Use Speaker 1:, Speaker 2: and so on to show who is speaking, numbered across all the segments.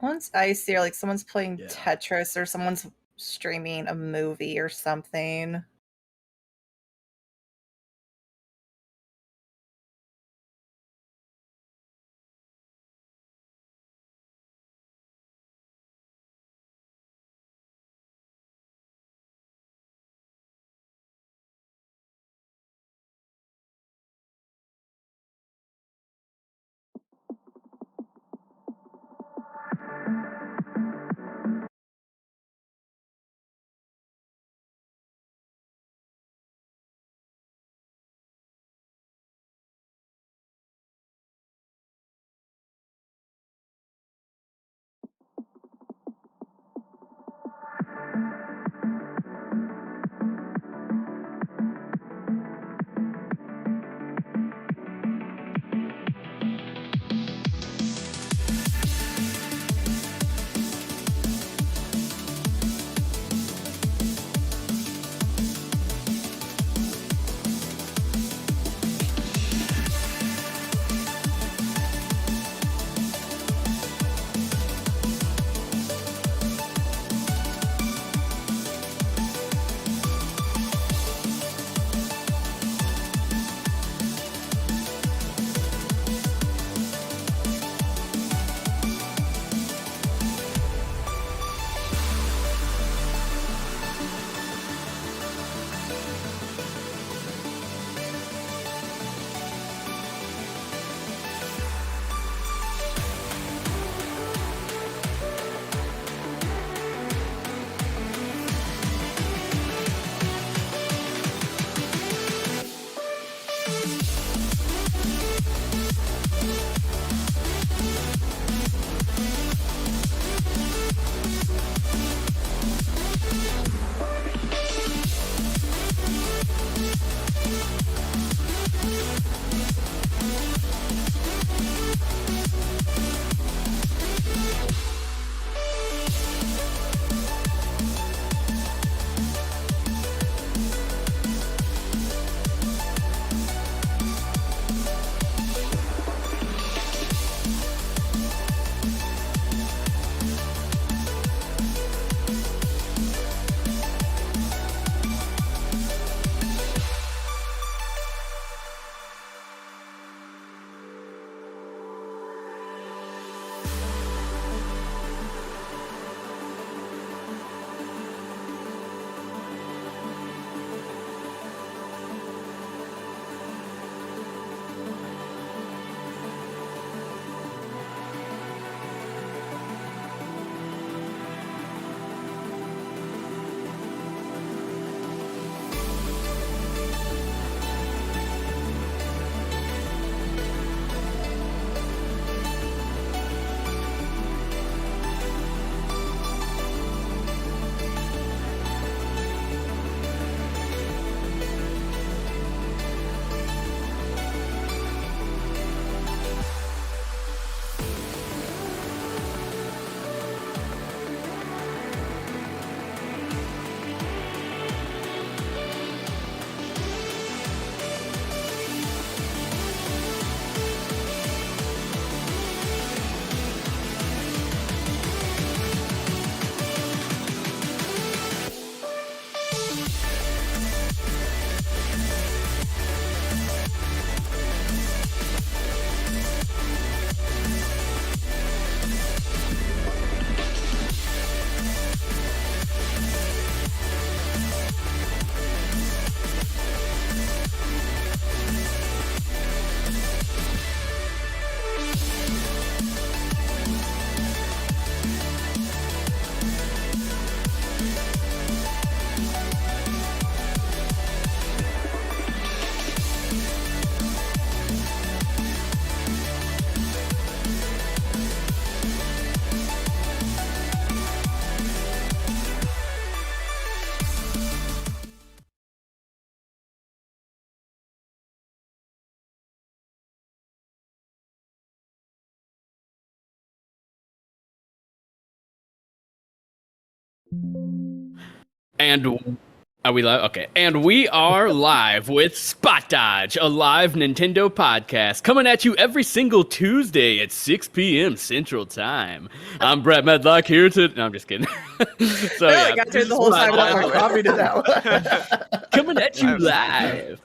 Speaker 1: One's icy or like someone's playing
Speaker 2: Yeah.
Speaker 1: Tetris or someone's streaming a movie or something.
Speaker 3: And
Speaker 2: Are we live? Okay. And we are live with Spot Dodge, a live Nintendo podcast coming at you every single Tuesday at 6 p.m. Central Time. I'm Brett Medlock here to... No, I'm just kidding. So,
Speaker 1: I got through the whole time without my
Speaker 3: copy to that one.
Speaker 2: Coming at you live.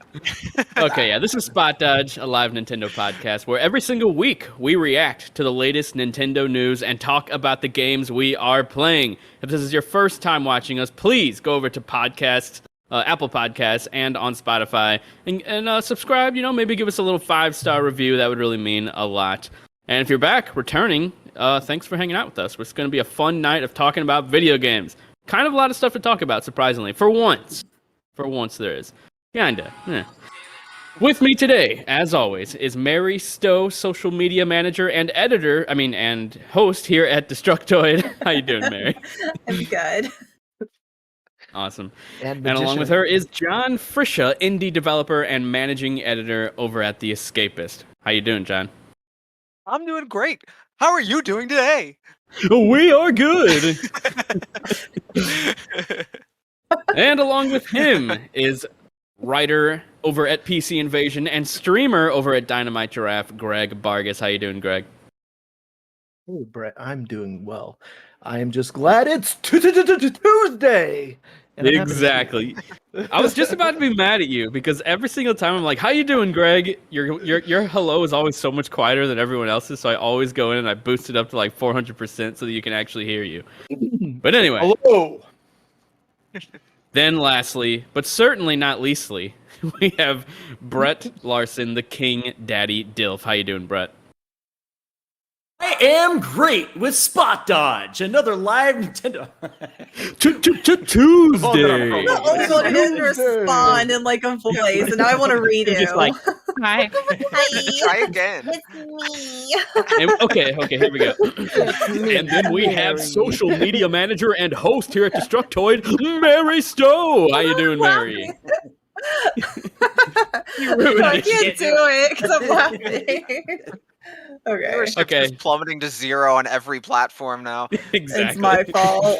Speaker 2: Okay, yeah, this is Spot Dodge, a live Nintendo podcast where every single week we react to the latest Nintendo news and talk about the games we are playing. If this is your first time watching us, please go over to Apple Podcasts, and on Spotify, and subscribe. Maybe give us a little 5-star review. That would really mean a lot. And if you're back, returning, thanks for hanging out with us. It's going to be a fun night of talking about video games. Kind of a lot of stuff to talk about, surprisingly. For once there is. Kinda. Yeah. With me today, as always, is Mary Stowe, social media manager and and host here at Destructoid. How you doing, Mary?
Speaker 1: I'm good.
Speaker 2: Awesome. And along with her is John Friscia, indie developer and managing editor over at The Escapist. How you doing, John?
Speaker 4: I'm doing great. How are you doing today?
Speaker 2: We are good. And along with him is writer over at PC Invasion and streamer over at Dynamite Giraffe, Greg Bargas. How you doing, Greg?
Speaker 3: Hey, Brett, I'm doing well. I am just glad it's Tuesday.
Speaker 2: Exactly. I was just about to be mad at you because every single time I'm like, "How you doing, Greg?" Your hello is always so much quieter than everyone else's, so I always go in and I boost it up to like 400% so that you can actually hear you. But anyway.
Speaker 3: Hello.
Speaker 2: Then lastly, but certainly not leastly, we have Brett Larson, the King Daddy Dilf. How you doing, Brett?
Speaker 5: I am great with Spot Dodge, another live Nintendo.
Speaker 2: Tuesday.
Speaker 1: I didn't respond in like a voice, and now I want to read it.
Speaker 2: Just like, hi.
Speaker 4: Try again.
Speaker 1: It's me.
Speaker 2: And, okay, here we go. And then we have social media manager and host here at Destructoid, Mary Stowe. How you doing, Mary? You ruined
Speaker 1: I
Speaker 2: it.
Speaker 1: can't do it because I'm laughing. Okay.
Speaker 4: Viewership is plummeting to 0 on every platform now.
Speaker 2: Exactly.
Speaker 1: It's my fault.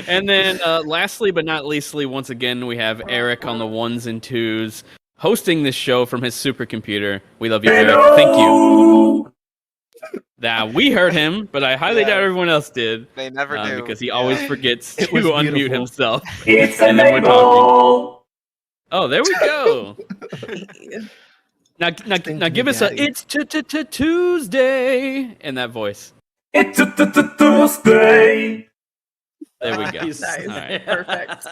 Speaker 2: And then lastly but not leastly, once again, we have Eric on the 1s and 2s hosting this show from his supercomputer. We love you, Eric. Thank you. Now, we heard him, but I highly doubt everyone else did.
Speaker 4: They never do.
Speaker 2: Because he always forgets to
Speaker 3: was
Speaker 2: unmute
Speaker 3: beautiful.
Speaker 2: himself.
Speaker 5: It's
Speaker 2: and then we're talking. Oh, there we go. Now give us a "It's Tuesday" in that voice.
Speaker 5: It's Tuesday.
Speaker 2: There we go.
Speaker 1: Nice.
Speaker 2: All right.
Speaker 1: Perfect.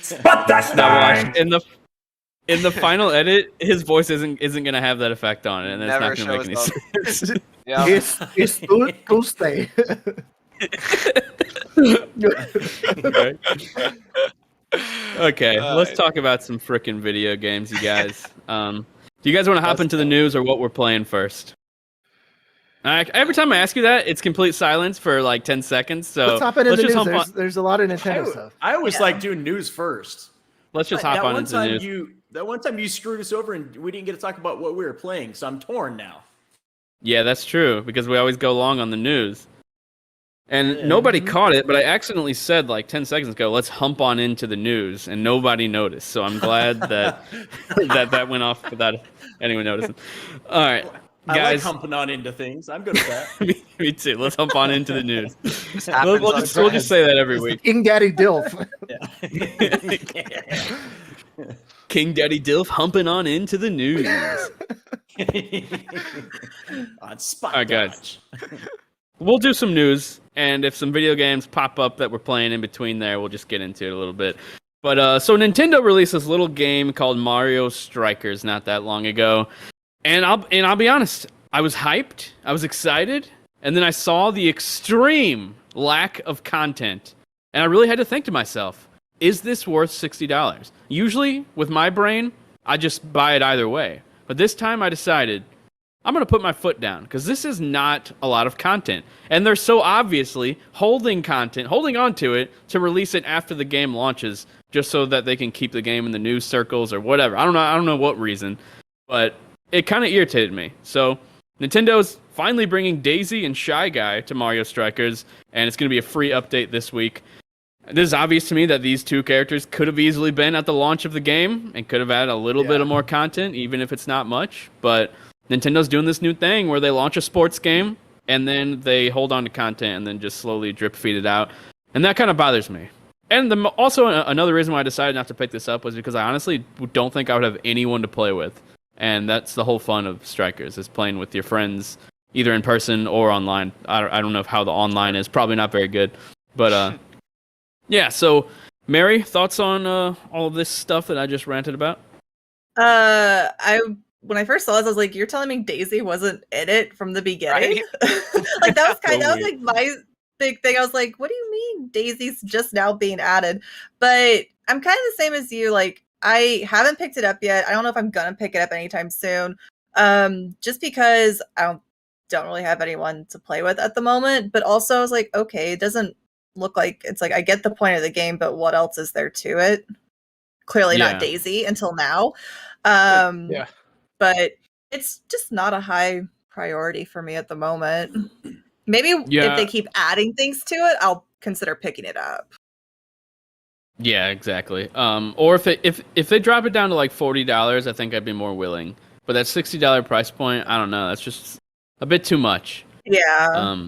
Speaker 5: Spot Dodge
Speaker 2: Now
Speaker 5: time.
Speaker 2: watch in the final edit, his voice isn't gonna have that effect on it, and that's not gonna make any sense.
Speaker 4: Yeah.
Speaker 3: It's Tuesday.
Speaker 2: Okay, let's talk about some frickin' video games, you guys. Do you guys want to hop into the news or what we're playing first? Every time I ask you that, it's complete silence for like 10 seconds. So
Speaker 3: Let's hop into the
Speaker 2: just
Speaker 3: news. There's a lot of Nintendo stuff.
Speaker 5: I always like doing news first.
Speaker 2: Let's just
Speaker 5: But
Speaker 2: hop on into the news.
Speaker 5: That one time you screwed us over and we didn't get to talk about what we were playing, so I'm torn now.
Speaker 2: Yeah, that's true, because we always go long on the news. And nobody caught it, but I accidentally said like 10 seconds ago, let's hump on into the news, and nobody noticed. So I'm glad that that went off without anyone noticing. All right,
Speaker 5: I like
Speaker 2: guys.
Speaker 5: humping on into things. I'm good with that.
Speaker 2: Me too. Let's hump on into the news.
Speaker 4: happens
Speaker 2: We'll
Speaker 4: on
Speaker 2: just say that every week.
Speaker 3: King Daddy Dilf.
Speaker 2: King Daddy Dilf humping on into the news.
Speaker 5: On Spot
Speaker 2: All right, guys.
Speaker 5: Dodge.
Speaker 2: We'll do some news, and if some video games pop up that we're playing in between there, we'll just get into it a little bit. But so Nintendo released this little game called Mario Strikers not that long ago, and I'll be honest, I was hyped, I was excited, and then I saw the extreme lack of content, and I really had to think to myself, is this worth $60? Usually, with my brain, I just buy it either way. But this time I decided, I'm going to put my foot down, because this is not a lot of content. And they're so obviously holding on to it to release it after the game launches, just so that they can keep the game in the news circles or whatever. I don't know what reason, but it kind of irritated me. So Nintendo's finally bringing Daisy and Shy Guy to Mario Strikers, and it's going to be a free update this week. it is obvious to me that these two characters could have easily been at the launch of the game and could have added a little bit of more content, even if it's not much. But Nintendo's doing this new thing where they launch a sports game and then they hold on to content and then just slowly drip feed it out. And that kind of bothers me. And also another reason why I decided not to pick this up was because I honestly don't think I would have anyone to play with. And that's the whole fun of Strikers, is playing with your friends, either in person or online. I don't know how the online is. Probably not very good. But yeah, so Mary, thoughts on all of this stuff that I just ranted about?
Speaker 1: When I first saw this, I was like, "You're telling me Daisy wasn't in it from the beginning?" Right? Like that was like my big thing. I was like, "What do you mean Daisy's just now being added?" But I'm kind of the same as you. Like, I haven't picked it up yet. I don't know if I'm gonna pick it up anytime soon. Just because I don't really have anyone to play with at the moment. But also, I was like, okay, it doesn't look like it's like I get the point of the game, but what else is there to it? Clearly not Daisy until now. But it's just not a high priority for me at the moment. Maybe if they keep adding things to it, I'll consider picking it up.
Speaker 2: Yeah, exactly. Or if they drop it down to like $40, I think I'd be more willing. But that $60 price point, I don't know. That's just a bit too much.
Speaker 1: Yeah.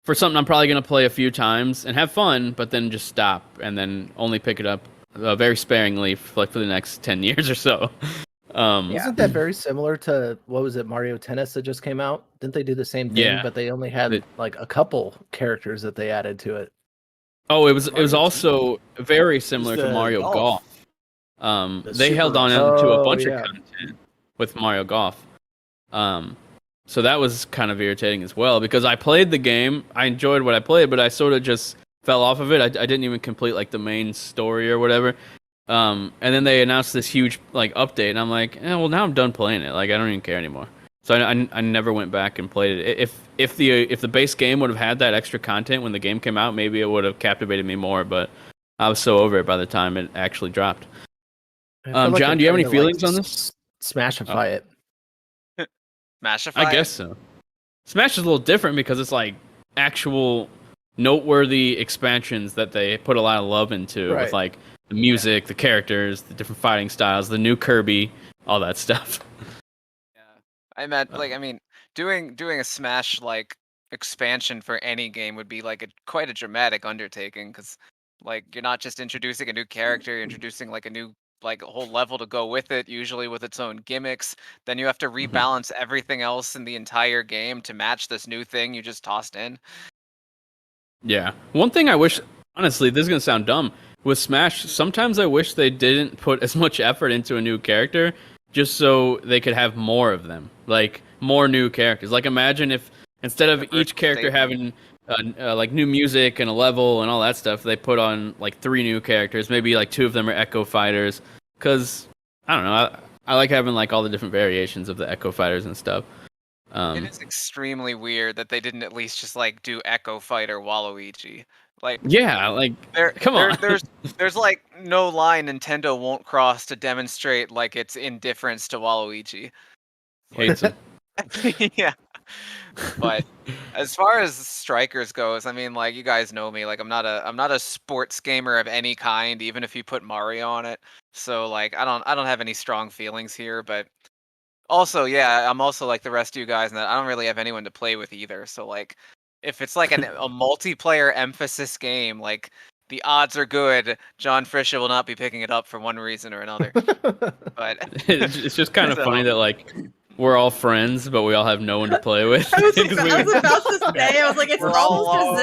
Speaker 2: For something I'm probably going to play a few times and have fun, but then just stop and then only pick it up very sparingly for the next 10 years or so.
Speaker 3: Isn't that very similar to, what was it, Mario Tennis that just came out? Didn't they do the same thing, but they only had like a couple characters that they added to it?
Speaker 2: Oh, it was also very similar to Mario Golf. They held on to a bunch of content with Mario Golf. So that was kind of irritating as well, because I played the game, I enjoyed what I played, but I sort of just fell off of it. I didn't even complete like the main story or whatever. And then they announced this huge like update, and I'm like, well, now I'm done playing it. Like I don't even care anymore. So I never went back and played it. If the base game would have had that extra content when the game came out, maybe it would have captivated me more. But I was so over it by the time it actually dropped. John, do you have any feelings on this?
Speaker 3: Smashify it.
Speaker 4: Smashify.
Speaker 2: I guess so. Smash is a little different because it's like actual noteworthy expansions that they put a lot of love into, with like the music, the characters, the different fighting styles, the new Kirby, all that stuff.
Speaker 4: Yeah, I meant doing a Smash like expansion for any game would be like quite a dramatic undertaking, because like you're not just introducing a new character, you're introducing like a new a whole level to go with it, usually with its own gimmicks. Then you have to rebalance everything else in the entire game to match this new thing you just tossed in.
Speaker 2: Yeah. One thing I wish, honestly, this is going to sound dumb, with Smash, sometimes I wish they didn't put as much effort into a new character just so they could have more of them. Like, more new characters. Like, imagine if instead of each character having like new music and a level and all that stuff, they put on like 3 new characters. Maybe like 2 of them are Echo Fighters. Because, I don't know, I like having like all the different variations of the Echo Fighters and stuff.
Speaker 4: It is extremely weird that they didn't at least just like do Echo Fighter Waluigi. Like,
Speaker 2: yeah, like come on.
Speaker 4: There's like no line Nintendo won't cross to demonstrate like its indifference to Waluigi.
Speaker 2: Hates him.
Speaker 4: Yeah. But as far as Strikers goes, I mean, like, you guys know me, like I'm not a sports gamer of any kind, even if you put Mario on it. So like I don't have any strong feelings here, but also, yeah, I'm also like the rest of you guys in that I don't really have anyone to play with either. So like if it's like a multiplayer emphasis game, like the odds are good John Frisha will not be picking it up for one reason or another. But
Speaker 2: it's just kind of funny that like we're all friends, but we all have no one to play with.
Speaker 1: I was about to say, I was like, it's almost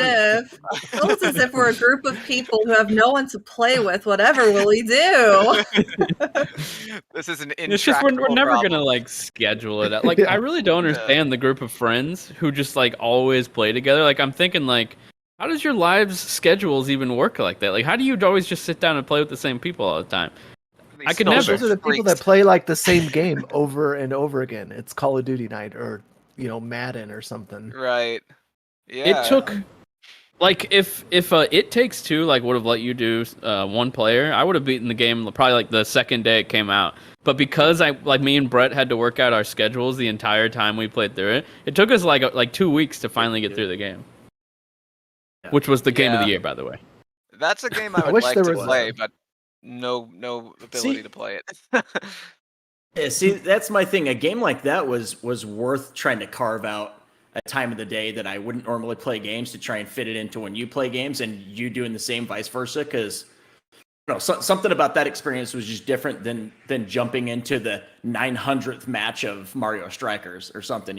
Speaker 1: as if we're a group of people who have no one to play with. Whatever will we do?
Speaker 4: This is an
Speaker 2: It's just we're never gonna like schedule it. Like I really don't understand the group of friends who just like always play together. Like I'm thinking like, how does your lives schedules even work like that? Like how do you always just sit down and play with the same people all the time? I could never.
Speaker 3: Those are the people that play like the same game over and over again. It's Call of Duty night or Madden or something.
Speaker 4: Right. Yeah.
Speaker 2: It took like if It Takes Two like would have let you do one player, I would have beaten the game probably like the second day it came out. But because me and Brett had to work out our schedules the entire time we played through it, it took us like 2 weeks to finally get through the game. Which was the game of the year, by the way.
Speaker 4: That's a game I would
Speaker 3: wish
Speaker 4: like
Speaker 3: there
Speaker 4: to
Speaker 3: was
Speaker 4: play, but no ability to play it.
Speaker 5: Yeah, see, that's my thing. A game like that was worth trying to carve out a time of the day that I wouldn't normally play games to try and fit it into when you play games, and you doing the same, vice versa. Because something about that experience was just different than jumping into the 900th match of Mario Strikers or something,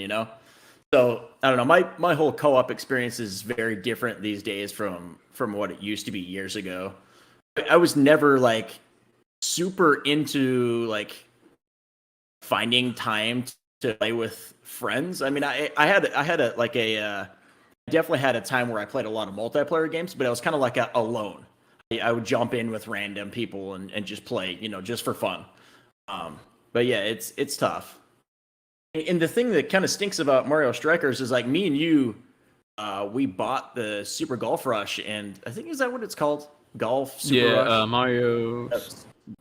Speaker 5: So I don't know. My whole co-op experience is very different these days from what it used to be years ago. I was never like super into like finding time to play with friends. I mean, I definitely had a time where I played a lot of multiplayer games, but I was kind of like alone. I would jump in with random people and just play, just for fun. But yeah, it's tough. And the thing that kind of stinks about Mario Strikers is like me and you, we bought the Super Golf Rush, and I think, is that what it's called? Golf Super Rush?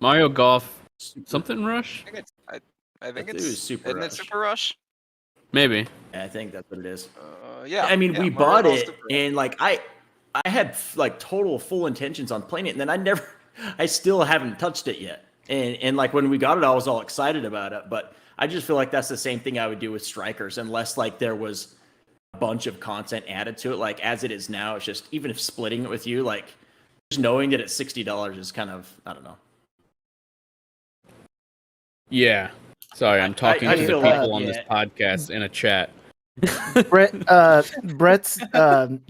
Speaker 2: Mario Golf something Rush?
Speaker 4: I think it's
Speaker 5: Super Rush.
Speaker 4: It Super Rush?
Speaker 2: Maybe.
Speaker 5: Yeah, I think that's what it is.
Speaker 4: Yeah.
Speaker 5: I mean,
Speaker 4: yeah,
Speaker 5: we
Speaker 4: Mario
Speaker 5: bought
Speaker 4: Golf
Speaker 5: it,
Speaker 4: Super Rush.
Speaker 5: and like I had like total full intentions on playing it, and then I still haven't touched it yet. And like when we got it, I was all excited about it, but I just feel like that's the same thing I would do with Strikers, unless like there was a bunch of content added to it. Like as it is now, it's just, even if splitting it with you, like just knowing that it's $60 is kind of, I don't know.
Speaker 2: Yeah. Sorry, I'm talking to the people on this podcast in a chat.
Speaker 3: Brett's,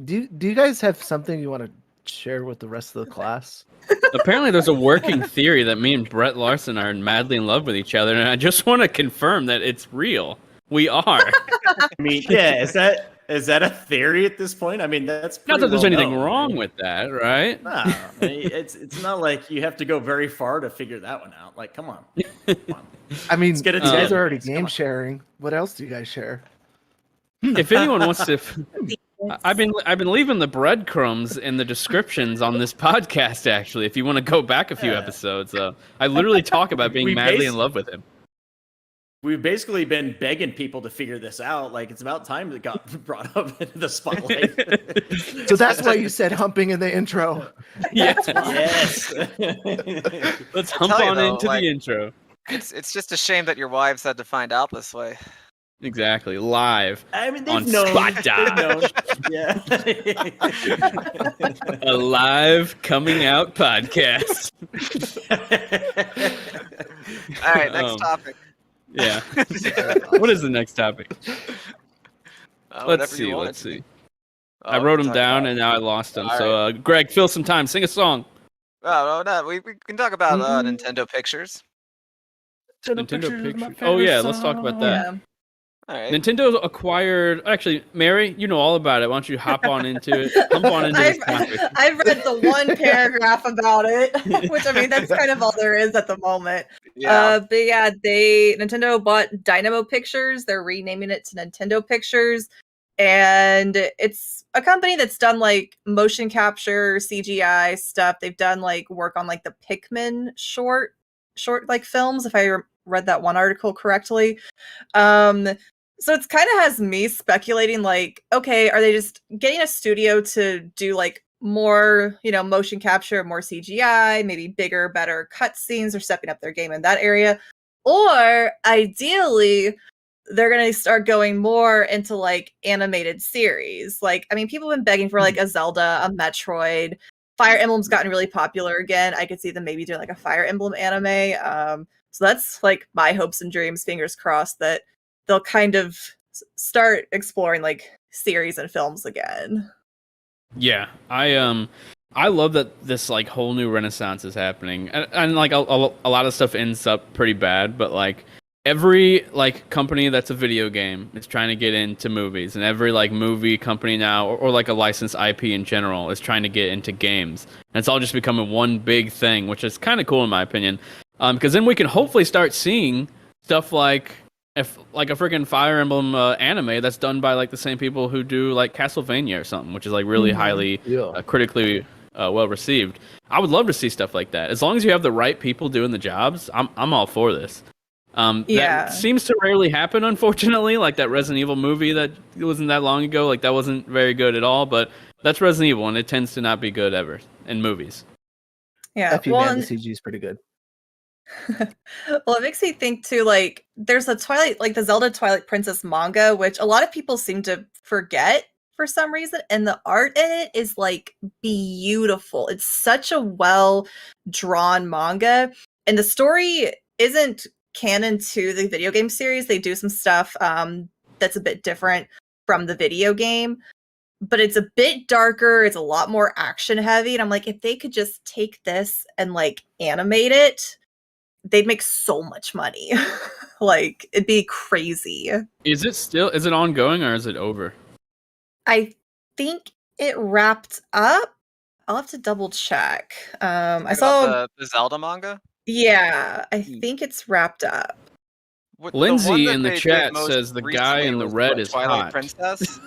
Speaker 3: do you guys have something you want to share with the rest of the class?
Speaker 2: Apparently, there's a working theory that me and Brett Larson are madly in love with each other, and I just want to confirm that it's real. We are.
Speaker 5: I mean, yeah, is that a theory at this point? I mean, that's
Speaker 2: not that there's anything
Speaker 5: known,
Speaker 2: wrong with that, right?
Speaker 5: No, I mean, it's not like you have to go very far to figure that one out. Like, come on.
Speaker 3: I mean,
Speaker 5: Let's get it
Speaker 3: you guys
Speaker 5: together.
Speaker 3: are already game sharing. What else do you guys share?
Speaker 2: If anyone wants to, I've been leaving the breadcrumbs in the descriptions on this podcast. Actually, if you want to go back a few episodes, I literally talk about being madly in love with him.
Speaker 5: We've basically been begging people to figure this out. Like, it's about time it got brought up into the spotlight.
Speaker 3: So that's why you said humping in the intro.
Speaker 2: Yes. Let's hump on into the intro.
Speaker 4: It's just a shame that your wives had to find out this way.
Speaker 2: Exactly, live.
Speaker 5: I mean,
Speaker 2: on
Speaker 5: they've known.
Speaker 2: Spot Dodge.
Speaker 5: Yeah.
Speaker 2: A live coming out podcast.
Speaker 4: All right, next topic.
Speaker 2: Yeah. What is the next topic? Let's see. I wrote them down and now I lost them. So, Greg, fill some time. Sing a song.
Speaker 4: No, we can talk about Nintendo Pictures.
Speaker 2: Nintendo Pictures. Oh yeah, let's talk about that.
Speaker 1: Yeah.
Speaker 4: All right.
Speaker 2: Nintendo acquired. Actually, Mary, you know all about it. Why don't you hop on into it? Hump on into this topic.
Speaker 1: I've read the one paragraph about it, which I mean that's kind of all there is at the moment.
Speaker 4: Yeah.
Speaker 1: But yeah, Nintendo bought Dynamo Pictures. They're renaming it to Nintendo Pictures, and it's a company that's done like motion capture, CGI stuff. They've done like work on like the Pikmin short like films, if I read that one article correctly. So it's kind of has me speculating like, okay, are they just getting a studio to do like more, motion capture, more CGI, maybe bigger, better cutscenes, or stepping up their game in that area? Or ideally, they're going to start going more into like animated series. Like, I mean, people have been begging for like a Zelda, a Metroid. Fire Emblem's gotten really popular again. I could see them maybe doing like a Fire Emblem anime. So that's like my hopes and dreams, fingers crossed, that they'll kind of start exploring like series and films again.
Speaker 2: Yeah, I love that this like whole new renaissance is happening, and like a lot of stuff ends up pretty bad, but like every like company that's a video game is trying to get into movies, and every like movie company now or like a licensed IP in general is trying to get into games, and it's all just becoming one big thing, which is kind of cool in my opinion, because then we can hopefully start seeing stuff like a freaking Fire Emblem anime that's done by like the same people who do like Castlevania or something, which is like really highly critically well received. I would love to see stuff like that. As long as you have the right people doing the jobs, I'm all for this. That seems to rarely happen, unfortunately. Like that Resident Evil movie that wasn't that long ago, like that wasn't very good at all. But That's Resident Evil, and it tends to not be good ever in movies.
Speaker 1: Yeah,
Speaker 3: The CG is pretty good.
Speaker 1: Well, it makes me think too, like there's a Twilight, like the Zelda Twilight Princess manga, which a lot of people seem to forget for some reason, and the art in it is like beautiful. It's such a well drawn manga, and the story isn't canon to the video game series. They do some stuff that's a bit different from the video game, but it's a bit darker. It's a lot more action heavy, and I'm like, if they could just take this and like animate it, they'd make so much money. Like, it'd be crazy.
Speaker 2: Is it ongoing or is it over?
Speaker 1: I think it wrapped up. I'll have to double check. I saw
Speaker 4: the Zelda manga.
Speaker 1: Yeah, I think it's wrapped up.
Speaker 2: Lindsay in the chat says the guy in the red is
Speaker 4: Twilight
Speaker 2: hot.
Speaker 4: Princess.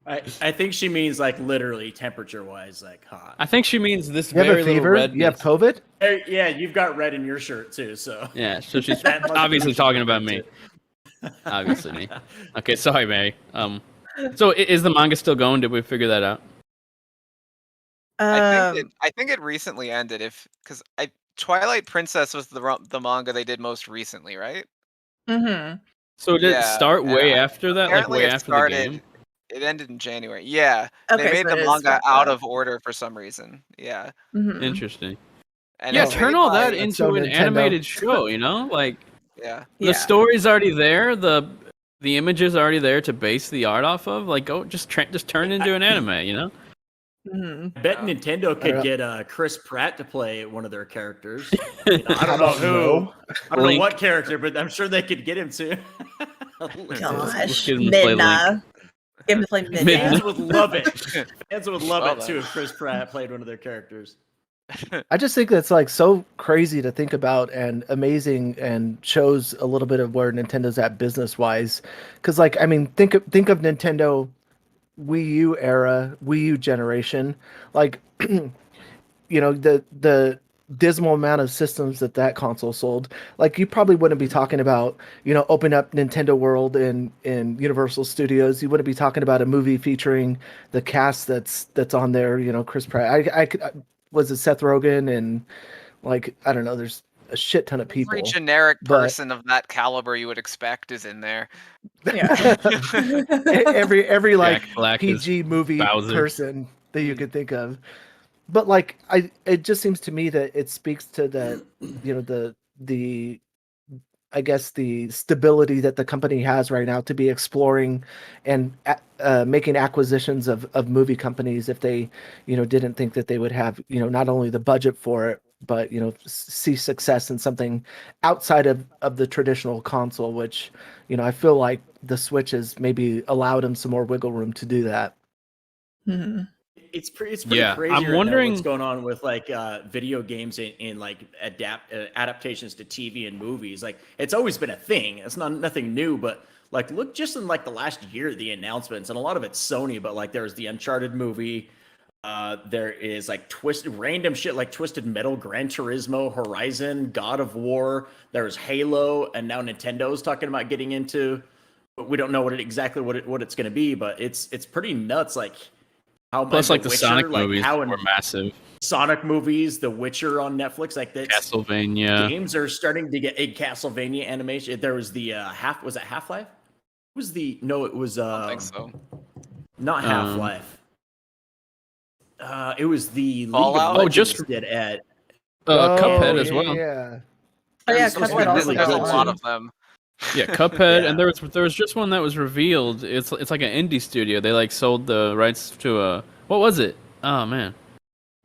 Speaker 5: I think she means like literally temperature wise, like hot.
Speaker 2: I think she means this
Speaker 3: You have
Speaker 2: very
Speaker 3: a
Speaker 2: little
Speaker 3: fever?
Speaker 2: red.
Speaker 3: You have COVID?
Speaker 5: Yeah, you've got red in your shirt too, so.
Speaker 2: Yeah, so she's
Speaker 5: That must
Speaker 2: obviously
Speaker 5: be
Speaker 2: talking about me. Obviously me. Okay, sorry, Mary. So is the manga still going? Did we figure that out?
Speaker 4: I think it recently ended. Because Twilight Princess was the manga they did most recently, right?
Speaker 1: Mm-hmm.
Speaker 2: So did it start way after that? Like
Speaker 4: Apparently
Speaker 2: way
Speaker 4: it
Speaker 2: after
Speaker 4: started,
Speaker 2: the game?
Speaker 4: It ended in January. Yeah,
Speaker 1: Okay,
Speaker 4: they made
Speaker 1: so
Speaker 4: the
Speaker 1: it is
Speaker 4: manga
Speaker 1: wrapped
Speaker 4: out
Speaker 1: up.
Speaker 4: of order for some reason. Yeah,
Speaker 1: Mhm.
Speaker 2: Interesting.
Speaker 4: and
Speaker 2: Yeah,
Speaker 4: it's
Speaker 2: turn
Speaker 4: made
Speaker 2: all
Speaker 4: by-
Speaker 2: that into
Speaker 3: so
Speaker 2: an
Speaker 3: Nintendo.
Speaker 2: animated show, you know? Like
Speaker 4: Yeah,
Speaker 2: the
Speaker 1: Yeah.
Speaker 2: story's already there, the images are already there to base the art off of. Like go just turn it into an anime, you know?
Speaker 1: Mhm.
Speaker 5: I bet Nintendo could
Speaker 3: know.
Speaker 5: get Chris Pratt to play one of their characters. You know, I don't know who. I don't
Speaker 2: Link.
Speaker 5: know what character, but I'm sure they could get him to.
Speaker 1: Gosh,
Speaker 2: give him to play
Speaker 1: Midna. Give him to play Midna.
Speaker 5: Fans would love it. Fans would love
Speaker 4: Well
Speaker 5: it too
Speaker 4: then.
Speaker 5: if Chris Pratt played one of their characters.
Speaker 3: I just think that's like so crazy to think about and amazing and shows a little bit of where Nintendo's at business wise. Because like I mean, think of Nintendo Wii U era, Wii U generation. Like you know the dismal amount of systems that console sold. Like you probably wouldn't be talking about open up Nintendo World in Universal Studios. You wouldn't be talking about a movie featuring the cast that's on there. Chris Pratt. I could. Was it Seth Rogen and like I don't know. There's a shit ton of people.
Speaker 4: every generic
Speaker 3: but-
Speaker 4: person of that caliber you would expect is in there.
Speaker 1: Yeah.
Speaker 3: every like
Speaker 2: Jack Black is
Speaker 3: PG movie
Speaker 2: Bowser.
Speaker 3: person that you could think of. But like it just seems to me that it speaks to the the I guess the stability that the company has right now to be exploring and making acquisitions of movie companies if they didn't think that they would have not only the budget for it but see success in something outside of the traditional console, which I feel like the Switch has maybe allowed them some more wiggle room to do that.
Speaker 1: Mhm.
Speaker 5: It's pretty
Speaker 2: Yeah,
Speaker 5: crazy
Speaker 2: I'm
Speaker 5: right now
Speaker 2: wondering-
Speaker 5: what's going on with like video games in like adaptations to TV and movies. Like it's always been a thing. It's nothing new, but like look just in like the last year, the announcements, and a lot of it's Sony, but like there's the Uncharted movie. There is like random shit like Twisted Metal, Gran Turismo, Horizon, God of War. There's Halo, and now Nintendo's talking about getting into. But we don't know what it's going to be, but it's pretty nuts. Like how
Speaker 2: Plus, like the
Speaker 5: Witcher,
Speaker 2: Sonic
Speaker 5: like,
Speaker 2: movies
Speaker 5: how
Speaker 2: were massive.
Speaker 5: Sonic movies, The Witcher on Netflix, like that.
Speaker 2: Castlevania.
Speaker 5: Games are starting to get a Castlevania animation. There was the was it Half-Life? It was
Speaker 4: I don't think so.
Speaker 5: not Half-Life. It was the League
Speaker 4: Fallout?
Speaker 5: of
Speaker 2: Oh,
Speaker 5: Legends
Speaker 2: just-
Speaker 5: did at
Speaker 2: Cuphead as well.
Speaker 3: Yeah.
Speaker 1: Oh, yeah,
Speaker 5: There's supposed to
Speaker 1: Cuphead
Speaker 5: be
Speaker 1: also
Speaker 5: really
Speaker 1: got
Speaker 4: There's a
Speaker 5: good,
Speaker 4: lot
Speaker 5: too.
Speaker 4: of them.
Speaker 2: Yeah, Cuphead,
Speaker 5: Yeah.
Speaker 2: and there was just one that was revealed. It's like an indie studio. They like sold the rights to a what was it? Oh man,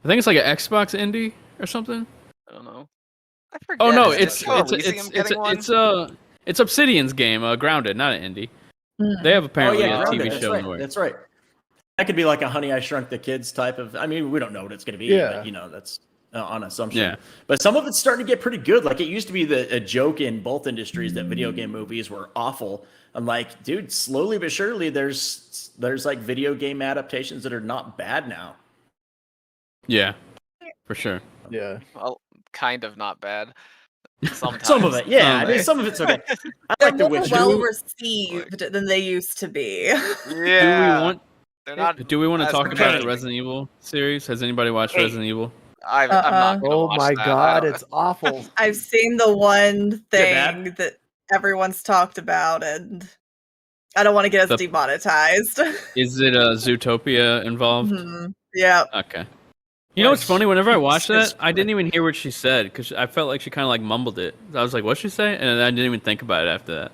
Speaker 2: I think it's like an Xbox indie or something.
Speaker 4: I don't know. I forget.
Speaker 2: Oh no,
Speaker 4: Is Elysium getting one?
Speaker 2: it's Obsidian's game, Grounded, not an indie.
Speaker 1: Mhm.
Speaker 2: They have apparently a
Speaker 5: Grounded,
Speaker 2: TV
Speaker 5: that's
Speaker 2: show
Speaker 5: right.
Speaker 2: in the works.
Speaker 5: That's right. That could be like a Honey I Shrunk the Kids type of. I mean, we don't know what it's going to be,
Speaker 3: Yeah.
Speaker 5: but that's on assumption.
Speaker 2: Yeah.
Speaker 5: But some of it's starting to get pretty good. Like it used to be a joke in both industries that video game movies were awful. I'm like, dude, slowly but surely, there's like video game adaptations that are not bad now.
Speaker 2: Yeah, for sure.
Speaker 3: Yeah.
Speaker 4: Well, kind of not bad. Sometimes.
Speaker 5: Some of it, yeah. I
Speaker 2: Okay.
Speaker 5: mean, some of it's okay. I
Speaker 1: They're
Speaker 5: like The
Speaker 1: more
Speaker 5: Witcher.
Speaker 1: well received than they used to be.
Speaker 4: Yeah. They're not.
Speaker 2: Do we want to
Speaker 4: as
Speaker 2: talk about the
Speaker 4: entertaining.
Speaker 2: Resident Evil series? Has anybody watched
Speaker 5: Hey.
Speaker 2: Resident Evil?
Speaker 4: I'm not. Gonna
Speaker 3: Oh
Speaker 4: watch
Speaker 3: my
Speaker 4: that.
Speaker 3: god, it's awful.
Speaker 1: I've seen the one
Speaker 5: bad?
Speaker 1: thing that everyone's talked about, and I don't want to get us demonetized.
Speaker 2: Is it Zootopia involved?
Speaker 1: Yeah.
Speaker 2: Okay. You know what's funny? Whenever I watched
Speaker 5: It's
Speaker 2: that, I didn't even hear what she said because I felt like she kind of like mumbled it. I was like, "What'd she say?" And I didn't even think about it after that.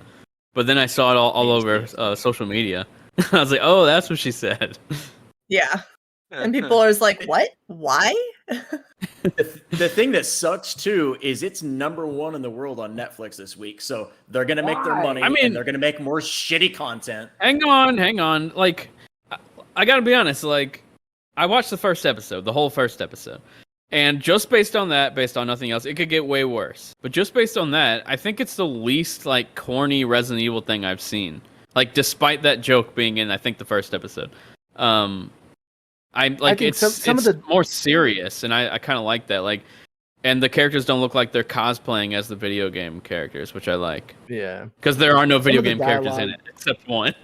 Speaker 2: But then I saw it all over social media. I was like, "Oh, that's what she said."
Speaker 1: Yeah. And people are just like, "What? Why?"
Speaker 5: The thing that sucks too is it's #1 in the world on Netflix this week, so they're gonna make their money.
Speaker 2: I mean,
Speaker 5: and they're gonna make more shitty content.
Speaker 2: Hang on. Like, I gotta be honest. Like, I watched the first episode, the whole first episode, and just based on that, based on nothing else, it could get way worse. But just based on that, I think it's the least like corny Resident Evil thing I've seen. Like, despite that joke being in, I think the first episode. I'm like, it's some of the more serious, and I kind of like that. Like, and the characters don't look like they're cosplaying as the video game characters, which I like.
Speaker 3: Yeah,
Speaker 2: because there are no video game characters in it except one.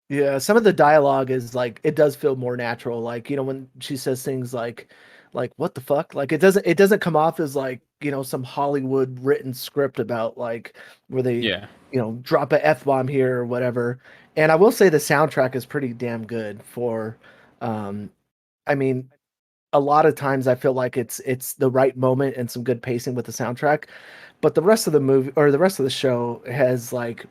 Speaker 3: Yeah, some of the dialogue is like it does feel more natural. Like, you know, when she says things like what the fuck? Like it doesn't come off as like, you know, some Hollywood written script about like where they you know, drop a F-bomb here or whatever. And I will say the soundtrack is pretty damn good for I mean, a lot of times I feel like it's the right moment and some good pacing with the soundtrack. But the rest of the movie or the rest of the show has like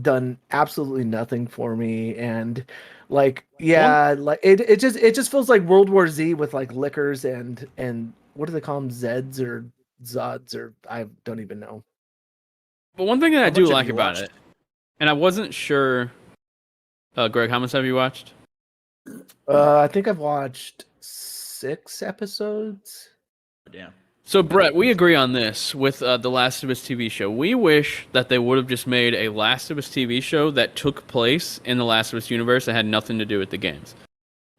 Speaker 3: done absolutely nothing for me, and like like it just feels like World War Z with like liquors and what do they call them, Zeds or Zods, or I don't even know.
Speaker 2: But one thing that I do like about it, and I wasn't sure, Greg, how much have you watched?
Speaker 3: I think I've watched 6 episodes.
Speaker 5: Damn.
Speaker 2: So, Brett, we agree on this with the Last of Us TV show. We wish that they would have just made a Last of Us TV show that took place in the Last of Us universe that had nothing to do with the games.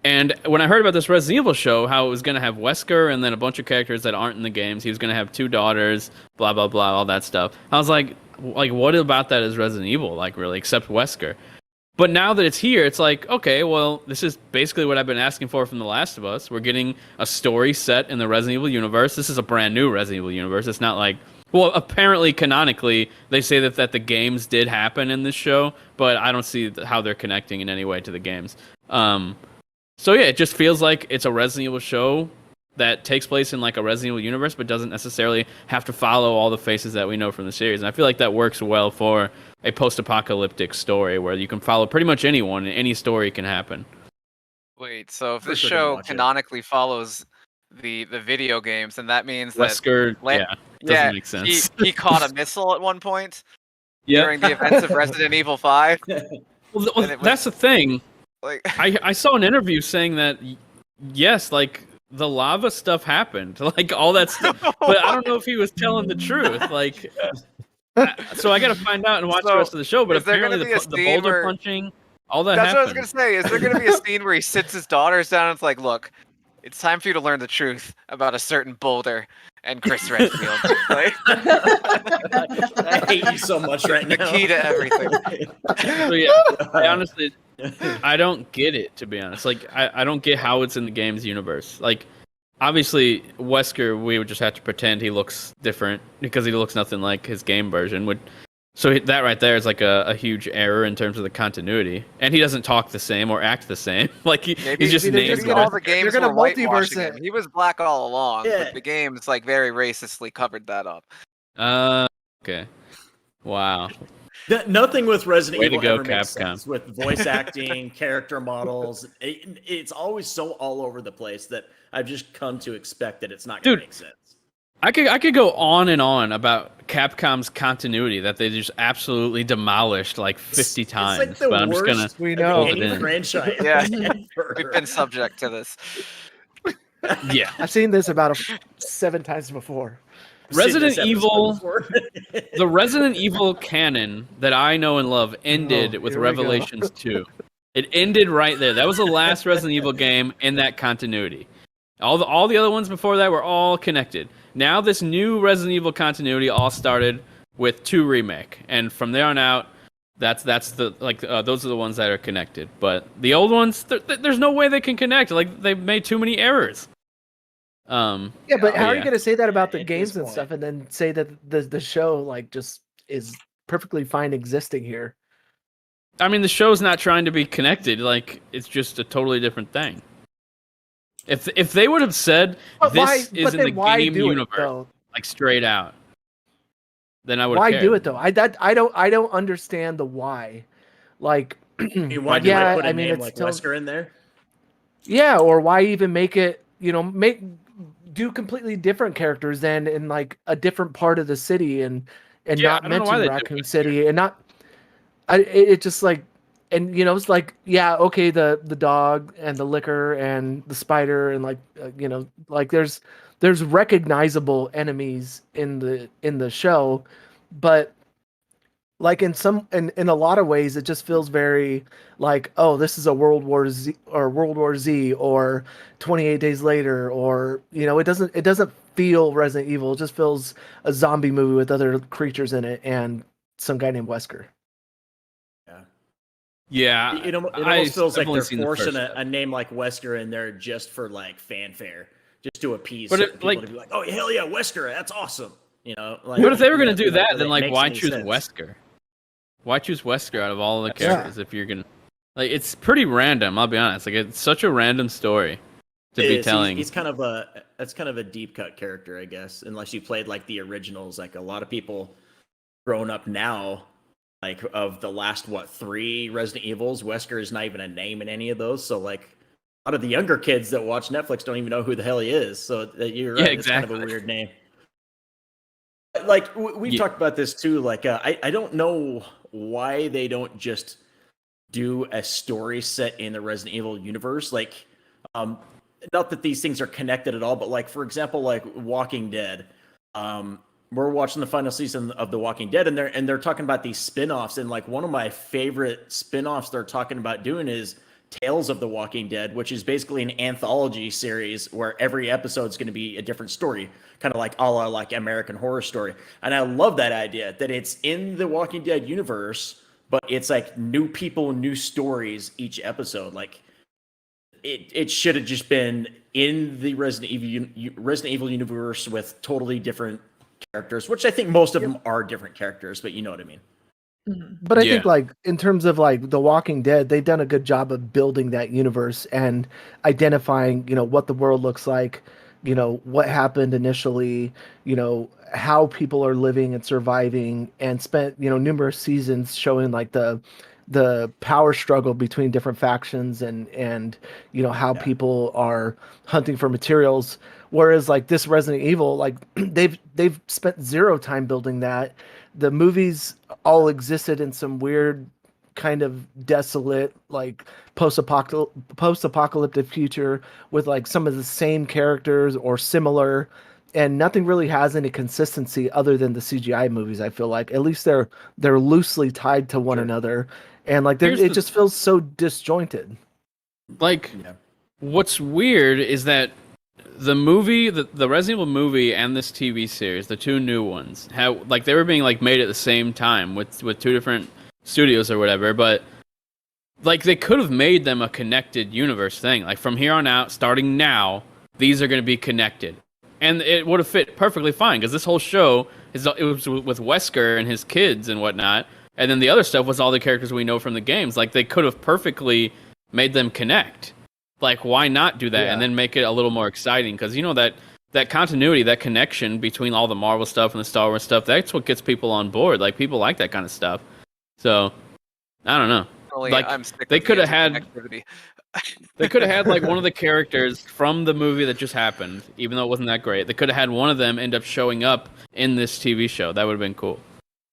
Speaker 2: And when I heard about this Resident Evil show, how it was going to have Wesker and then a bunch of characters that aren't in the games, he was going to have 2 daughters, blah, blah, blah, all that stuff. I was like, what about that is Resident Evil, like, really, except Wesker? But now that it's here, it's like, okay, well, this is basically what I've been asking for from The Last of Us. We're getting a story set in the Resident Evil universe. This is a brand new Resident Evil universe. It's not like, well, apparently, canonically, they say that the games did happen in this show, but I don't see how they're connecting in any way to the games. So yeah, it just feels like it's a Resident Evil show that takes place in like a Resident Evil universe, but doesn't necessarily have to follow all the faces that we know from the series. And I feel like that works well for a post-apocalyptic story where you can follow pretty much anyone and any story can happen.
Speaker 4: Wait, so if this show canonically follows the video games, then that means
Speaker 2: Wesker,
Speaker 4: that
Speaker 2: doesn't make sense.
Speaker 4: He caught a missile at one point during the events of Resident Evil 5.
Speaker 2: Well, that's the thing.
Speaker 4: Like,
Speaker 2: I saw an interview saying that yes, like the lava stuff happened, like all that stuff, but I don't know if he was telling the truth. Like, so I got to find out and watch the rest of the show. But apparently, the boulder punching, all that.
Speaker 4: That's
Speaker 2: happened.
Speaker 4: what I was gonna say. Is there gonna be a scene where he sits his daughters down and it's like, look, it's time for you to learn the truth about a certain boulder and Chris Redfield. Like,
Speaker 5: I hate you so much right now.
Speaker 4: The key to everything.
Speaker 2: So yeah, I honestly, I don't get it, to be honest. Like, I don't get how it's in the game's universe. Like, obviously, Wesker, we would just have to pretend he looks different because he looks nothing like his game version. So that right there is like a huge error in terms of the continuity. And he doesn't talk the same or act the same. Like, he's just named
Speaker 4: all the games
Speaker 3: gonna
Speaker 4: were whitewashing him. He was black all along, but the games like very racistly covered that up.
Speaker 2: Okay. Wow.
Speaker 5: Nothing with Resident Evil
Speaker 2: go,
Speaker 5: ever makes
Speaker 2: Capcom.
Speaker 5: sense with voice acting, character models. It's always so all over the place that I've just come to expect that it's not going to make sense.
Speaker 2: I could go on and on about Capcom's continuity that they just absolutely demolished like 50 times.
Speaker 5: It's like the
Speaker 2: but I'm
Speaker 5: worst
Speaker 2: just gonna
Speaker 3: we know
Speaker 5: any franchise.
Speaker 4: Yeah,
Speaker 5: ever.
Speaker 4: we've been subject to this.
Speaker 2: Yeah,
Speaker 3: I've seen this about 7 times before.
Speaker 2: Resident Evil, the Resident Evil canon that I know and love ended with Revelations 2. It ended right there. That was the last Resident Evil game in that continuity. All the other ones before that were all connected. Now this new Resident Evil continuity all started with 2 remake, and from there on out, That's the those are the ones that are connected. But the old ones, there's no way they can connect. Like they've made too many errors.
Speaker 3: Yeah, but how are you going to say that about the
Speaker 5: At
Speaker 3: games
Speaker 5: this
Speaker 3: and
Speaker 5: point.
Speaker 3: stuff, and then say that the show like just is perfectly fine existing here?
Speaker 2: I mean, the show's not trying to be connected. Like it's just a totally different thing. If they would have said this is in the game universe, like straight out, then I would.
Speaker 3: Why do it though? I don't understand the why. Like,
Speaker 5: Why do I put a name like Wesker in there?
Speaker 3: Yeah, or why even make it? Do completely different characters than in like a different part of the city and not mention Raccoon City and not. It just like, and it's like, yeah, okay, the dog and the liquor and the spider and like like there's recognizable enemies in the show, but like in a lot of ways it just feels very like, oh, this is a World War Z or 28 Days Later, or it doesn't feel Resident Evil. It just feels a zombie movie with other creatures in it and some guy named Wesker.
Speaker 2: Yeah,
Speaker 5: it almost feels like they're forcing a name like Wesker in there just for like fanfare, just to appease certain people to be like, oh hell yeah, Wesker, that's awesome. Like,
Speaker 2: but if they were gonna do that, then like why choose Wesker? Why choose Wesker out of all the characters if you're gonna it's pretty random, I'll be honest. Like it's such a random story to be telling.
Speaker 5: He's kind of that's kind of a deep cut character, I guess, unless you played like the originals. Like a lot of people grown up now, like of the last 3 Resident Evils, Wesker is not even a name in any of those. So like a lot of the younger kids that watch Netflix don't even know who the hell he is. So you're right, it's kind of a weird name. Like we've talked about this too. Like I don't know why they don't just do a story set in the Resident Evil universe. Like, not that these things are connected at all, but like for example, like Walking Dead. We're watching the final season of The Walking Dead, and they're talking about these spin-offs, and like one of my favorite spin-offs they're talking about doing is Tales of the Walking Dead, which is basically an anthology series where every episode is going to be a different story, kind of like a la like American Horror Story. And I love that idea that it's in the Walking Dead universe, but it's like new people, new stories each episode. Like it should have just been in the Resident Evil universe with totally different characters, which I think most of them are different characters, but you know what I mean.
Speaker 3: But I think like in terms of like The Walking Dead, they've done a good job of building that universe and identifying, what the world looks like, what happened initially, how people are living and surviving, and spent, numerous seasons showing like the power struggle between different factions and how people are hunting for materials. Whereas like this Resident Evil, like they've spent zero time building that. The movies all existed in some weird kind of desolate, like post-apocalyptic future with like some of the same characters or similar, and nothing really has any consistency other than the CGI movies. I feel like at least they're loosely tied to one another, and like it just feels so disjointed.
Speaker 2: Like what's weird is that the movie, the Resident Evil movie and this TV series, the 2 new ones, have like they were being like made at the same time with 2 different studios or whatever, but like they could have made them a connected universe thing. Like from here on out, starting now, these are going to be connected, and it would have fit perfectly fine because this whole show it was with Wesker and his kids and whatnot, and then the other stuff was all the characters we know from the games. Like they could have perfectly made them connect. Like, why not do that and then make it a little more exciting? Because that continuity, that connection between all the Marvel stuff and the Star Wars stuff, that's what gets people on board. Like, people like that kind of stuff. So, I don't know. Like, they could have had they could have had like one of the characters from the movie that just happened, even though it wasn't that great. They could have had one of them end up showing up in this TV show. That would have been cool.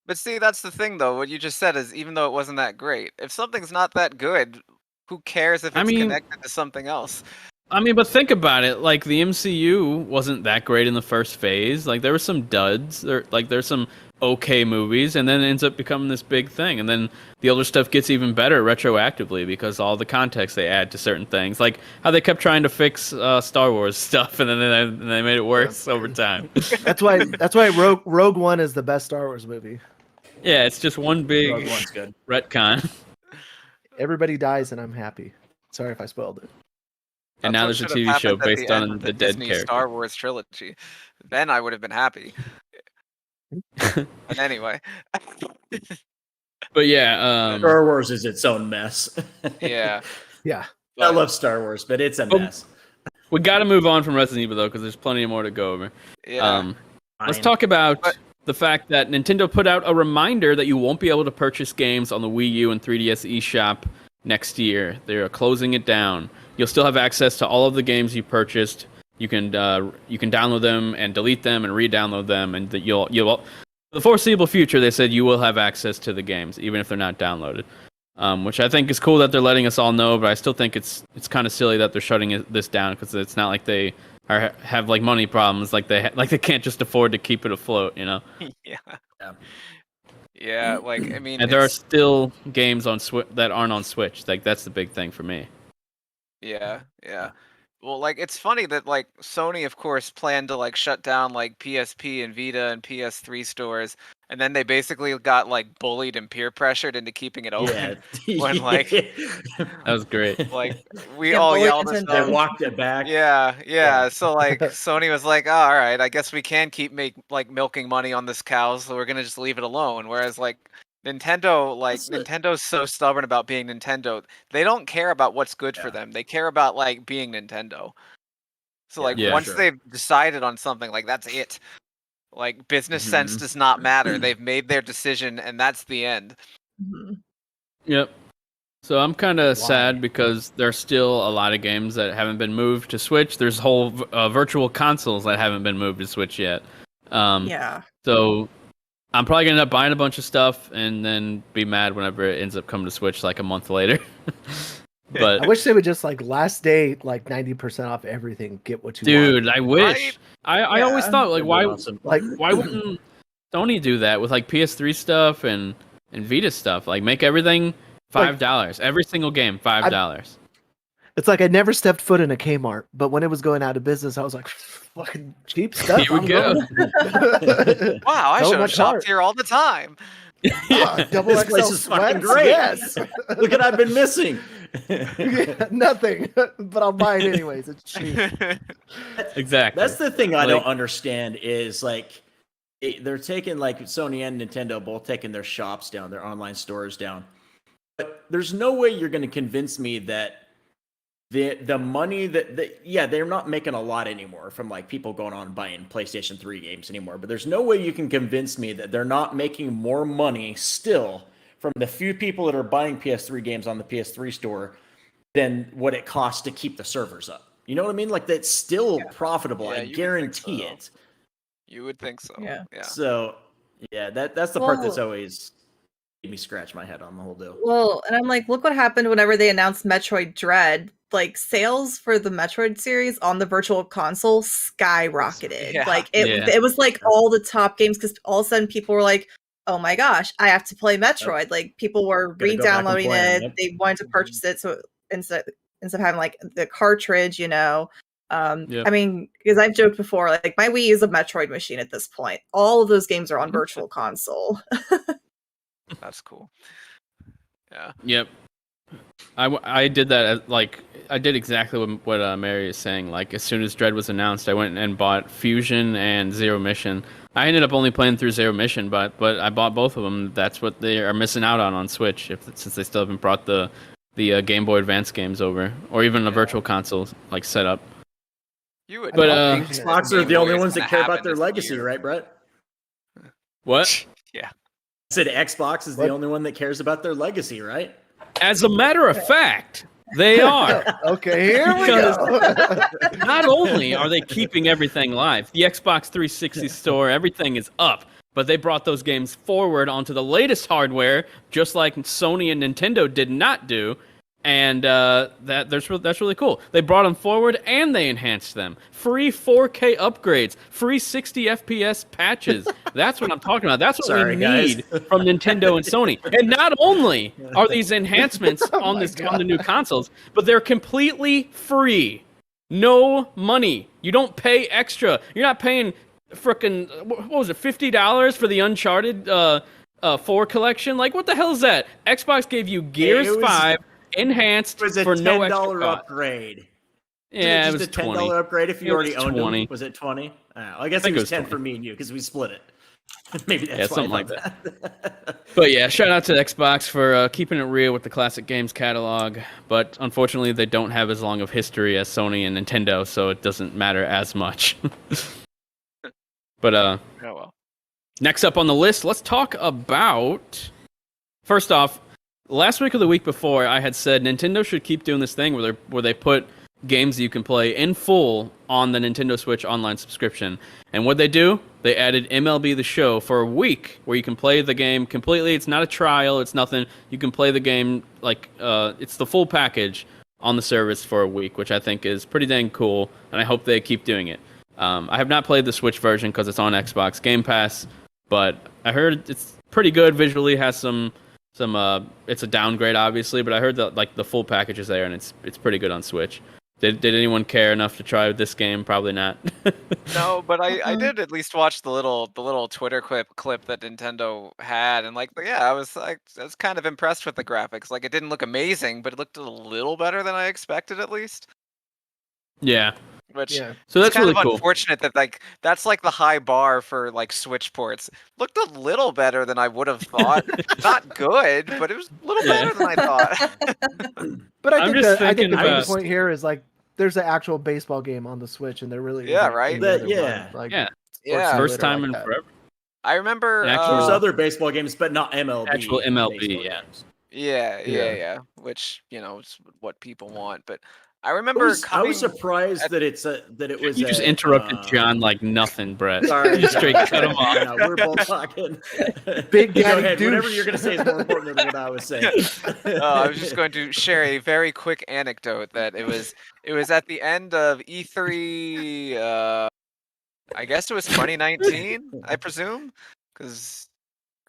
Speaker 4: But see, that's the thing, though. What you just said is, even though it wasn't that great, if something's not that good, who cares if it's connected to something else?
Speaker 2: I mean, but think about it. Like, the MCU wasn't that great in the first phase. Like, there were some duds. There's some okay movies, and then it ends up becoming this big thing. And then the older stuff gets even better retroactively because all the context they add to certain things. Like, how they kept trying to fix Star Wars stuff, and then they made it worse over time.
Speaker 3: That's why Rogue One is the best Star Wars movie.
Speaker 2: Yeah, it's just one big
Speaker 5: Rogue One's good.
Speaker 2: retcon.
Speaker 3: Everybody dies, and I'm happy. Sorry if I spoiled it.
Speaker 2: And
Speaker 4: That's
Speaker 2: now
Speaker 4: what
Speaker 2: there's a
Speaker 4: should have
Speaker 2: TV show
Speaker 4: happened at
Speaker 2: based
Speaker 4: the end
Speaker 2: on
Speaker 4: of
Speaker 2: the dead
Speaker 4: Disney
Speaker 2: character.
Speaker 4: Star Wars trilogy. Then I would have been happy. But anyway.
Speaker 2: But yeah,
Speaker 5: Star Wars is its own mess.
Speaker 4: Yeah.
Speaker 3: Yeah.
Speaker 5: I love Star Wars, but it's a mess.
Speaker 2: we got to move on from Resident Evil though, because there's plenty more to go over.
Speaker 4: Yeah.
Speaker 2: Let's
Speaker 5: Fine.
Speaker 2: talk about
Speaker 4: But-
Speaker 2: the fact that Nintendo put out a reminder that you won't be able to purchase games on the Wii U and 3DS eShop next year. They're closing it down. You'll still have access to all of the games you purchased. You can download them and delete them and re-download them, and that you'll the foreseeable future. They said you will have access to the games even if they're not downloaded, which I think is cool that they're letting us all know. But I still think it's kind of silly that they're shutting this down, because it's not like they have like money problems, like they can't just afford to keep it afloat, you know.
Speaker 4: Yeah.
Speaker 5: Yeah.
Speaker 4: Yeah, like I mean,
Speaker 2: And there are
Speaker 4: it's-
Speaker 2: still games on that aren't on Switch. Like that's the big thing for me.
Speaker 4: Yeah, yeah. Well, like it's funny that like Sony, of course, planned to like shut down like PSP and Vita and PS3 stores, and then they basically got like bullied and peer pressured into keeping it open.
Speaker 5: Yeah.
Speaker 4: When, like-
Speaker 2: That was great.
Speaker 4: Like we
Speaker 1: Yeah,
Speaker 4: all
Speaker 1: bullied
Speaker 4: yelled at
Speaker 1: Nintendo.
Speaker 5: They
Speaker 4: them.
Speaker 5: walked it back.
Speaker 4: Yeah. So like Sony was like, oh, all right, I guess we can keep milking money on this cow, so we're gonna just leave it alone. Whereas like Nintendo's so stubborn about being Nintendo. They don't care about what's good for
Speaker 5: Yeah.
Speaker 4: them. They care about like being Nintendo. So like
Speaker 2: Yeah,
Speaker 4: once
Speaker 5: sure.
Speaker 4: they've decided on something, like that's it. Like business sense
Speaker 5: Mhm.
Speaker 4: does not matter. They've made their decision, and that's the end.
Speaker 1: Mhm.
Speaker 2: Yep. So I'm kind of
Speaker 3: Why?
Speaker 2: sad because there's still a lot of games that haven't been moved to Switch. There's whole virtual consoles that haven't been moved to Switch yet.
Speaker 1: Yeah.
Speaker 2: So I'm probably gonna end up buying a bunch of stuff and then be mad whenever it ends up coming to Switch like a month later.
Speaker 3: I
Speaker 2: But
Speaker 3: wish they would just like last day, like 90% off everything. Get what you
Speaker 2: dude,
Speaker 3: want.
Speaker 2: I wish.
Speaker 4: Right?
Speaker 2: I always
Speaker 1: Yeah.
Speaker 2: thought like
Speaker 5: That'd be
Speaker 2: why
Speaker 5: awesome.
Speaker 3: Like
Speaker 2: why wouldn't Sony do that with like PS3 stuff and Vita stuff? Like make everything $5. Every single game $5.
Speaker 3: it's like I never stepped foot in a Kmart, but when it was going out of business, I was like, fucking cheap stuff.
Speaker 2: Here we go.
Speaker 4: Wow, I
Speaker 3: So
Speaker 4: should have
Speaker 3: much
Speaker 4: shopped
Speaker 3: heart.
Speaker 4: here all the time.
Speaker 3: Double
Speaker 5: This
Speaker 3: XL
Speaker 5: place is fucking
Speaker 3: sweats,
Speaker 5: great.
Speaker 3: Yes.
Speaker 5: Look what I've been missing.
Speaker 3: Yeah, nothing, but I'll buy it anyways. It's cheap.
Speaker 2: Exactly.
Speaker 5: That's the thing I
Speaker 2: Like-
Speaker 5: don't understand is like they're taking like Sony and Nintendo both taking their shops down, their online stores down. But there's no way you're going to convince me that the money that yeah, they're not making a lot anymore from like people going on and buying PlayStation 3 games anymore. But there's no way you can convince me that they're not making more money still from the few people that are buying PS3 games on the PS3 store than what it costs to keep the servers up. You know what I mean? Like that's still profitable.
Speaker 4: Yeah,
Speaker 5: I
Speaker 4: you would think
Speaker 5: guarantee
Speaker 4: so.
Speaker 5: it.
Speaker 4: You would think so.
Speaker 1: Yeah.
Speaker 4: Yeah.
Speaker 5: So yeah, that's the part that's
Speaker 1: Well-
Speaker 5: always made me scratch my head on the whole deal.
Speaker 1: Well, and I'm like, look what happened whenever they announced Metroid Dread. Like sales for the Metroid series on the virtual console skyrocketed.
Speaker 4: Yeah.
Speaker 1: Like it,
Speaker 2: Yeah.
Speaker 1: it was like all the top games because all of a sudden people were like, "Oh my gosh, I have to play Metroid!" Like people were
Speaker 5: Gotta go back and
Speaker 1: re-downloading
Speaker 5: play 'em,
Speaker 1: it.
Speaker 5: yep.
Speaker 1: They wanted to purchase it, so instead of having like the cartridge,
Speaker 2: Yep.
Speaker 1: I mean, because I've joked before, like my Wii is a Metroid machine at this point. All of those games are on virtual console.
Speaker 4: That's cool. Yeah.
Speaker 2: Yep. I did that I did exactly what Mary is saying. Like as soon as Dread was announced, I went and bought Fusion and Zero Mission. I ended up only playing through Zero Mission, but I bought both of them. That's what they are missing out on Switch, since they still haven't brought the Game Boy Advance games over, or even a virtual console like set up.
Speaker 4: You would.
Speaker 2: But,
Speaker 4: think that
Speaker 5: Xbox are
Speaker 4: Game
Speaker 5: the
Speaker 4: Boy
Speaker 5: only
Speaker 4: is
Speaker 5: ones that
Speaker 4: gonna
Speaker 5: care about
Speaker 4: happen
Speaker 5: their
Speaker 4: this
Speaker 5: legacy,
Speaker 4: year.
Speaker 5: right, Brett?
Speaker 2: What?
Speaker 4: Yeah.
Speaker 5: I said Xbox is the
Speaker 3: What?
Speaker 5: only one that cares about their legacy, right?
Speaker 2: As a matter of fact, they are.
Speaker 3: Okay, here we
Speaker 2: Because-
Speaker 3: go.
Speaker 2: Not only are they keeping everything live, the Xbox 360 store, everything is up, but they brought those games forward onto the latest hardware, just like Sony and Nintendo did not do. And that's really cool. They brought them forward and they enhanced them. Free 4K upgrades, free 60 FPS patches. That's what I'm talking about. That's what
Speaker 5: Sorry,
Speaker 2: we
Speaker 5: guys.
Speaker 2: need from Nintendo and Sony. And not only are these enhancements on the new consoles, but they're completely free. No money. You don't pay extra. You're not paying frickin' what was it, $50 for the Uncharted 4 collection. Like, what the hell is that? Xbox gave you Gears 5 enhanced
Speaker 5: It was a
Speaker 2: for no extra
Speaker 5: $10
Speaker 2: cost.
Speaker 5: upgrade.
Speaker 2: Yeah,
Speaker 5: it was just a $10 upgrade if you already owned
Speaker 2: 20.
Speaker 5: them. Was it 20? I guess it was 10 for me and you because we split it. Maybe that's why
Speaker 2: something like that. But yeah, shout out to Xbox for keeping it real with the classic games catalog. But unfortunately, they don't have as long of history as Sony and Nintendo, so it doesn't matter as much. But
Speaker 4: Oh well.
Speaker 2: next up on the list, let's talk about. First off, last week or the week before, I had said Nintendo should keep doing this thing where they put games you can play in full on the Nintendo Switch online subscription. And what they do, they added MLB The Show for a week where you can play the game completely. It's not a trial. It's nothing. You can play the game like it's the full package on the service for a week, which I think is pretty dang cool. And I hope they keep doing it. I have not played the Switch version because it's on Xbox Game Pass, but I heard it's pretty good visually. Has some it's a downgrade obviously, but I heard that like the full package is there and it's pretty good on Switch. Did anyone care enough to try this game? Probably not.
Speaker 4: No, but I did at least watch the little Twitter clip that Nintendo had, and like I was kind of impressed with the graphics. Like it didn't look amazing, but it looked a little better than I expected at least.
Speaker 2: Yeah.
Speaker 4: Which
Speaker 2: So that's
Speaker 4: kind
Speaker 2: really
Speaker 4: of
Speaker 2: cool.
Speaker 4: unfortunate that like that's like the high bar for like Switch ports. Looked a little better than I would have thought. Not good, but it was a little better than I thought.
Speaker 3: But I think
Speaker 2: just
Speaker 3: I think
Speaker 2: thinking
Speaker 3: the main
Speaker 2: about-
Speaker 3: point here is like there's an actual baseball game on the Switch, and they're really
Speaker 4: right.
Speaker 3: any other
Speaker 5: Yeah.
Speaker 3: one, like,
Speaker 2: Yeah.
Speaker 4: Yeah.
Speaker 2: First time
Speaker 3: like
Speaker 2: in
Speaker 3: that.
Speaker 2: forever.
Speaker 4: I remember.
Speaker 2: Actual-
Speaker 5: There's other baseball games, but not MLB.
Speaker 2: Actual MLB,
Speaker 5: baseball
Speaker 2: yeah.
Speaker 5: games.
Speaker 4: Yeah. Which is what people want, but I
Speaker 5: I
Speaker 4: remember
Speaker 5: was
Speaker 4: coming.
Speaker 5: surprised that it was.
Speaker 2: You just interrupted John like nothing, Brett.
Speaker 5: Sorry,
Speaker 2: You straight cut him off.
Speaker 5: No, we're both talking.
Speaker 3: Big
Speaker 5: Go
Speaker 3: Daddy
Speaker 5: ahead.
Speaker 3: douche.
Speaker 5: Whatever you're going to say is more important than what I was saying.
Speaker 4: I was just going to share a very quick anecdote that it was at the end of E3. I guess it was 2019. I presume, because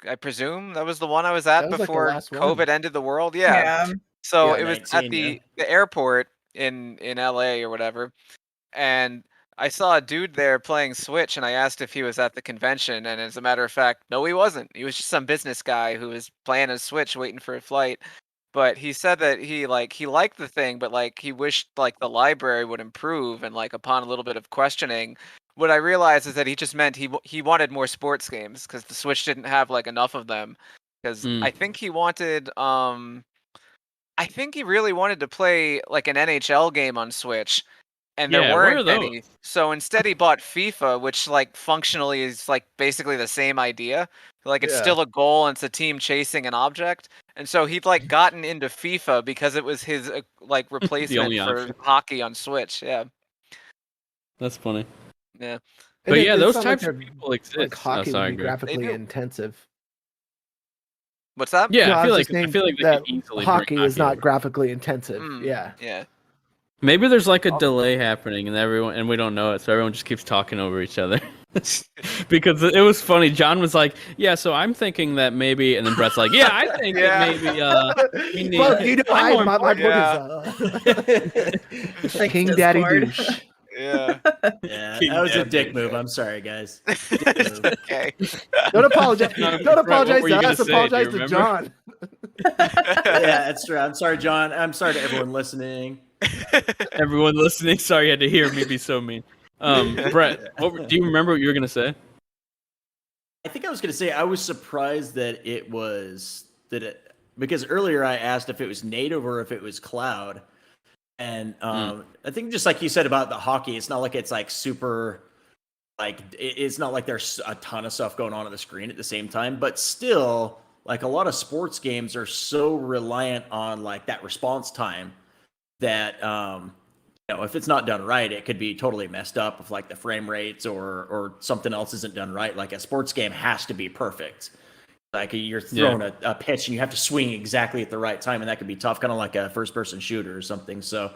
Speaker 4: I presume that was the one I was at
Speaker 3: That was, like, the
Speaker 4: before
Speaker 3: last one.
Speaker 4: COVID ended the world. Yeah.
Speaker 1: Yeah.
Speaker 4: So
Speaker 5: Yeah,
Speaker 4: it was
Speaker 5: 19,
Speaker 4: at the airport in LA or whatever, and I saw a dude there playing Switch, and I asked if he was at the convention, and as a matter of fact, no, he wasn't. He was just some business guy who was playing his Switch, waiting for a flight. But he said that he liked the thing, but like he wished like the library would improve, and like upon a little bit of questioning, what I realized is that he just meant he wanted more sports games because the Switch didn't have like enough of them. Because I think he wanted I think he really wanted to play like an NHL game on Switch, and there
Speaker 2: Yeah, where are
Speaker 4: weren't any. So instead, he bought FIFA, which like functionally is like basically the same idea. Like it's
Speaker 3: Yeah.
Speaker 4: still a goal and it's a team chasing an object. And so he'd like gotten into FIFA because it was his like replacement
Speaker 2: only
Speaker 4: for
Speaker 2: option.
Speaker 4: hockey on Switch. Yeah,
Speaker 2: That's funny.
Speaker 4: yeah.
Speaker 2: But
Speaker 3: And
Speaker 2: yeah,
Speaker 3: it's
Speaker 2: those
Speaker 3: not
Speaker 2: types
Speaker 3: like
Speaker 2: of
Speaker 3: they're-
Speaker 2: people exist.
Speaker 3: Like hockey
Speaker 2: sorry,
Speaker 3: would be
Speaker 2: Greg.
Speaker 3: graphically
Speaker 4: do.
Speaker 3: intensive.
Speaker 4: What's that?
Speaker 2: Yeah,
Speaker 3: No,
Speaker 2: I
Speaker 3: was
Speaker 2: feel
Speaker 3: just
Speaker 2: like
Speaker 3: saying
Speaker 2: they
Speaker 3: that
Speaker 2: could easily
Speaker 3: hockey
Speaker 2: bring
Speaker 3: is not
Speaker 2: over.
Speaker 3: graphically intensive.
Speaker 4: Mm,
Speaker 3: Yeah.
Speaker 4: Yeah.
Speaker 2: Maybe there's like a delay happening, and we don't know it, so everyone just keeps talking over each other. Because it was funny. John was like, "Yeah, so I'm thinking that maybe," and then Brett's like, "Yeah, I think that maybe we need."
Speaker 3: Well, you know,
Speaker 2: I'm
Speaker 3: my
Speaker 2: more
Speaker 3: book is
Speaker 1: Thanks,
Speaker 3: King Daddy
Speaker 1: Discord.
Speaker 3: douche.
Speaker 4: Yeah.
Speaker 5: Yeah,
Speaker 2: King
Speaker 5: that was a
Speaker 2: Daddy.
Speaker 5: dick move. I'm sorry, guys.
Speaker 4: Okay.
Speaker 3: Don't apologize.
Speaker 2: Brett,
Speaker 3: Don't
Speaker 2: what
Speaker 3: apologize
Speaker 2: were you
Speaker 3: to
Speaker 2: gonna
Speaker 3: us.
Speaker 2: say? Do you
Speaker 3: Apologize to
Speaker 2: remember?
Speaker 3: John.
Speaker 5: Yeah, that's true. I'm sorry, John. I'm sorry to everyone listening.
Speaker 2: Everyone listening, sorry you had to hear me be so mean. Brett, do you remember what you were gonna say?
Speaker 5: I think I was going to say I was surprised that because earlier I asked if it was native or if it was cloud, and I think just like you said about the hockey, it's not like it's like super, like it's not like there's a ton of stuff going on the screen at the same time, but still, like a lot of sports games are so reliant on like that response time that if it's not done right, it could be totally messed up if like the frame rates or something else isn't done right. Like a sports game has to be perfect. Like you're throwing a pitch and you have to swing exactly at the right time, and that could be tough, kind of like a first-person shooter or something. So,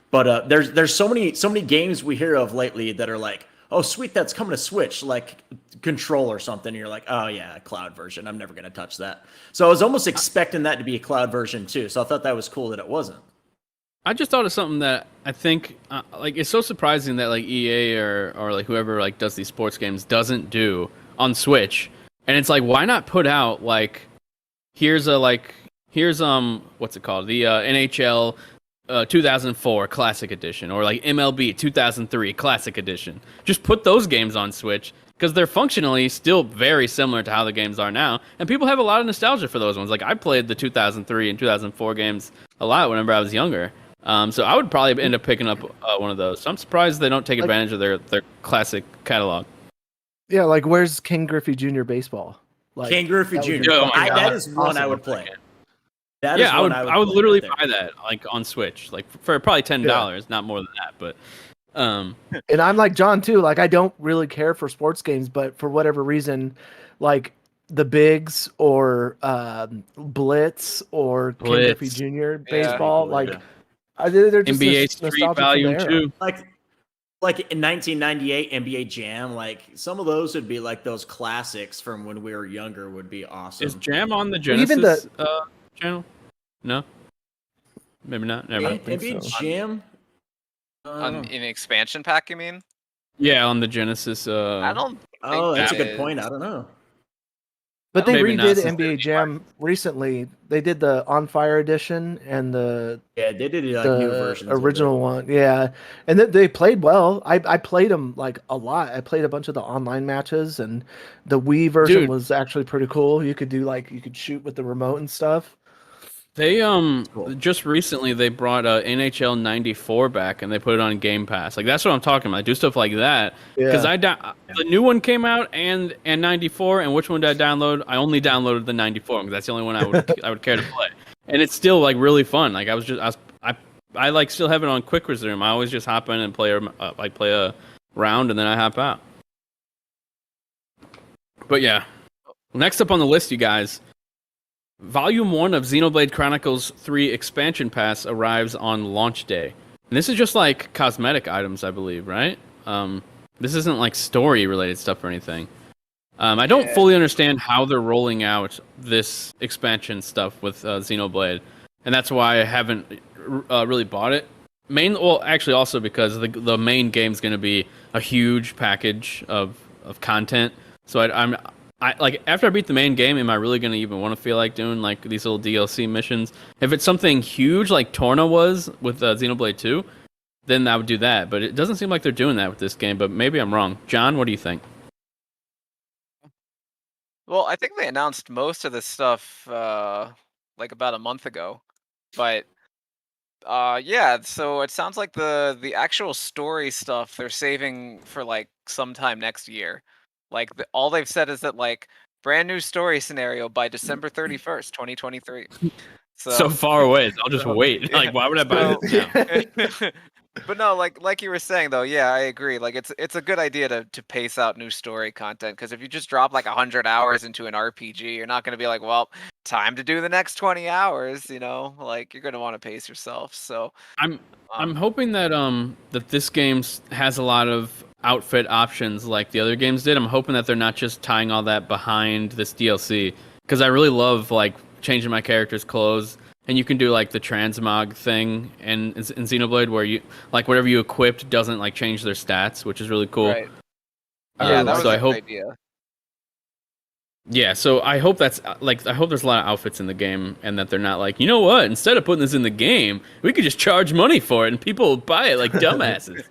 Speaker 5: but there's so many games we hear of lately that are like, oh sweet, that's coming to Switch, like Control or something. And you're like, oh yeah, a cloud version. I'm never gonna touch that. So I was almost expecting that to be a cloud version too. So I thought that was cool that it wasn't.
Speaker 2: I just thought of something that I think, like, it's so surprising that like EA or like whoever like does these sports games doesn't do on Switch And it's like, why not put out like, here's what's it called? The NHL 2004 Classic Edition, or like MLB 2003 Classic Edition. Just put those games on Switch, because they're functionally still very similar to how the games are now, and people have a lot of nostalgia for those ones. Like, I played the 2003 and 2004 games a lot whenever I was younger, so I would probably end up picking up one of those. So I'm surprised they don't take advantage of their classic catalog.
Speaker 3: Yeah, like where's King Griffey Jr. baseball? Like,
Speaker 5: King Griffey Jr. That is one I would play.
Speaker 2: I would literally buy that like on Switch, like for probably $10, not more than that. But
Speaker 3: and I'm like John too. Like, I don't really care for sports games, but for whatever reason, like the Bigs or Blitz or King Griffey Jr. baseball, they're just
Speaker 2: NBA Street Volume 2.
Speaker 5: Like in 1998 NBA Jam, like some of those would be like those classics from when we were younger. Would be awesome.
Speaker 2: Is Jam on the Genesis channel? No, maybe not. Never mind.
Speaker 5: NBA Jam
Speaker 4: on an expansion pack, you mean?
Speaker 2: Yeah, on the Genesis.
Speaker 4: I don't.
Speaker 5: That's a good point. I don't know.
Speaker 3: But they redid NBA Jam recently. They did the On Fire edition and they did like new versions, original one. Yeah, and they played well. I played them like a lot. I played a bunch of the online matches, and the Wii version was actually pretty cool. You could shoot with the remote and stuff.
Speaker 2: They just recently they brought NHL 94 back, and they put it on Game Pass. Like, that's what I'm talking about. I do stuff like that because the new one came out and 94. And which one did I download? I only downloaded the 94 because that's the only one I would care to play. And it's still like really fun. Like, I like still have it on quick resume. I always just hop in and play a round, and then I hop out. But yeah, next up on the list, you guys. Volume 1 of Xenoblade Chronicles 3 Expansion Pass arrives on launch day. And this is just like cosmetic items, I believe, right? This isn't like story-related stuff or anything. I don't fully understand how they're rolling out this expansion stuff with Xenoblade, and that's why I haven't really bought it. Also because the main game's going to be a huge package of content, so I like after I beat the main game, am I really gonna even want to feel like doing like these little DLC missions? If it's something huge like Torna was with Xenoblade 2, then I would do that. But it doesn't seem like they're doing that with this game. But maybe I'm wrong. John, what do you think?
Speaker 4: Well, I think they announced most of this stuff like about a month ago, but so it sounds like the actual story stuff they're saving for like sometime next year. Like all they've said is that like brand new story scenario by December 31st, 2023.
Speaker 2: So far away. I'll just wait. Like, why would I buy this now?
Speaker 4: But no, like you were saying though, yeah, I agree. Like it's a good idea to pace out new story content, because if you just drop like 100 hours into an RPG, you're not going to be like, well, time to do the next 20 hours. Like you're going to want to pace yourself. So I'm hoping that that this game has a lot of outfit options like the other games did. I'm hoping that they're not just tying all that behind this DLC, because I really love like changing my character's clothes. And you can do like the transmog thing in Xenoblade, where you like whatever you equipped doesn't like change their stats, which is really cool. Right. Yeah, that was a good idea.
Speaker 2: Yeah, so I hope there's a lot of outfits in the game, and that they're not like, you know what? Instead of putting this in the game, we could just charge money for it, and people will buy it like dumbasses.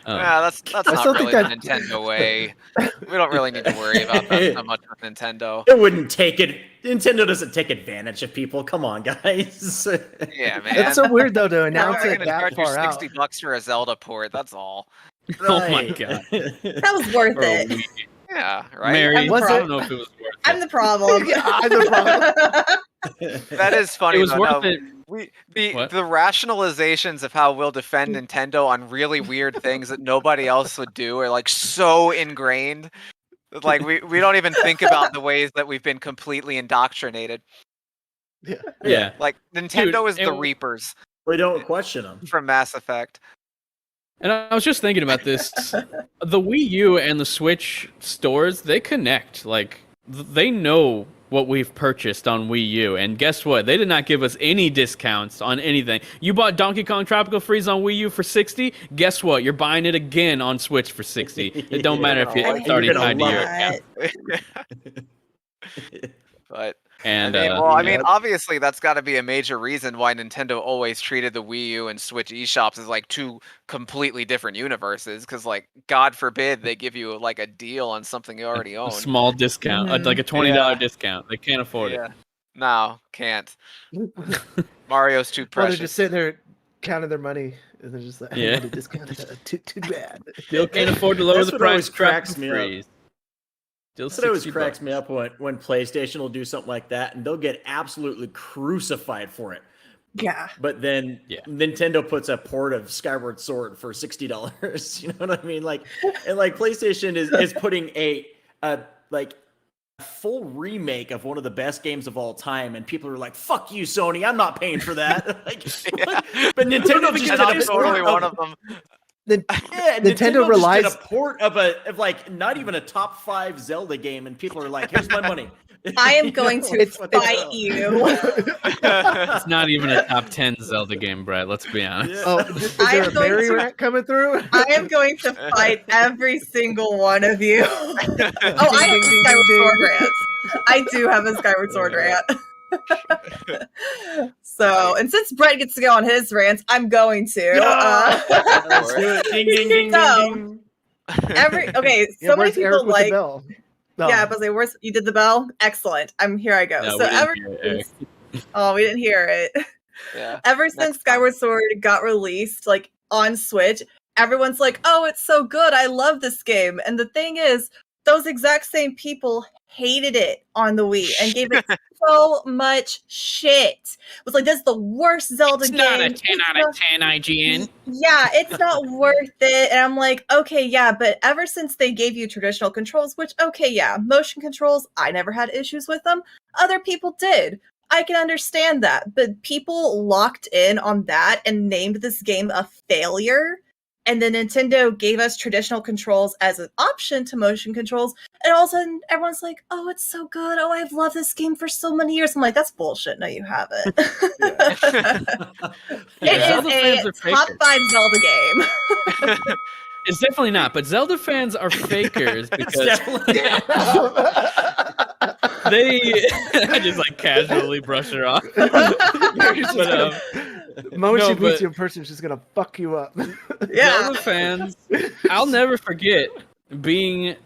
Speaker 4: That's not really the Nintendo way. We don't really need to worry about that so much with Nintendo.
Speaker 5: It wouldn't take it. Nintendo doesn't take advantage of people. Come on, guys.
Speaker 4: Yeah, man.
Speaker 3: It's so weird though to announce it that far out.
Speaker 4: $60 for a Zelda port. That's all.
Speaker 5: Right.
Speaker 2: Oh my god,
Speaker 1: that was worth it.
Speaker 4: Yeah, right.
Speaker 2: Mary, I
Speaker 1: don't
Speaker 2: know if it was worth it.
Speaker 1: I'm the problem.
Speaker 3: I'm the problem.
Speaker 4: That is funny.
Speaker 2: It was worth it.
Speaker 4: The rationalizations of how we'll defend Nintendo on really weird things that nobody else would do are like so ingrained. Like we don't even think about the ways that we've been completely indoctrinated.
Speaker 2: Yeah.
Speaker 4: Like Nintendo is the Reapers.
Speaker 5: We don't question them
Speaker 4: from Mass Effect.
Speaker 2: And I was just thinking about this. The Wii U and the Switch stores, they connect. Like, they know what we've purchased on Wii U. And guess what? They did not give us any discounts on anything. You bought Donkey Kong Tropical Freeze on Wii U for $60. Guess what? You're buying it again on Switch for $60. It don't matter if it's already tied to your account.
Speaker 4: But
Speaker 2: and
Speaker 4: I mean, obviously that's got to be a major reason why Nintendo always treated the Wii U and Switch eShops as like two completely different universes. Because like, God forbid they give you like a deal on something you already own.
Speaker 2: A small discount, like a $20 discount. They can't afford it.
Speaker 4: No, can't. Mario's too precious.
Speaker 3: They're just sitting there counting their money, and they're just like, "I want a discount. Too bad."
Speaker 2: Still can't afford to lower the price.
Speaker 5: Cracks me up.
Speaker 2: That
Speaker 5: always cracks me up when PlayStation will do something like that, and they'll get absolutely crucified for it.
Speaker 1: Yeah.
Speaker 5: But then Nintendo puts a port of Skyward Sword for $60. You know what I mean? Like, and like PlayStation is putting a full remake of one of the best games of all time, and people are like, "Fuck you, Sony! I'm not paying for that." But Nintendo just
Speaker 4: I'm totally one of them.
Speaker 3: Nintendo relies
Speaker 5: on a port of like not even a top 5 Zelda game, and people are like, "Here's my money."
Speaker 1: I am going to fight you.
Speaker 2: It's not even a top 10 Zelda game, Brett. Let's be honest.
Speaker 3: Oh, is there a Barry rant coming through?
Speaker 1: I am going to fight every single one of you. I have a Skyward Sword rant. I do have a Skyward Sword rant. So, and since Brett gets to go on his rants, I'm going to.
Speaker 5: Let's do it. Ding, ding, ding, ding,
Speaker 1: ding. So many people like.
Speaker 3: No.
Speaker 1: Yeah, but you did the bell? Excellent. Here I go.
Speaker 2: No,
Speaker 1: so we didn't hear it.
Speaker 4: Yeah.
Speaker 1: Ever since Skyward Sword got released, like on Switch, everyone's like, "Oh, it's so good. I love this game." And the thing is, those exact same people hated it on the Wii and gave it so much shit. It was like, "This is the worst Zelda game.
Speaker 2: It's not a 10 out of 10 IGN."
Speaker 1: Yeah, it's not worth it. And I'm like, okay, yeah, but ever since they gave you traditional controls, which, okay, yeah, motion controls, I never had issues with them. Other people did. I can understand that. But people locked in on that and named this game a failure. And then Nintendo gave us traditional controls as an option to motion controls. And all of a sudden, everyone's like, "Oh, it's so good. Oh, I've loved this game for so many years." I'm like, that's bullshit. No, you haven't. It is a top 5 Zelda game.
Speaker 2: It's definitely not, but Zelda fans are fakers because I just like casually brush her off.
Speaker 3: The moment she meets you in person, she's gonna fuck you up.
Speaker 1: Yeah.
Speaker 2: Zelda fans, I'll never forget being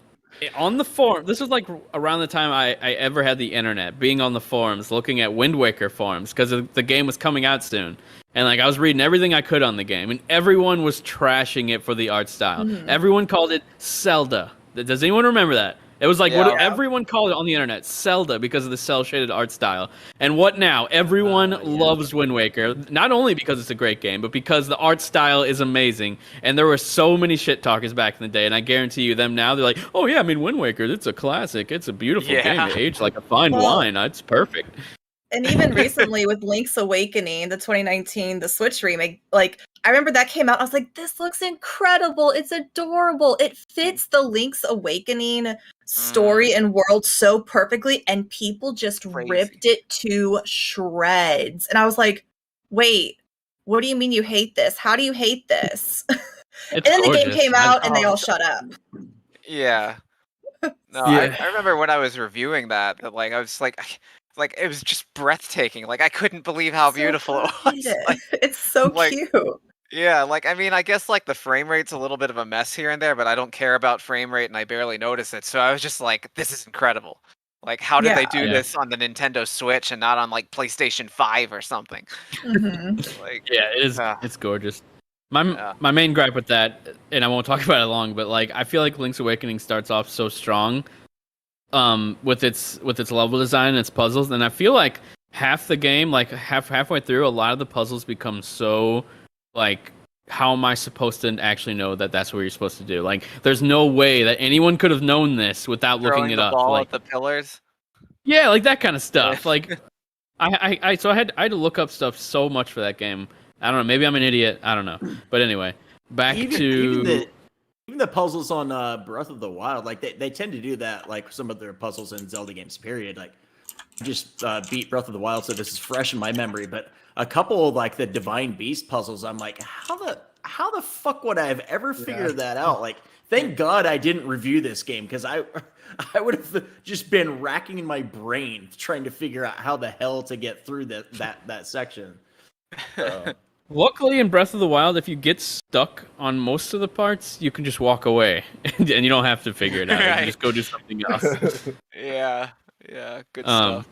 Speaker 2: on the forum. This was like around the time I ever had the internet, being on the forums, looking at Wind Waker forums, because the game was coming out soon. And like I was reading everything I could on the game, and everyone was trashing it for the art style. Mm-hmm. Everyone called it Zelda. Does anyone remember that? It was like what everyone called it on the internet, Zelda, because of the cel-shaded art style. And what now? Everyone loves Wind Waker, not only because it's a great game, but because the art style is amazing. And there were so many shit talkers back in the day, and I guarantee you them now, they're like, "Oh yeah, I mean, Wind Waker, it's a classic. It's a beautiful game. It aged like a fine wine. It's perfect."
Speaker 1: And even recently with Link's Awakening, the 2019, the Switch remake, like, I remember that came out, I was like, this looks incredible. It's adorable. It fits the Link's Awakening story and world so perfectly, and people just ripped it to shreds. And I was like, wait, what do you mean you hate this? How do you hate this? And then the game came out and they all shut up.
Speaker 4: Yeah. No, I remember when I was reviewing that like, I was like it was just breathtaking. Like, I couldn't believe how beautiful it was. Like,
Speaker 1: it's so cute.
Speaker 4: Yeah, like, I mean, I guess, like, the frame rate's a little bit of a mess here and there, but I don't care about frame rate, and I barely notice it. So I was just like, this is incredible. Like, how did they do this on the Nintendo Switch and not on, like, PlayStation 5 or something?
Speaker 1: Mm-hmm.
Speaker 4: Like,
Speaker 2: yeah, it is. It's gorgeous. My main gripe with that, and I won't talk about it long, but, like, I feel like Link's Awakening starts off so strong with its level design and its puzzles, and I feel like half the game, like halfway through, a lot of the puzzles become so like, how am I supposed to actually know that that's what you're supposed to do? Like, there's no way that anyone could have known this without looking it up.
Speaker 4: Ball
Speaker 2: like
Speaker 4: at the pillars.
Speaker 2: Yeah, like that kind of stuff. Like, I had to look up stuff so much for that game. I don't know. Maybe I'm an idiot. I don't know. But anyway, even
Speaker 5: the puzzles on Breath of the Wild, like they tend to do that, like some of their puzzles in Zelda games, period. Like just beat Breath of the Wild, so this is fresh in my memory. But a couple of, like, the Divine Beast puzzles, I'm like, how the fuck would I have ever figured that out? Like, thank God I didn't review this game, because I would have just been racking my brain trying to figure out how the hell to get through that section.
Speaker 2: Luckily, in Breath of the Wild, if you get stuck on most of the parts, you can just walk away, and you don't have to figure it out. You can just go do something else.
Speaker 4: Yeah, good stuff.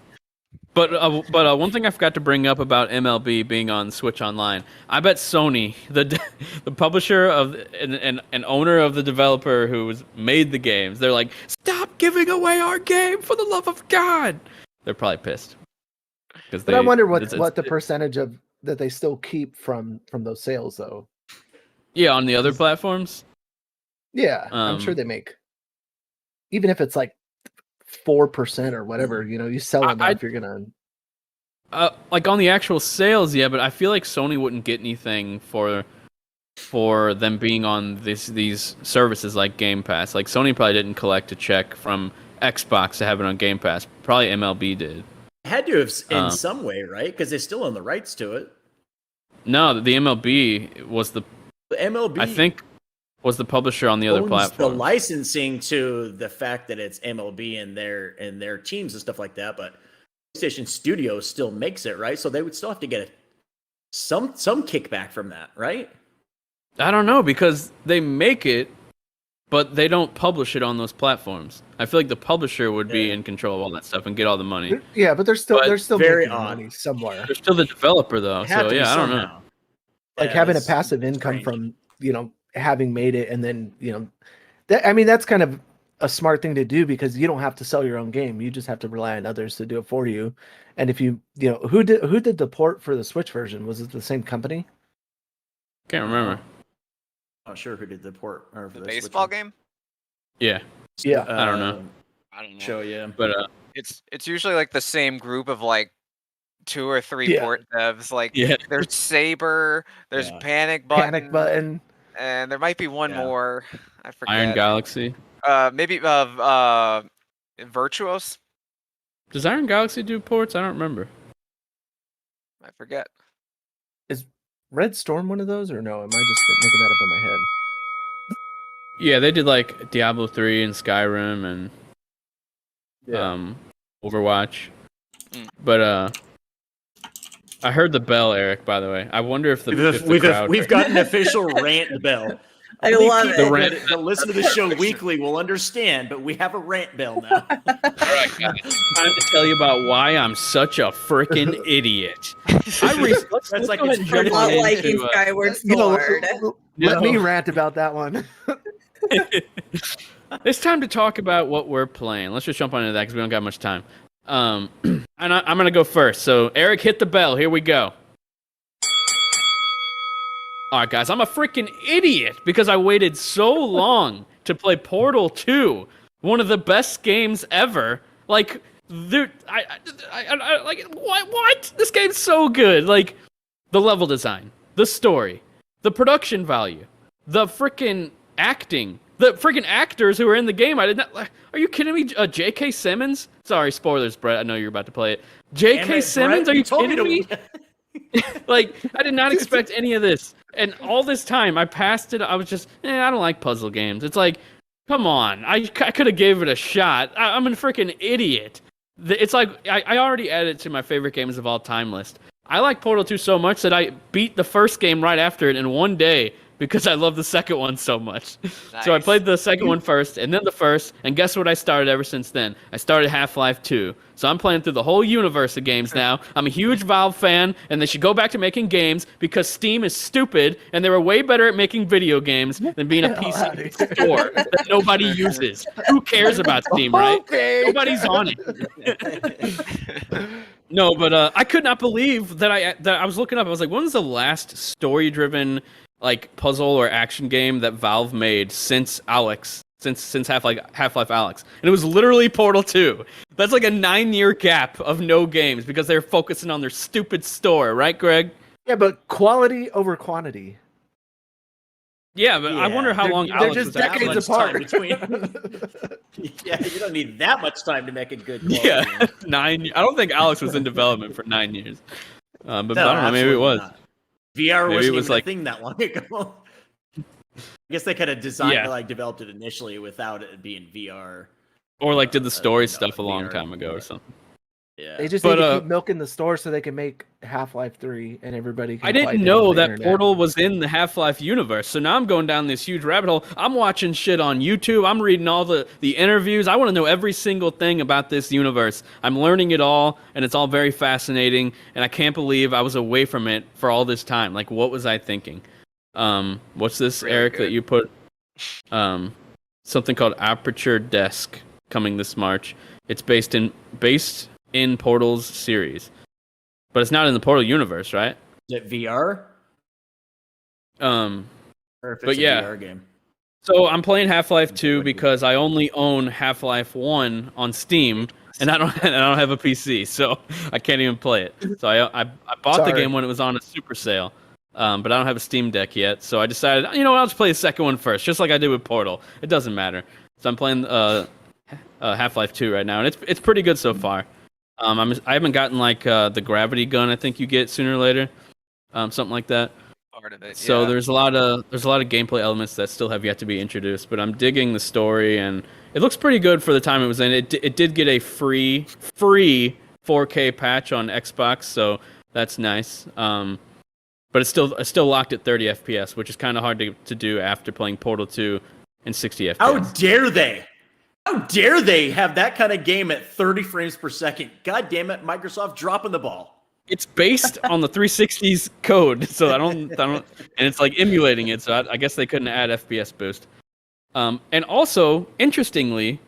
Speaker 2: But one thing I forgot to bring up about MLB being on Switch Online, I bet Sony, the publisher of and owner of the developer who made the games, they're like, stop giving away our game for the love of God. They're probably pissed.
Speaker 3: But I wonder what the percentage of that they still keep from those sales, though.
Speaker 2: Yeah, on the other platforms.
Speaker 3: Yeah, I'm sure they make, even if it's like 4% or whatever. You sell enough, you're gonna.
Speaker 2: Like on the actual sales, yeah, but I feel like Sony wouldn't get anything for them being on these services like Game Pass. Like Sony probably didn't collect a check from Xbox to have it on Game Pass. Probably MLB did.
Speaker 5: Had to have in some way, right? Because they still own the rights to it.
Speaker 2: No, the MLB was the
Speaker 5: MLB.
Speaker 2: I think was the publisher on the other platform.
Speaker 5: The licensing to the fact that it's MLB and their teams and stuff like that, but PlayStation Studios still makes it, right? So they would still have to get some kickback from that, right?
Speaker 2: I don't know, because they make it, but they don't publish it on those platforms. I feel like the publisher would be in control of all that stuff and get all the money.
Speaker 3: Yeah, but they're still
Speaker 5: very
Speaker 3: making money somewhere.
Speaker 2: They're still the developer though, so yeah, I don't know.
Speaker 3: Like having a passive income from having made it, and then that's kind of a smart thing to do, because you don't have to sell your own game. You just have to rely on others to do it for you. And if who did the port for the Switch version? Was it the same company?
Speaker 2: Can't remember.
Speaker 5: Not sure who did the port or
Speaker 4: the baseball game.
Speaker 2: Yeah. I don't know.
Speaker 5: Show you,
Speaker 2: but
Speaker 4: it's usually like the same group of like 2 or 3 port devs. Like there's Saber, there's Panic Button, and there might be one more. I forget.
Speaker 2: Iron Galaxy.
Speaker 4: Maybe Virtuos.
Speaker 2: Does Iron Galaxy do ports? I don't remember.
Speaker 4: I forget.
Speaker 3: Is Red Storm one of those, or no? Am I just making that up in my head?
Speaker 2: Yeah, they did like Diablo 3 and Skyrim and Overwatch. But I heard the bell, Eric, by the way. I wonder if
Speaker 5: we've got an official rant bell.
Speaker 1: I love it.
Speaker 2: The rant
Speaker 5: that listen to the show weekly will understand, but we have a rant bell now.
Speaker 2: All right, guys. Time to tell you about why I'm such a freaking idiot.
Speaker 5: That's like it's
Speaker 1: for not liking Skyward Sword.
Speaker 3: Let me rant about that one.
Speaker 2: It's time to talk about what we're playing. Let's just jump on into that because we don't got much time. And I'm going to go first. So, Eric, hit the bell. Here we go. All right, guys, I'm a freaking idiot because I waited so long to play Portal 2, one of the best games ever. Like, dude, I like what? This game's so good. Like, the level design, the story, the production value, the freaking acting, the freaking actors who are in the game. I did not. Are you kidding me? J.K. Simmons? Sorry, spoilers, Brett. I know you're about to play it. J.K. Simmons? Are you kidding me? Like, I did not expect any of this. And all this time, I passed it. I was just, I don't like puzzle games. It's like, come on. I could have gave it a shot. I'm a freaking idiot. It's like, I already added it to my favorite games of all time list. I like Portal 2 so much that I beat the first game right after it in one day because I love the second one so much. Nice. So I played the second one first, and then the first, and guess what I started ever since then? I started Half-Life 2. So I'm playing through the whole universe of games now. I'm a huge Valve fan, and they should go back to making games because Steam is stupid, and they were way better at making video games than being a PC store that nobody uses. Who cares about Steam, right? Okay. Nobody's on it. No, but I could not believe that I was looking up. I was like, when was the last story-driven like puzzle or action game that Valve made since Alex? Since Half-Life Alex. And it was literally Portal 2. That's like a 9-year gap of no games because they're focusing on their stupid store, right, Greg?
Speaker 3: Yeah, but quality over quantity.
Speaker 2: Yeah, but I wonder how long
Speaker 3: they're
Speaker 2: Alex
Speaker 3: just
Speaker 2: was
Speaker 3: decades
Speaker 2: actually
Speaker 3: apart.
Speaker 5: between. Yeah, you don't need that much time to make a good quality
Speaker 2: Yeah,
Speaker 5: game.
Speaker 2: 9. I don't think Alex was in development for 9 years. But
Speaker 5: No,
Speaker 2: I don't know. Maybe it
Speaker 5: absolutely
Speaker 2: was.
Speaker 5: not. VR
Speaker 2: Maybe
Speaker 5: wasn't
Speaker 2: it was
Speaker 5: even
Speaker 2: like-
Speaker 5: a thing that long ago. I guess they kind of designed,
Speaker 2: Yeah.
Speaker 5: like developed it initially without it being VR.
Speaker 2: Or like did the story
Speaker 5: no,
Speaker 2: stuff a long
Speaker 5: VR.
Speaker 2: time ago or something.
Speaker 5: Yeah.
Speaker 3: They just
Speaker 2: But,
Speaker 3: need to keep milking the store so they can make Half-Life 3 and everybody can
Speaker 2: I
Speaker 3: play
Speaker 2: didn't
Speaker 3: it
Speaker 2: know
Speaker 3: on the
Speaker 2: that
Speaker 3: internet.
Speaker 2: Portal was in the Half-Life universe, so now I'm going down this huge rabbit hole. I'm watching shit on YouTube. I'm reading all the interviews. I want to know every single thing about this universe. I'm learning it all, and it's all very fascinating, and I can't believe I was away from it for all this time. Like, what was I thinking? What's this,
Speaker 4: Really
Speaker 2: Eric,
Speaker 4: good.
Speaker 2: that you put? Something called Aperture Desk coming this March. It's based in Portal's series. But it's not in the Portal universe, right?
Speaker 5: Is it VR?
Speaker 2: Um,
Speaker 5: Or if it's
Speaker 2: But
Speaker 5: a
Speaker 2: yeah.
Speaker 5: VR game?
Speaker 2: so I'm playing Half-Life 2 because I only own Half-Life 1 on Steam, and I don't have a PC, so I can't even play it. So I bought the
Speaker 3: Sorry.
Speaker 2: game when it was on a super sale, but I don't have a Steam Deck yet. So I decided, you know what, I'll just play the second one first, just like I did with Portal. It doesn't matter. So I'm playing Half-Life 2 right now, and it's pretty good so far. I haven't gotten like the gravity gun. I think you get sooner or later, something like that.
Speaker 4: Part of it.
Speaker 2: So
Speaker 4: yeah.
Speaker 2: there's a lot of gameplay elements that still have yet to be introduced, but I'm digging the story, and it looks pretty good for the time it was in. It did get a free 4K patch on Xbox, so that's nice. But it's still locked at 30 FPS, which is kind of hard to do after playing Portal 2 in 60 FPS.
Speaker 5: How dare they? How dare they have that kind of game at 30 frames per second? God damn it, Microsoft dropping the ball.
Speaker 2: It's based on the 360's code, so I don't, and it's like emulating it. So I guess they couldn't add FPS boost. And also, interestingly,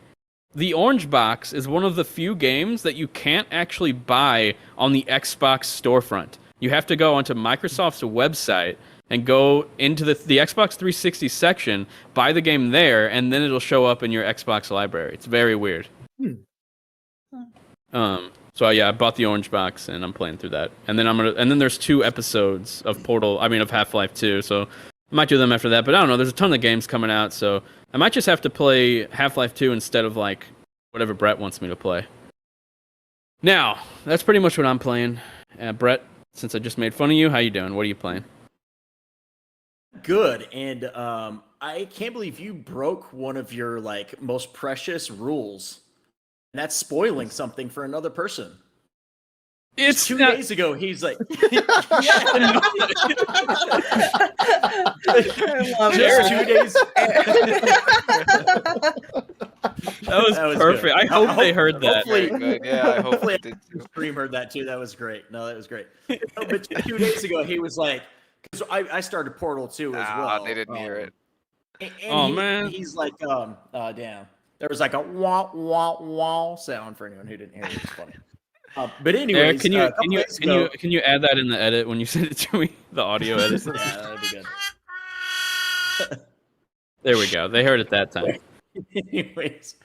Speaker 2: the Orange Box is one of the few games that you can't actually buy on the Xbox storefront. You have to go onto Microsoft's website and go into the Xbox 360 section, buy the game there, and then it'll show up in your Xbox library. It's very weird. So yeah, I bought the Orange Box and I'm playing through that. And then there's 2 episodes of of Half-Life 2, so I might do them after that. But I don't know, there's a ton of games coming out, so I might just have to play Half-Life 2 instead of like whatever Brett wants me to play. Now, that's pretty much what I'm playing. Brett, since I just made fun of you, how you doing? What are you playing?
Speaker 5: Good, and I can't believe you broke one of your like most precious rules, and that's spoiling something for another person.
Speaker 2: It's
Speaker 5: 2
Speaker 2: not-
Speaker 5: days ago, he's like,
Speaker 1: I love
Speaker 5: just
Speaker 1: that.
Speaker 5: 2 days.
Speaker 2: That was
Speaker 5: That was
Speaker 2: perfect.
Speaker 5: good.
Speaker 2: I hope they heard that.
Speaker 5: Hopefully,
Speaker 4: Very good. Yeah, I hope
Speaker 5: hopefully
Speaker 4: they did too.
Speaker 5: Stream heard that too. That was great. No, that was great. No, but 2 days ago, he was like, because I started Portal 2 as well.
Speaker 4: They didn't hear it.
Speaker 5: And
Speaker 2: man.
Speaker 5: He's like, damn. There was like a wah wah wah sound for anyone who didn't hear it. It's funny. But anyways,
Speaker 2: Eric, can
Speaker 5: a couple days ago-
Speaker 2: you add that in the edit when you send it to me? The audio edit.
Speaker 5: Yeah, that'd be good.
Speaker 2: There we go. They heard it that time.
Speaker 5: Anyways,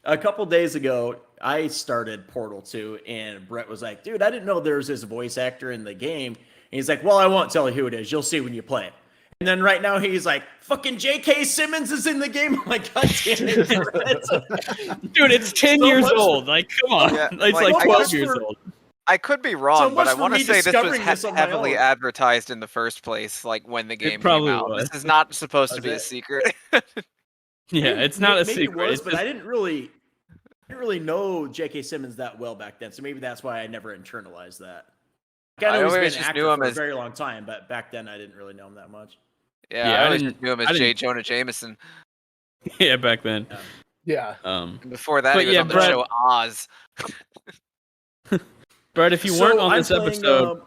Speaker 5: a couple days ago, I started Portal 2, and Brett was like, dude, I didn't know there was this voice actor in the game. And he's like, well, I won't tell you who it is. You'll see when you play it. And then right now he's like, fucking J.K. Simmons is in the game. I'm like, God damn it, Brett.
Speaker 2: Dude, it's 10
Speaker 5: So
Speaker 2: years
Speaker 5: much-
Speaker 2: old. Like, come on.
Speaker 4: Yeah,
Speaker 2: it's
Speaker 4: like,
Speaker 2: like
Speaker 4: I
Speaker 2: 12
Speaker 5: guess
Speaker 2: years
Speaker 5: for-
Speaker 2: old.
Speaker 4: I could be wrong,
Speaker 5: much
Speaker 4: but I
Speaker 5: for
Speaker 4: want to
Speaker 5: me
Speaker 4: say this was
Speaker 5: discovering this on my
Speaker 4: heavily
Speaker 5: own.
Speaker 4: advertised in the first place, like when the game
Speaker 2: probably
Speaker 4: came out.
Speaker 2: was.
Speaker 4: This is not supposed to
Speaker 5: Was
Speaker 4: be a
Speaker 5: it?
Speaker 4: secret.
Speaker 2: Yeah, it's not a
Speaker 5: Maybe
Speaker 2: secret.
Speaker 5: It was,
Speaker 2: It's
Speaker 5: but
Speaker 2: just-
Speaker 5: I didn't really know J.K. Simmons that well back then. So maybe that's why I never internalized that. Like, I
Speaker 4: I
Speaker 5: know he's
Speaker 4: always
Speaker 5: been an
Speaker 4: just
Speaker 5: actor
Speaker 4: knew him
Speaker 5: for a
Speaker 4: as-
Speaker 5: very long time, but back then I didn't really know him that much.
Speaker 4: Yeah,
Speaker 2: Yeah,
Speaker 4: I
Speaker 2: I
Speaker 4: always
Speaker 2: didn't-
Speaker 4: just knew him
Speaker 2: I
Speaker 4: as J.
Speaker 2: didn't-
Speaker 4: Jonah Jameson.
Speaker 2: yeah, back then.
Speaker 3: Yeah.
Speaker 4: And before that,
Speaker 2: But
Speaker 4: he was
Speaker 2: yeah,
Speaker 4: on the
Speaker 2: Brett-
Speaker 4: show Oz.
Speaker 2: Brett, if you
Speaker 5: So
Speaker 2: weren't on
Speaker 5: I'm
Speaker 2: this
Speaker 5: playing,
Speaker 2: episode,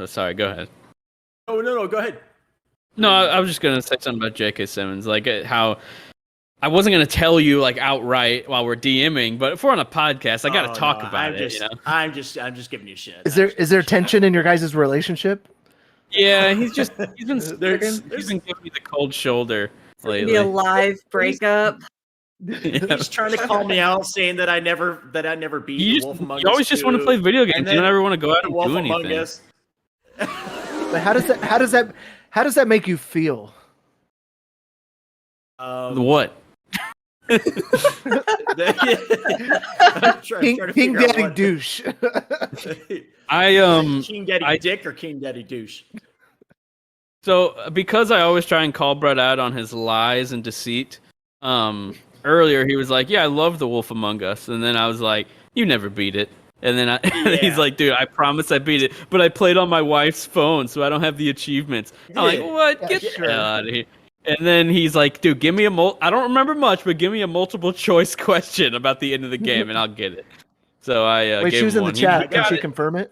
Speaker 2: sorry, go ahead.
Speaker 5: no, go ahead.
Speaker 2: No, I was just gonna say something about J.K. Simmons, like how I wasn't gonna tell you like outright while we're DMing, but if we're on a podcast, I gotta talk about
Speaker 5: I'm
Speaker 2: it.
Speaker 5: Just,
Speaker 2: You know?
Speaker 5: I'm just giving you shit.
Speaker 3: Is there tension in your guys' relationship?
Speaker 2: Yeah, he's been
Speaker 5: There's-
Speaker 2: he's been giving me the cold shoulder
Speaker 1: Be
Speaker 2: lately.
Speaker 1: a live breakup.
Speaker 2: Yeah.
Speaker 5: He's trying to call me out, saying that I never beat
Speaker 2: You,
Speaker 5: the Wolf Among Us.
Speaker 2: you always just want to
Speaker 5: 2,
Speaker 2: play video games.
Speaker 5: and
Speaker 2: You don't
Speaker 5: then
Speaker 2: ever want to go out
Speaker 5: the
Speaker 2: and
Speaker 5: Wolf
Speaker 2: do
Speaker 5: Among
Speaker 2: anything.
Speaker 5: Us.
Speaker 3: But how does that make you feel?
Speaker 2: What?
Speaker 3: King Daddy douche.
Speaker 5: King Daddy dick or King Daddy douche.
Speaker 2: So because I always try and call Brett out on his lies and deceit, earlier he was like, "Yeah, I love The Wolf Among Us," and then I was like, "You never beat it." And then he's like, "Dude, I promise I beat it, but I played on my wife's phone, so I don't have the achievements." I'm like, "What? Get the hell out of here!" And then he's like, "Dude, give me I don't remember much, but give me a multiple choice question about the end of the game, and I'll get it." So I
Speaker 3: wait,
Speaker 2: gave
Speaker 3: she was
Speaker 2: him
Speaker 3: in the
Speaker 2: one.
Speaker 3: chat. Can she confirm it?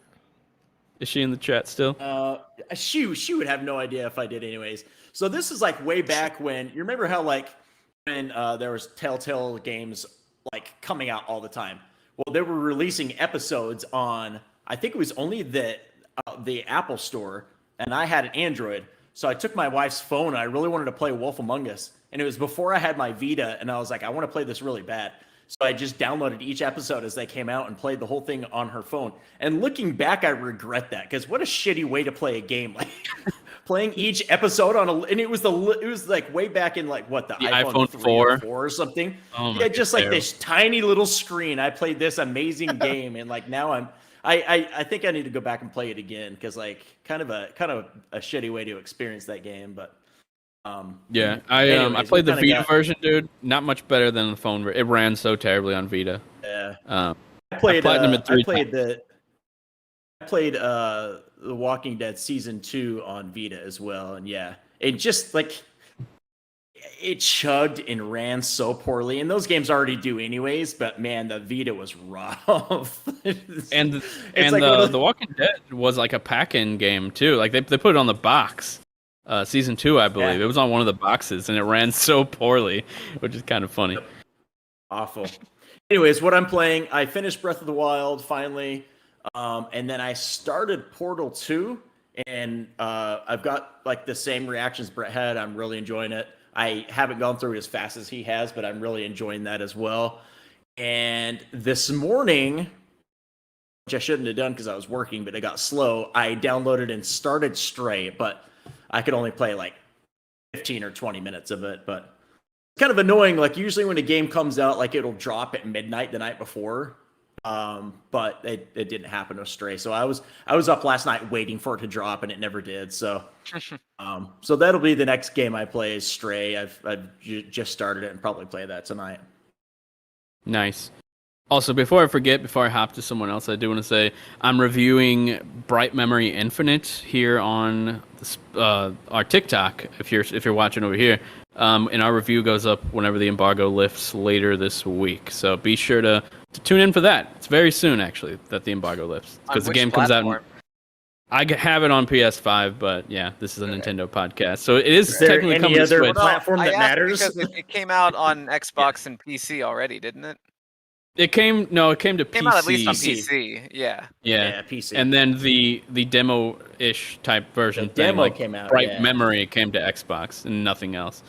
Speaker 2: Is she in the chat still?
Speaker 5: She would have no idea if I did anyways. So this is like way back when you remember how like when there was Telltale games like coming out all the time. Well, they were releasing episodes on I think it was only the Apple Store, and I had an Android. So I took my wife's phone and I really wanted to play Wolf Among Us. And it was before I had my Vita, and I was like, I want to play this really bad. So I just downloaded each episode as they came out and played the whole thing on her phone. And looking back, I regret that because what a shitty way to play a game. Like playing each episode and it was like way back in like what the iPhone 3 or 4 or something.
Speaker 2: Oh
Speaker 5: yeah, just like this tiny little screen. I played this amazing game, and like now I think I need to go back and play it again because like kind of a shitty way to experience that game, but.
Speaker 2: Yeah, I played the Vita version, dude. Not much better than the phone. It ran so terribly on Vita.
Speaker 5: Yeah,
Speaker 2: I played
Speaker 5: The Walking Dead season 2 on Vita as well, and yeah, it just like it chugged and ran so poorly, and those games already do anyways. But man, the Vita was rough.
Speaker 2: The Walking Dead was like a pack-in game too. Like they put it on the box. Season 2, I believe. Yeah. It was on one of the boxes, and it ran so poorly, which is kind of funny.
Speaker 5: Awful. Anyways, what I'm playing, I finished Breath of the Wild finally, and then I started Portal 2, and I've got like the same reactions Brett had. I'm really enjoying it. I haven't gone through it as fast as he has, but I'm really enjoying that as well. And this morning, which I shouldn't have done because I was working, but it got slow, I downloaded and started Stray, but I could only play like 15 or 20 minutes of it, but it's kind of annoying. Like usually when a game comes out, like it'll drop at midnight the night before, but it didn't happen to Stray. So I was up last night waiting for it to drop, and it never did. So, so that'll be the next game I play is Stray. I've just started it and probably play that tonight.
Speaker 2: Nice. Also, before I forget, before I hop to someone else, I do want to say I'm reviewing Bright Memory Infinite here on our TikTok. If you're watching over here, and our review goes up whenever the embargo lifts later this week. So be sure to tune in for that. It's very soon, actually, that the embargo lifts because the game comes out. I have it on PS5, but yeah, this is a Nintendo podcast, so it is technically coming to Switch.
Speaker 5: Platform that matters?
Speaker 4: Because it came out on Xbox and PC already, didn't it?
Speaker 2: It came to PC.
Speaker 4: It came out at least on PC, yeah,
Speaker 5: PC.
Speaker 2: And then the demo-ish type version
Speaker 5: came out.
Speaker 2: Bright Memory came to Xbox and nothing else.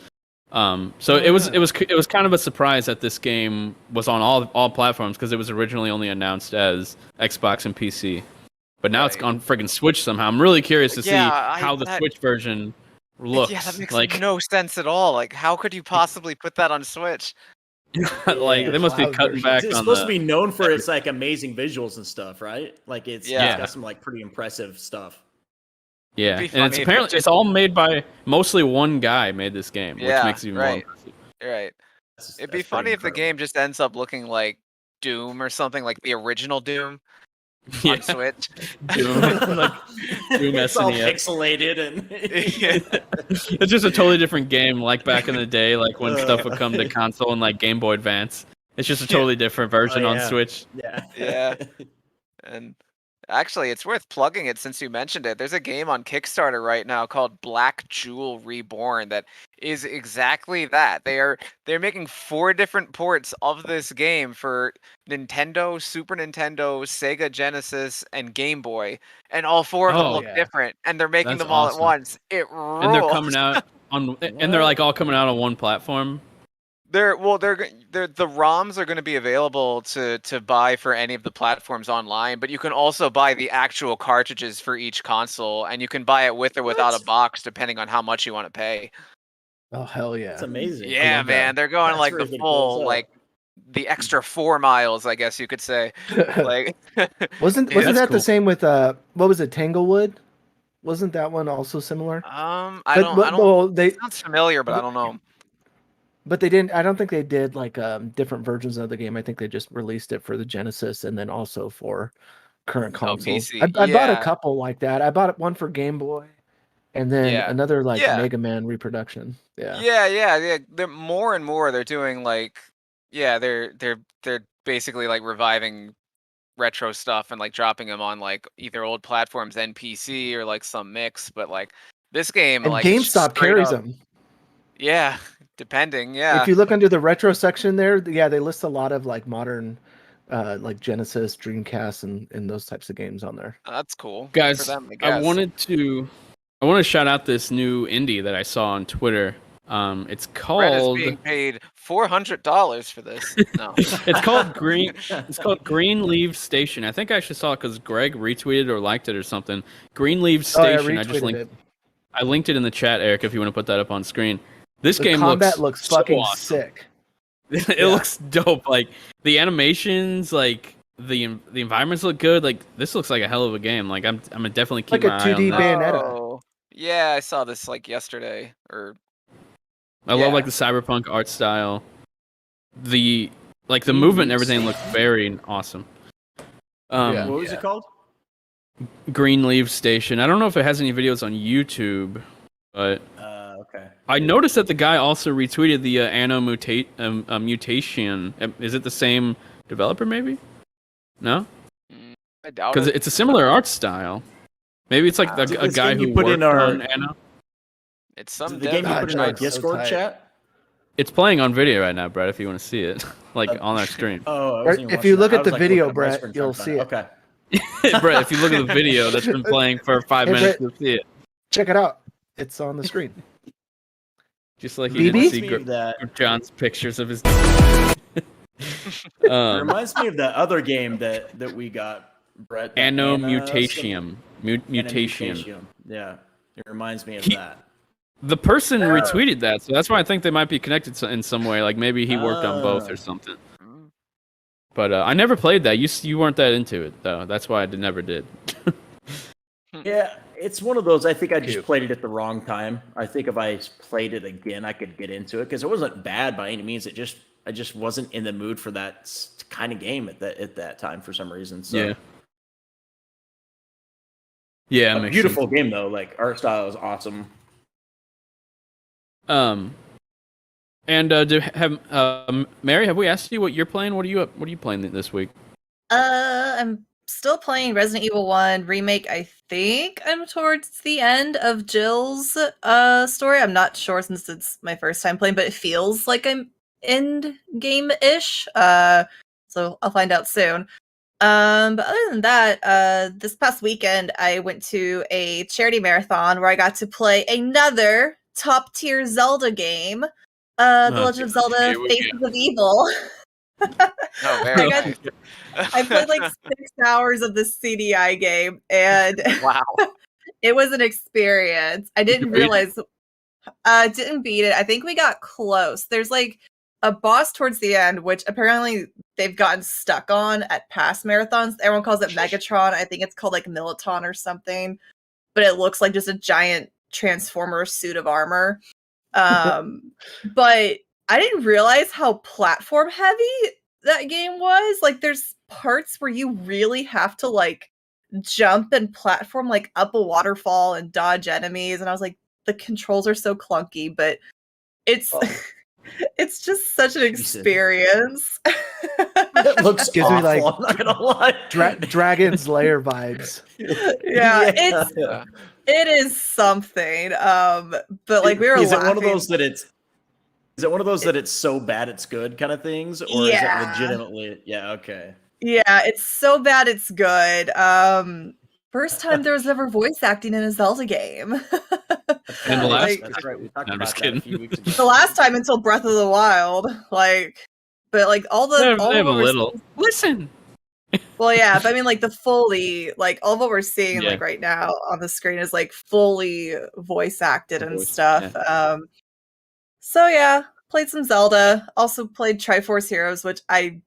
Speaker 2: So it was kind of a surprise that this game was on all platforms because it was originally only announced as Xbox and PC, but now it's on friggin' Switch somehow. I'm really curious to see how the Switch version looks.
Speaker 4: Yeah, that makes no sense at all. Like, how could you possibly put that on Switch?
Speaker 2: Like they must be cutting back.
Speaker 5: It's supposed to be known for its like amazing visuals and stuff, right? Like it's got some like pretty impressive stuff.
Speaker 2: Yeah, and it's all made by mostly one guy made this game, which makes it even more impressive.
Speaker 4: Right. It'd be funny if the game just ends up looking like Doom or something, like the original Doom on Switch.
Speaker 2: Doom
Speaker 5: it's all pixelated and
Speaker 2: it's just a totally different game, like back in the day, like when stuff would come to console and like Game Boy Advance. It's just a totally different version on Switch.
Speaker 4: Yeah. And actually, it's worth plugging it since you mentioned it. There's a game on Kickstarter right now called Black Jewel Reborn that is exactly that. They're making 4 different ports of this game for Nintendo, Super Nintendo, Sega Genesis, and Game Boy, and all 4 of them look different, and they're making them all at once. It rules.
Speaker 2: And they're coming out on, and they're like all coming out on one platform.
Speaker 4: The ROMs are going to be available to buy for any of the platforms online, but you can also buy the actual cartridges for each console, and you can buy it with or without a box depending on how much you want to pay.
Speaker 3: Oh hell yeah!
Speaker 5: That's amazing.
Speaker 4: Yeah, man, they're going
Speaker 5: That's
Speaker 4: like
Speaker 5: really
Speaker 4: the
Speaker 5: been cool
Speaker 4: full
Speaker 5: as
Speaker 4: like the extra 4 miles, I guess you could say. Like,
Speaker 3: wasn't
Speaker 2: That's
Speaker 3: that
Speaker 2: cool.
Speaker 3: the same with what was it, Tanglewood? Wasn't that one also similar?
Speaker 4: I
Speaker 3: But
Speaker 4: don't.
Speaker 3: well,
Speaker 4: It sounds familiar, but I don't know.
Speaker 3: but they didn't. I don't think they did like different versions of the game. I think they just released it for the Genesis and then also for current
Speaker 4: Oh,
Speaker 3: consoles.
Speaker 4: PC.
Speaker 3: I bought a
Speaker 4: Yeah,
Speaker 3: couple like that. I bought one for Game Boy, and then
Speaker 4: yeah,
Speaker 3: another like
Speaker 4: yeah,
Speaker 3: Mega Man reproduction. Yeah.
Speaker 4: yeah. They're more and more. They're doing like, yeah, they're basically like reviving retro stuff and like dropping them on like either old platforms and PC or like some mix. But like this game,
Speaker 3: And
Speaker 4: like it's just
Speaker 3: GameStop
Speaker 4: straight
Speaker 3: carries
Speaker 4: up.
Speaker 3: them.
Speaker 4: Yeah, depending.
Speaker 3: If
Speaker 4: Yeah,
Speaker 3: you look under the retro section there, yeah, they list a lot of like modern, like Genesis, Dreamcast, and those types of games on there.
Speaker 4: that's cool. Good for
Speaker 2: Guys,
Speaker 4: them, I
Speaker 2: I
Speaker 4: guess.
Speaker 2: wanted to shout out this new indie that I saw on Twitter. It's
Speaker 4: Brett is
Speaker 2: called
Speaker 4: being paid $400 for this. No.
Speaker 2: it's called Green. It's called Greenleaf Station. I think I actually saw it because Greg retweeted or liked it or something. Greenleaf Station.
Speaker 3: I
Speaker 2: I just
Speaker 3: retweeted
Speaker 2: linked.
Speaker 3: it.
Speaker 2: I linked it in the chat, Eric. If you want to put that up on screen. This
Speaker 3: The
Speaker 2: game
Speaker 3: combat looks
Speaker 2: so
Speaker 3: fucking
Speaker 2: awesome.
Speaker 3: sick.
Speaker 2: It
Speaker 3: Yeah.
Speaker 2: looks dope. Like the animations, like the environments look good. Like this looks like a hell of a game. Like I'm gonna definitely keep
Speaker 3: Like a
Speaker 2: my eye on
Speaker 3: 2D
Speaker 2: that.
Speaker 3: Bayonetta.
Speaker 4: Oh, yeah, I saw this like yesterday or
Speaker 2: I love like
Speaker 4: yeah.
Speaker 2: the cyberpunk art style. The movement and everything looks very awesome.
Speaker 3: Yeah.
Speaker 5: What was it called?
Speaker 2: Greenleaf Station. I don't know if it has any videos on YouTube, but
Speaker 5: Okay.
Speaker 2: I noticed that the guy also retweeted the Mutation. Is it the same developer? Maybe. No,
Speaker 4: I doubt
Speaker 2: because
Speaker 4: it.
Speaker 2: it's a similar art style. Maybe it's like a
Speaker 5: this
Speaker 2: guy
Speaker 5: game
Speaker 2: who
Speaker 5: you put
Speaker 2: worked
Speaker 5: in our-
Speaker 2: on Anno.
Speaker 4: It's some
Speaker 5: The
Speaker 4: dev
Speaker 5: game you
Speaker 3: God,
Speaker 5: put in our
Speaker 3: John's so
Speaker 5: Discord
Speaker 3: tight.
Speaker 5: chat.
Speaker 2: It's playing on video right now, Brett. If you want to see it, like on our screen,
Speaker 5: Oh, I
Speaker 3: Or
Speaker 5: wasn't even
Speaker 3: if you
Speaker 5: watching
Speaker 3: look
Speaker 5: that.
Speaker 3: at
Speaker 5: I
Speaker 3: the
Speaker 5: was, like,
Speaker 3: video,
Speaker 5: looking at my
Speaker 3: Brett,
Speaker 5: screen
Speaker 3: you'll
Speaker 5: trying to
Speaker 3: see
Speaker 5: find
Speaker 3: it.
Speaker 5: Okay.
Speaker 2: Brett. If you look at the video that's been playing for 5
Speaker 3: Hey,
Speaker 2: minutes,
Speaker 3: Brett.
Speaker 2: you'll see it.
Speaker 3: Check it out. It's on the screen.
Speaker 2: Just like you
Speaker 3: BB?
Speaker 2: didn't
Speaker 5: Reminds
Speaker 2: see
Speaker 5: me of that.
Speaker 2: John's pictures of his.
Speaker 5: It reminds me of that other game that we got, Brett. that
Speaker 2: Anno
Speaker 5: Anna
Speaker 2: Mutation.
Speaker 5: Anna
Speaker 2: Mutation.
Speaker 5: Mutation. Yeah, it reminds me of
Speaker 2: He-
Speaker 5: that.
Speaker 2: The person retweeted that, so that's why I think they might be connected in some way. Like maybe he worked on both or something.
Speaker 4: Mm.
Speaker 2: But I never played that. You weren't that into it though. That's why I never did.
Speaker 5: Yeah, it's one of those. I think I just
Speaker 3: Cute.
Speaker 5: played it at the wrong time. I think if I played it again, I could get into it because it wasn't bad by any means. I just wasn't in the mood for that kind of game at that time for some reason. So.
Speaker 2: Yeah. Yeah,
Speaker 5: A
Speaker 2: makes
Speaker 5: beautiful game though. Like art style is awesome.
Speaker 2: sense. Mary, have we asked you what you're playing? What are you playing this week?
Speaker 1: I'm still playing Resident Evil 1 remake. I think I'm towards the end of Jill's story. I'm not sure since it's my first time playing, but it feels like I'm end game-ish. So I'll find out soon. But other than that, this past weekend I went to a charity marathon where I got to play another top tier Zelda game. The Legend of Zelda
Speaker 2: here we
Speaker 1: Faces of Evil.
Speaker 4: Oh, very
Speaker 1: I got-
Speaker 4: nice.
Speaker 1: I played like 6 hours of the CDI game, and
Speaker 4: Wow.
Speaker 1: it was an experience. I didn't
Speaker 2: you beat it?
Speaker 1: realize. Didn't beat it. I think we got close. There's like a boss towards the end, which apparently they've gotten stuck on at past marathons. Everyone calls it Megatron. I think it's called like Militon or something, but it looks like just a giant transformer suit of armor. But I didn't realize how platform heavy that game was. Like there's parts where you really have to like jump and platform like up a waterfall and dodge enemies, and I was like, the controls are so clunky, but it's it's just such an experience.
Speaker 5: It looks
Speaker 3: Gives me,
Speaker 5: awful.
Speaker 3: like,
Speaker 5: I'm not gonna lie.
Speaker 3: Dragon's Lair vibes.
Speaker 1: Yeah, it is something. But like we were
Speaker 5: Is it
Speaker 1: laughing.
Speaker 5: one of those that it's? Is it one of those that it's so bad it's good kind of things, or
Speaker 1: Yeah.
Speaker 5: is it legitimately? Yeah. Okay.
Speaker 1: Yeah, it's so bad it's good. First time there was ever voice acting in a Zelda game.
Speaker 2: And the last-
Speaker 1: Like,
Speaker 5: That's right. We talked
Speaker 2: I'm
Speaker 5: about
Speaker 2: just
Speaker 5: that a
Speaker 2: kidding.
Speaker 5: few weeks ago.
Speaker 1: the last time until Breath of the Wild, like, but like all the
Speaker 2: They have
Speaker 1: all
Speaker 2: a
Speaker 1: of what we're
Speaker 2: little. Listen.
Speaker 1: Well, yeah, but I mean, like the fully, like all of what we're seeing,
Speaker 2: Yeah.
Speaker 1: like right now on the screen is like fully voice acted and
Speaker 2: Voice,
Speaker 1: stuff. So yeah, played some Zelda. Also played Triforce Heroes, which I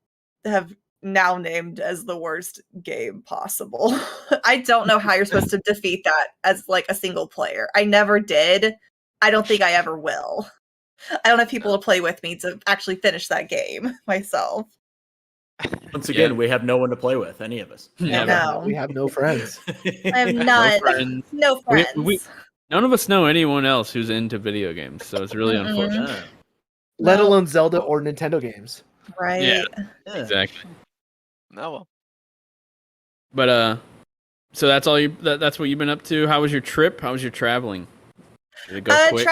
Speaker 1: have now named as the worst game possible. I don't know how you're supposed to defeat that as like a single player. I never did. I don't think I ever will. I don't have people to play with me to actually finish that game myself.
Speaker 5: Once again, we have no one to play with, any of us.
Speaker 1: No.
Speaker 3: We have no friends.
Speaker 1: I have none. No friends.
Speaker 2: None of us know anyone else who's into video games, so it's really unfortunate.
Speaker 3: Let alone Zelda or Nintendo games.
Speaker 1: Right.
Speaker 2: Yeah, exactly.
Speaker 4: No, well.
Speaker 2: But so that's all you. That's what you've been up to. How was your trip? How was your traveling? Did it go quick?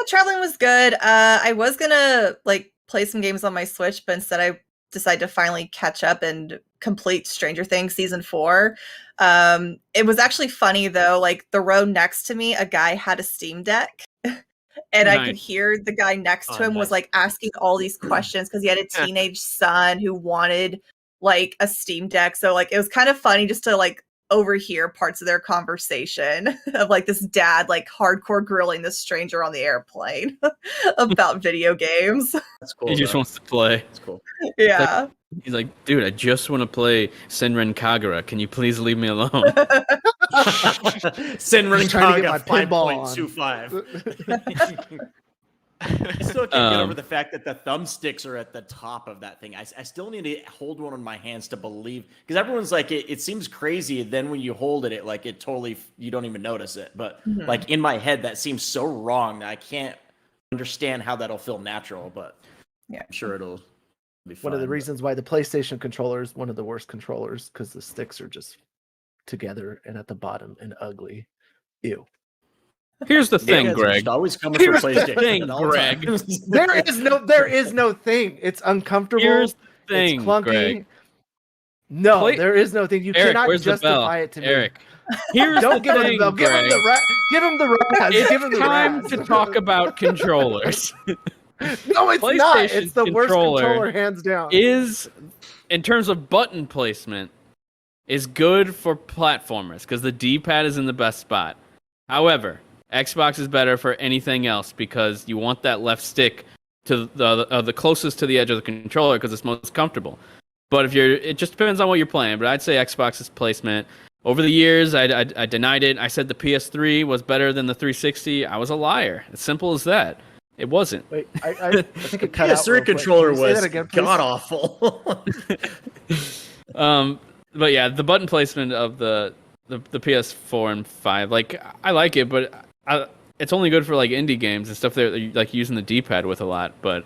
Speaker 1: Traveling was good. I was gonna like play some games on my Switch, but instead I decided to finally catch up and complete Stranger Things season 4. It was actually funny though. Like the row next to me, a guy had a Steam Deck. And I could hear the guy next to him was like asking all these questions because he had a teenage son who wanted like a Steam Deck. So like it was kind of funny just to like overhear parts of their conversation of like this dad like hardcore grilling this stranger on the airplane about video games.
Speaker 5: That's cool.
Speaker 2: He just wants to play.
Speaker 5: That's cool.
Speaker 1: Yeah.
Speaker 2: He's like, dude, I just want to play Senran Kagura. Can you please leave me alone?
Speaker 5: Senran
Speaker 3: trying to get my
Speaker 5: Kagura
Speaker 3: pinball
Speaker 5: 5.25. I still can't get over the fact that the thumbsticks are at the top of that thing. I still need to hold one in my hands to believe, because everyone's like, it seems crazy. Then when you hold it, like it totally, you don't even notice it. But like in my head, that seems so wrong that I can't understand how that'll feel natural. But
Speaker 1: yeah,
Speaker 5: I'm sure it'll be fun.
Speaker 3: One of the reasons why the PlayStation controller is one of the worst controllers, because the sticks are just together and at the bottom and ugly. Ew.
Speaker 2: Here's the thing, Greg.
Speaker 5: Always coming
Speaker 2: Here's
Speaker 5: for
Speaker 2: the
Speaker 5: PlayStation.
Speaker 2: thing, Greg.
Speaker 3: There is no thing. It's uncomfortable.
Speaker 2: Here's the thing,
Speaker 3: it's clunky.
Speaker 2: Greg.
Speaker 3: No, there is no thing. You
Speaker 2: Eric,
Speaker 3: cannot
Speaker 2: where's
Speaker 3: justify it to me.
Speaker 2: Eric, here's
Speaker 3: Don't
Speaker 2: the
Speaker 3: give
Speaker 2: thing,
Speaker 3: him the bell. Give him
Speaker 2: Greg.
Speaker 3: give him the razz.
Speaker 2: It's
Speaker 3: Give him the
Speaker 2: time
Speaker 3: razz.
Speaker 2: to talk about controllers.
Speaker 3: No, it's not. It's the worst controller, hands down.
Speaker 2: Is, in terms of button placement, is good for platformers because the D-pad is in the best spot. However, Xbox is better for anything else because you want that left stick to the closest to the edge of the controller because it's most comfortable. But it just depends on what you're playing. But I'd say Xbox's placement. Over the years, I denied it. I said the PS3 was better than the 360. I was a liar. As simple as that. It wasn't.
Speaker 3: Wait, I think it cut out.
Speaker 5: PS3 controller was
Speaker 3: again,
Speaker 5: god awful.
Speaker 2: But yeah, the button placement of the PS4 and 5, like I like it, but it's only good for like indie games and stuff that you like using the D-pad with a lot. But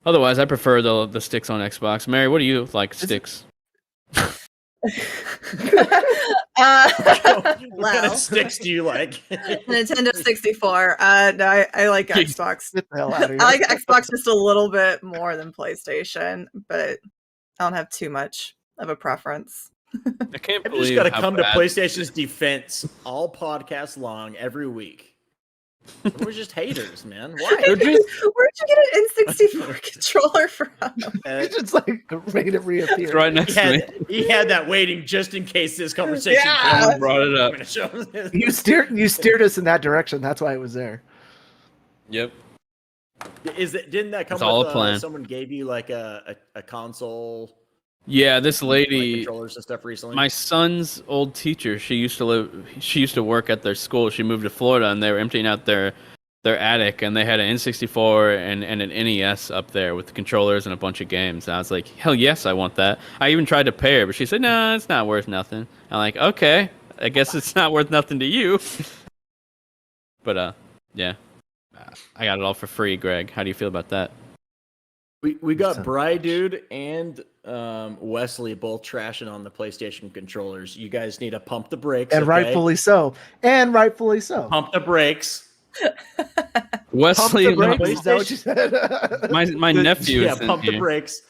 Speaker 2: otherwise, I prefer the sticks on Xbox. Mary, what do you like sticks?
Speaker 5: What kind of sticks do you like?
Speaker 1: Nintendo 64. No, I like Xbox.
Speaker 3: Get the hell out of here.
Speaker 1: I like Xbox just a little bit more than PlayStation, but I don't have too much of a preference.
Speaker 2: I can't
Speaker 5: I've
Speaker 2: believe
Speaker 5: just got to
Speaker 2: how
Speaker 5: come to
Speaker 2: bad-
Speaker 5: PlayStation's defense all podcasts long every week. We're just haters, man. Why?
Speaker 1: Where'd you get an N64 controller from?
Speaker 3: He just like made it reappear.
Speaker 2: It's right next to me.
Speaker 5: He had that waiting just in case this conversation
Speaker 2: Someone brought it up.
Speaker 3: You steered us in that direction. That's why it was there.
Speaker 2: Yep.
Speaker 5: Didn't that come
Speaker 2: It's all
Speaker 5: with
Speaker 2: a plan.
Speaker 5: someone gave you like a console?
Speaker 2: Yeah, this
Speaker 5: Like
Speaker 2: lady,
Speaker 5: controllers and stuff recently.
Speaker 2: my son's old teacher, she used to work at their school. She moved to Florida, and they were emptying out their attic, and they had an N64 and an NES up there with the controllers and a bunch of games. And I was like, hell yes, I want that. I even tried to pay her, but she said, no, it's not worth nothing. I'm like, okay, I guess it's not worth nothing to you. But yeah, I got it all for free. Greg, how do you feel about that?
Speaker 5: We got Bry Dude and Wesley both trashing on the PlayStation controllers. You guys need to pump the brakes.
Speaker 3: And
Speaker 5: okay?
Speaker 3: rightfully so.
Speaker 5: Pump the brakes.
Speaker 2: Wesley,
Speaker 3: Pump the brakes. Is that what you said?
Speaker 2: my nephew is
Speaker 5: pump
Speaker 2: in
Speaker 5: the
Speaker 2: here.
Speaker 5: brakes.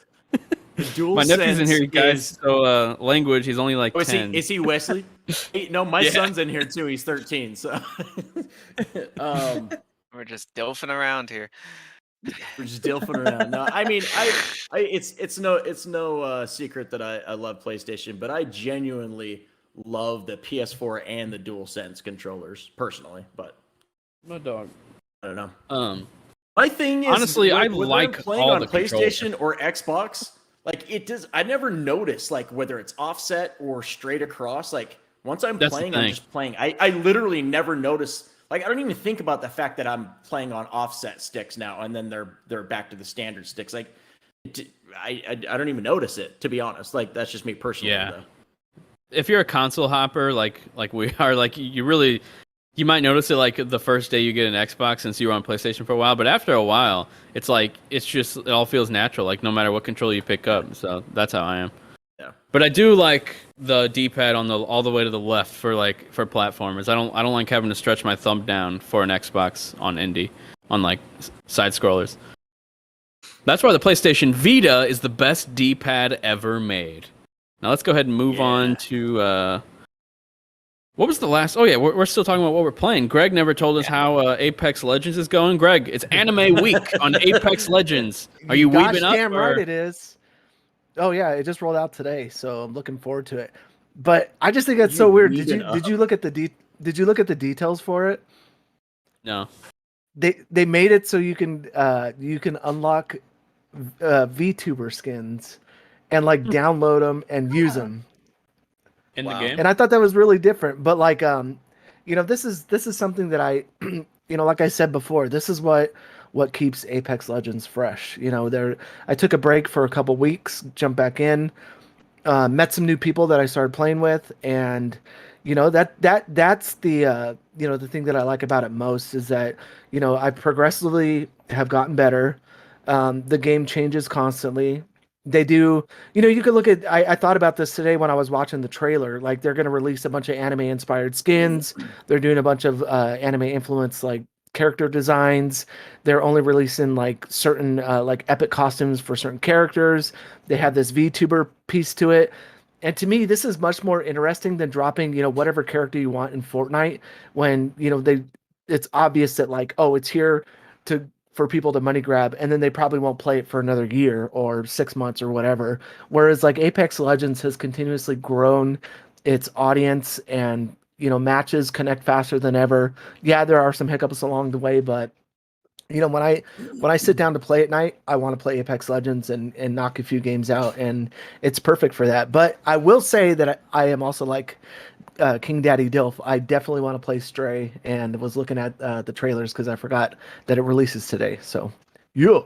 Speaker 2: My nephew's in here, guys. So language, he's only like 10.
Speaker 5: Is he Wesley? No, my son's in here too. He's 13. So
Speaker 4: We're just dilfing around here.
Speaker 5: we're just dilfing around. No, I mean, it's no secret that I love PlayStation, but I genuinely love the PS4 and the DualSense controllers personally. But
Speaker 2: My dog.
Speaker 5: I don't know. My thing is,
Speaker 2: honestly, I
Speaker 5: whether
Speaker 2: like
Speaker 5: I'm playing
Speaker 2: all
Speaker 5: on
Speaker 2: the
Speaker 5: PlayStation or Xbox. Like it does, I never notice like whether it's offset or straight across. Like once I'm
Speaker 2: That's the
Speaker 5: playing, I'm
Speaker 2: thing.
Speaker 5: just playing. I literally never notice. Like I don't even think about the fact that I'm playing on offset sticks now, and then they're back to the standard sticks. Like I don't even notice it, to be honest. Like that's just me personally.
Speaker 2: Yeah.
Speaker 5: Though.
Speaker 2: If you're a console hopper, like we are, like you might notice it like the first day you get an Xbox since you were on PlayStation for a while, but after a while, it's like it all feels natural, like no matter what controller you pick up. So that's how I am.
Speaker 5: Yeah.
Speaker 2: But I do like the D-pad on all the way to the left for platformers. I don't like having to stretch my thumb down for an Xbox on indie on like side scrollers. That's why the PlayStation Vita is the best D-pad ever made. Now let's go ahead and move on to what was the last? Oh yeah, we're still talking about what we're playing. Greg never told us how Apex Legends is going. Greg, it's Anime Week on Apex Legends. Are you weebing up?
Speaker 3: Damn right it is. Oh yeah, it just rolled out today, so I'm looking forward to it. But I just think that's so weird. Did you look at the details for it?
Speaker 2: No.
Speaker 3: They made it so you can unlock VTuber skins and like download them and use them
Speaker 2: in the game.
Speaker 3: And I thought that was really different. But like this is something that I like I said before, this is what keeps Apex Legends fresh. I took a break for a couple weeks, jumped back in, met some new people that I started playing with, and that's the the thing that I like about it most is that I progressively have gotten better. The game changes constantly. They do, you could look at, I thought about this today when I was watching the trailer, like they're going to release a bunch of anime inspired skins. They're doing a bunch of anime influence, like character designs. They're only releasing like certain like epic costumes for certain characters. They have this VTuber piece to it. And to me, this is much more interesting than dropping, whatever character you want in Fortnite when, it's obvious that like, oh, it's here for people to money grab, and then they probably won't play it for another year or 6 months or whatever. Whereas like Apex Legends has continuously grown its audience, and matches connect faster than ever. Yeah, there are some hiccups along the way, but when I sit down to play at night, I want to play Apex Legends and knock a few games out, and it's perfect for that. But I will say that I am also like King Daddy Dilf. I definitely want to play Stray, and was looking at the trailers because I forgot that it releases today. So, yeah.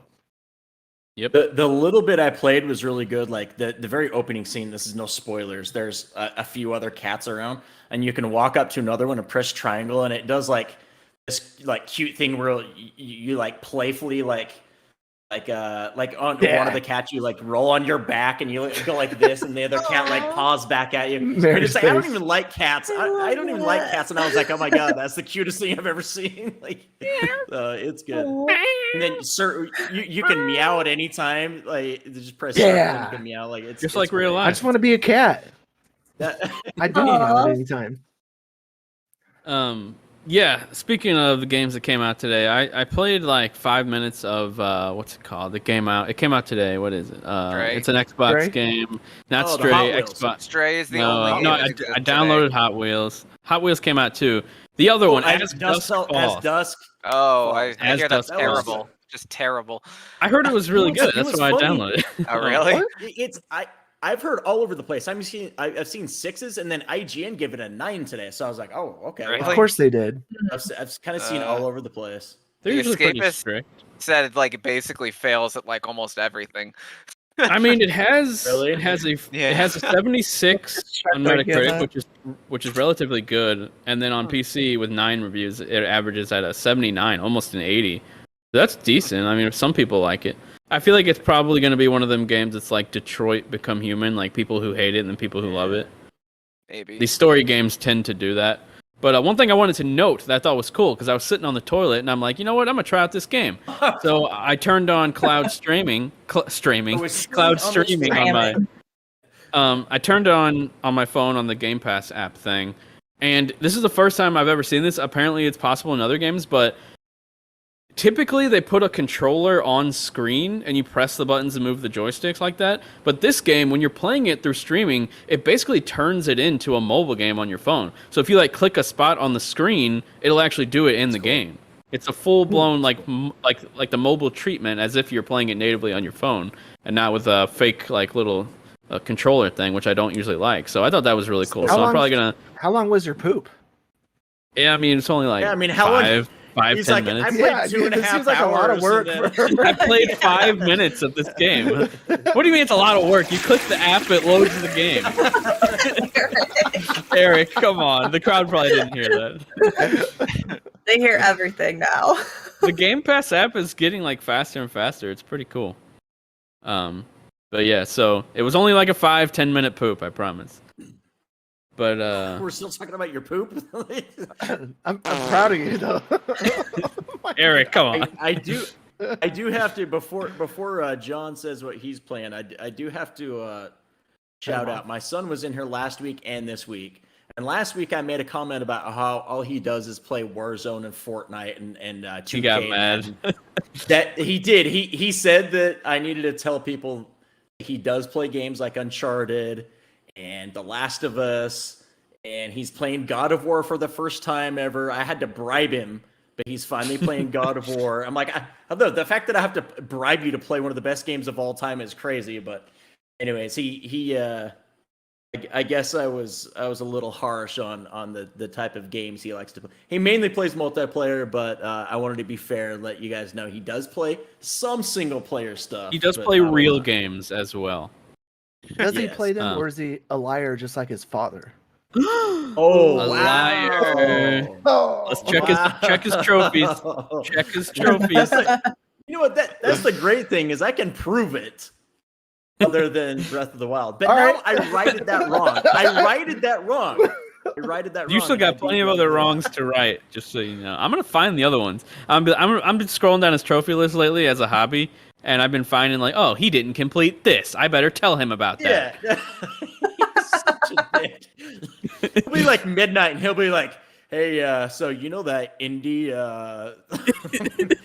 Speaker 2: Yep.
Speaker 5: The little bit I played was really good. Like the very opening scene, this is no spoilers. There's a few other cats around, and you can walk up to another one and press triangle, and it does like this like cute thing where you like playfully like on one of the cats you like roll on your back and you go like this, and the other cat like paws back at you. And it's like, I don't even like cats. I don't even like cats, and I was like, oh my god, that's the cutest thing I've ever seen. Like, it's good. And then you can meow at any time. Like just press circle and you can meow. Like it's
Speaker 2: like real life.
Speaker 3: I just want to be a cat. I do meow at any time.
Speaker 2: Yeah, speaking of the games that came out today, I played like 5 minutes of what's it called? It came out today. What is it?
Speaker 4: Stray?
Speaker 2: It's an Xbox game. Not Stray, Xbox.
Speaker 4: Stray is the only game.
Speaker 2: No, I downloaded Hot Wheels. Hot Wheels came out too. The other one, As Dusk Falls.
Speaker 4: Oh, I hear that's terrible.
Speaker 5: Awesome.
Speaker 4: Just terrible.
Speaker 2: I heard it was really good. That's why I downloaded it.
Speaker 4: Oh, really?
Speaker 5: I've heard all over the place. I've seen 6s, and then IGN gave it a 9 today. So I was like, oh, okay.
Speaker 4: Really?
Speaker 3: Of course they did.
Speaker 5: I've kind of seen all over the place.
Speaker 2: They're usually pretty
Speaker 4: Escapist
Speaker 2: strict.
Speaker 4: said like it basically fails at like almost everything.
Speaker 2: I mean, it has
Speaker 5: Really?
Speaker 2: it has a 76 on Metacritic, which is relatively good, and then on PC with 9 reviews, it averages at a 79, almost an 80. That's decent. I mean, some people like it. I feel like it's probably going to be one of them games that's like Detroit Become Human, like people who hate it and then people who love it.
Speaker 4: Maybe.
Speaker 2: These story games tend to do that. But one thing I wanted to note that I thought was cool, because I was sitting on the toilet and I'm like, you know what? I'm going to try out this game. So I turned on cloud streaming on my... I turned it on my phone on the Game Pass app thing. And this is the first time I've ever seen this. Apparently it's possible in other games, but typically they put a controller on screen and you press the buttons and move the joysticks like that. But this game, when you're playing it through streaming, it basically turns it into a mobile game on your phone. So if you like click a spot on the screen, it'll actually do it in the game. It's a full blown like the mobile treatment, as if you're playing it natively on your phone, and not with a fake like little controller thing, which I don't usually like. So I thought that was really cool. So I'm probably gonna.
Speaker 3: How long was your poop?
Speaker 2: Yeah, I mean it's only like
Speaker 5: how long?
Speaker 2: 5, 10 minutes.
Speaker 5: I played 2.5
Speaker 3: seems like a lot of work.
Speaker 2: I played 5 minutes of this game. What do you mean it's a lot of work? You click the app, it loads the game. Eric, come on. The crowd probably didn't hear that.
Speaker 1: They hear everything now.
Speaker 2: The Game Pass app is getting like faster and faster. It's pretty cool. But yeah, so it was only like a 5-10 minute poop, I promise. But
Speaker 5: we're still talking about your poop.
Speaker 3: I'm proud of you though.
Speaker 2: Eric, come on.
Speaker 5: I do have to before John says what he's playing. I do have to shout out. My son was in here last week and this week. And last week I made a comment about how all he does is play Warzone and Fortnite and 2K.
Speaker 2: He got mad.
Speaker 5: That he did. He said that I needed to tell people he does play games like Uncharted and The Last of Us, and he's playing God of War for the first time ever. I had to bribe him, but he's finally playing God of War. I'm like, the fact that I have to bribe you to play one of the best games of all time is crazy. But anyways, I guess I was a little harsh on the type of games he likes to play. He mainly plays multiplayer, but I wanted to be fair and let you guys know he does play some single player stuff.
Speaker 2: He does play real games as well.
Speaker 3: Does he play them, or is he a liar just like his father?
Speaker 5: Oh,
Speaker 2: a liar!
Speaker 3: Oh,
Speaker 2: Let's check his trophies. Check his trophies.
Speaker 5: You know what? That's the great thing is I can prove it. Other than Breath of the Wild, but now I righted that wrong.
Speaker 2: You still got plenty of other wrongs to right, just so you know. I'm gonna find the other ones. I'm been scrolling down his trophy list lately as a hobby, and I've been finding like, oh, he didn't complete this. I better tell him about that.
Speaker 5: Yeah. He's such a bitch. It'll be like midnight, and he'll be like, "Hey, so you know that indie?"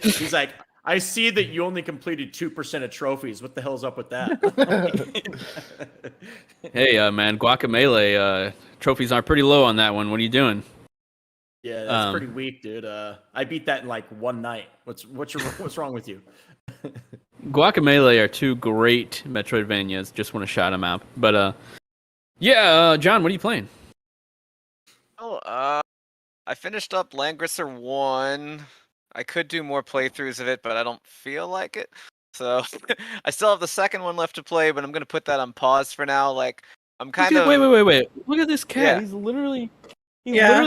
Speaker 5: He's like, "I see that you only completed 2% of trophies. What the hell's up with that?"
Speaker 2: Hey, man, Guacamelee trophies are pretty low on that one. What are you doing?
Speaker 5: Yeah, that's pretty weak, dude. I beat that in like one night. What's wrong with you?
Speaker 2: Guacamelee are two great Metroidvanias. Just want to shout them out. But John, what are you playing?
Speaker 4: Oh, I finished up Langrisser 1. I could do more playthroughs of it, but I don't feel like it. So I still have the second one left to play, but I'm gonna put that on pause for now. Like I'm kind of
Speaker 2: wait. Look at this cat.
Speaker 4: Yeah.
Speaker 2: He's literally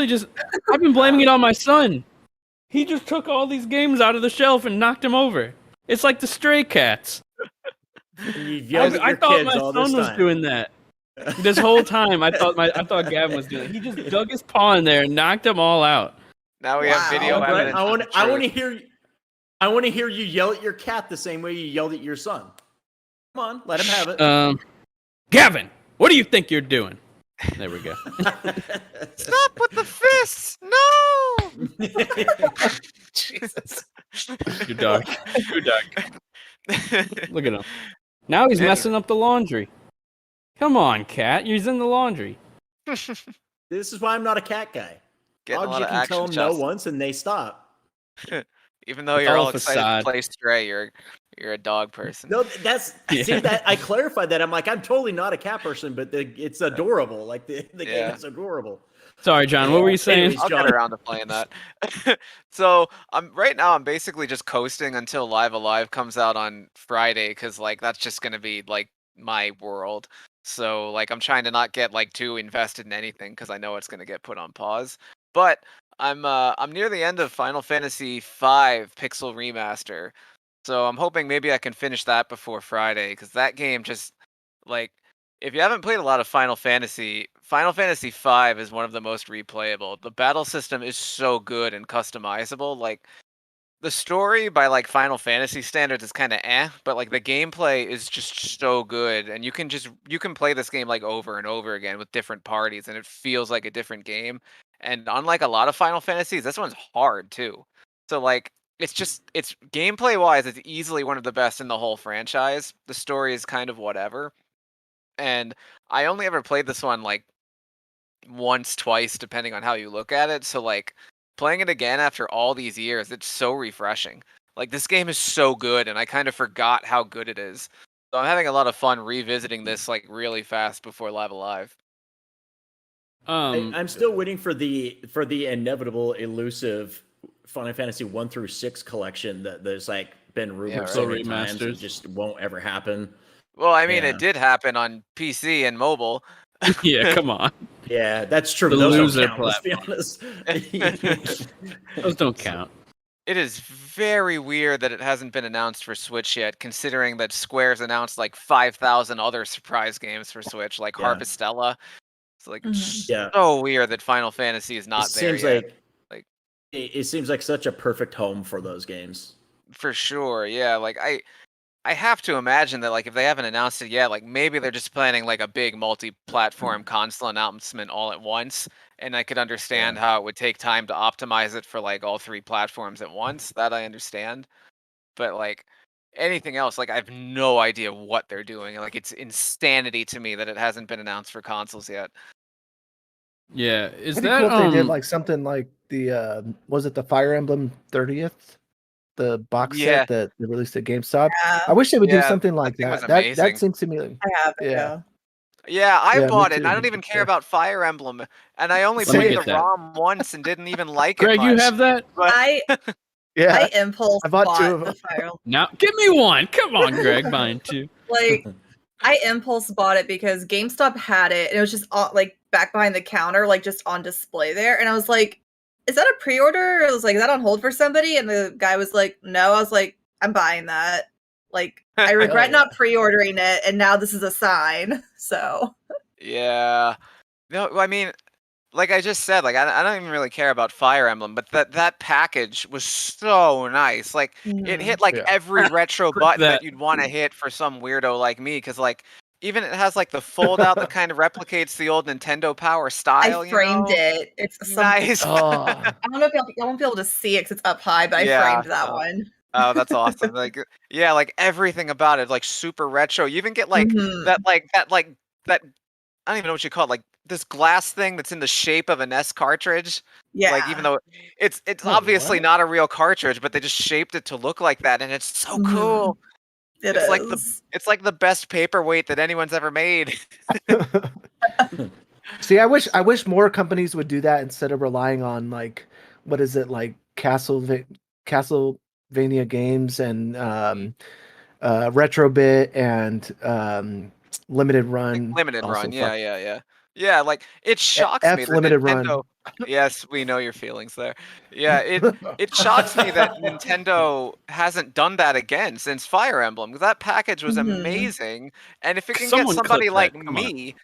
Speaker 2: just. I've been blaming it on my son. He just took all these games out of the shelf and knocked them over. It's like the Stray Cats. I thought my son was doing that. This whole time, I thought Gavin was doing it. He just dug his paw in there and knocked them all out.
Speaker 4: Now we have video evidence.
Speaker 5: I want to hear you yell at your cat the same way you yelled at your son. Come on, let him have it.
Speaker 2: Gavin, what do you think you're doing? There we go.
Speaker 4: Stop with the fists! No! Jesus.
Speaker 2: Good dog. Look at him. Now he's messing up the laundry. Come on, cat. He's in the laundry.
Speaker 5: This is why I'm not a cat guy.
Speaker 4: Dogs,
Speaker 5: you can tell them no once and they stop.
Speaker 4: Even though you're all excited to play Stray, you're a dog person.
Speaker 5: No, see that I clarified that. I'm like, I'm totally not a cat person, but it's adorable. Like the game is adorable.
Speaker 2: Sorry, John. What were you saying?
Speaker 4: I'll get around to playing that. So right now I'm basically just coasting until Live Alive comes out on Friday, because like that's just gonna be like my world. So like I'm trying to not get like too invested in anything because I know it's gonna get put on pause. But I'm near the end of Final Fantasy V Pixel Remaster, so I'm hoping maybe I can finish that before Friday, because that game just like, if you haven't played a lot of Final Fantasy V is one of the most replayable. The battle system is so good and customizable. Like the story by like Final Fantasy standards is kind of but like the gameplay is just so good, and you can play this game like over and over again with different parties, and it feels like a different game. And unlike a lot of Final Fantasies, this one's hard too. So like it's gameplay wise, it's easily one of the best in the whole franchise. The story is kind of whatever. And I only ever played this one like once, twice, depending on how you look at it. So like playing it again after all these years, it's so refreshing. Like, this game is so good, and I kind of forgot how good it is. So I'm having a lot of fun revisiting this like really fast before Live Alive.
Speaker 5: I'm still waiting for the inevitable, elusive Final Fantasy 1 through 6 collection that's like been rumored so many times and just won't ever happen.
Speaker 4: Well, I mean, it did happen on PC and mobile.
Speaker 2: Yeah, come on.
Speaker 5: Yeah, that's true.
Speaker 2: The
Speaker 5: Those
Speaker 2: loser
Speaker 5: don't count, let's be honest.
Speaker 2: Those don't count.
Speaker 4: It is very weird that it hasn't been announced for Switch yet, considering that Square's announced like 5,000 other surprise games for Switch, like Harvestella. It's like so weird that Final Fantasy is not there yet.
Speaker 5: It seems like such a perfect home for those games.
Speaker 4: For sure, yeah. Like I have to imagine that like if they haven't announced it yet, like maybe they're just planning like a big multi-platform console announcement all at once. And I could understand how it would take time to optimize it for like all 3 platforms at once. That I understand. But like anything else, like I have no idea what they're doing. Like it's insanity to me that it hasn't been announced for consoles yet.
Speaker 2: Yeah, is
Speaker 3: Pretty
Speaker 2: that
Speaker 3: cool if they did like something like the was it the Fire Emblem 30th? The box set that they released at GameStop. I wish they would do something like that. That seems to me like
Speaker 1: I have it,
Speaker 4: yeah, I bought it, and I don't even care about Fire Emblem, and I only played the ROM once and didn't even like it
Speaker 2: Greg,
Speaker 4: much.
Speaker 2: you have that?
Speaker 4: But...
Speaker 1: I impulse bought 2 of them.
Speaker 2: Now, give me one. Come on, Greg, mine too.
Speaker 1: Like, I impulse bought it because GameStop had it, and it was just like back behind the counter, like just on display there, and I was like, is that a pre-order? I was like, is that on hold for somebody? And the guy was like, no. I was like, I'm buying that. Like, I regret not pre-ordering it, and now this is a sign. So. Yeah.
Speaker 4: No, I mean, like I just said, like I don't even really care about Fire Emblem, but that package was so nice. Like, it hit like every retro button that you'd want to hit for some weirdo like me, because like. Even it has like the fold out that kind of replicates the old Nintendo Power style.
Speaker 1: I framed it. It's
Speaker 4: nice.
Speaker 1: I don't know if y'all won't be able to see it because it's up high, but I framed that one.
Speaker 4: Oh, that's awesome! Like, yeah, like everything about it, like super retro. You even get like that I don't even know what you call it, like this glass thing that's in the shape of an S cartridge.
Speaker 1: Yeah.
Speaker 4: Like even though it's obviously not a real cartridge, but they just shaped it to look like that, and it's so cool. It's like the best paperweight that anyone's ever made.
Speaker 3: See, I wish more companies would do that instead of relying on like what is it like Castlevania games and Retrobit and Limited Run.
Speaker 4: Yeah, like it shocks me that Nintendo. Yes, we know your feelings there. Yeah, it shocks me that Nintendo hasn't done that again since Fire Emblem, because that package was amazing. And if it can get somebody like me,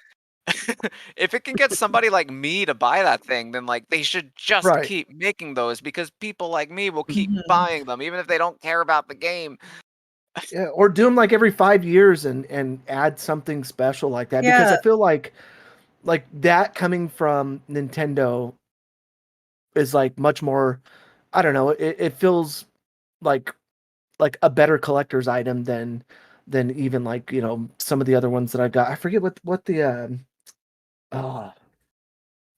Speaker 4: if it can get somebody like me to buy that thing, then like they should just keep making those, because people like me will keep buying them, even if they don't care about the game.
Speaker 3: Yeah, or do them like every 5 years and add something special like that, because I feel like that coming from Nintendo is like much more, I don't know, it feels like a better collector's item than even like, you know, some of the other ones that I got. I forget what the what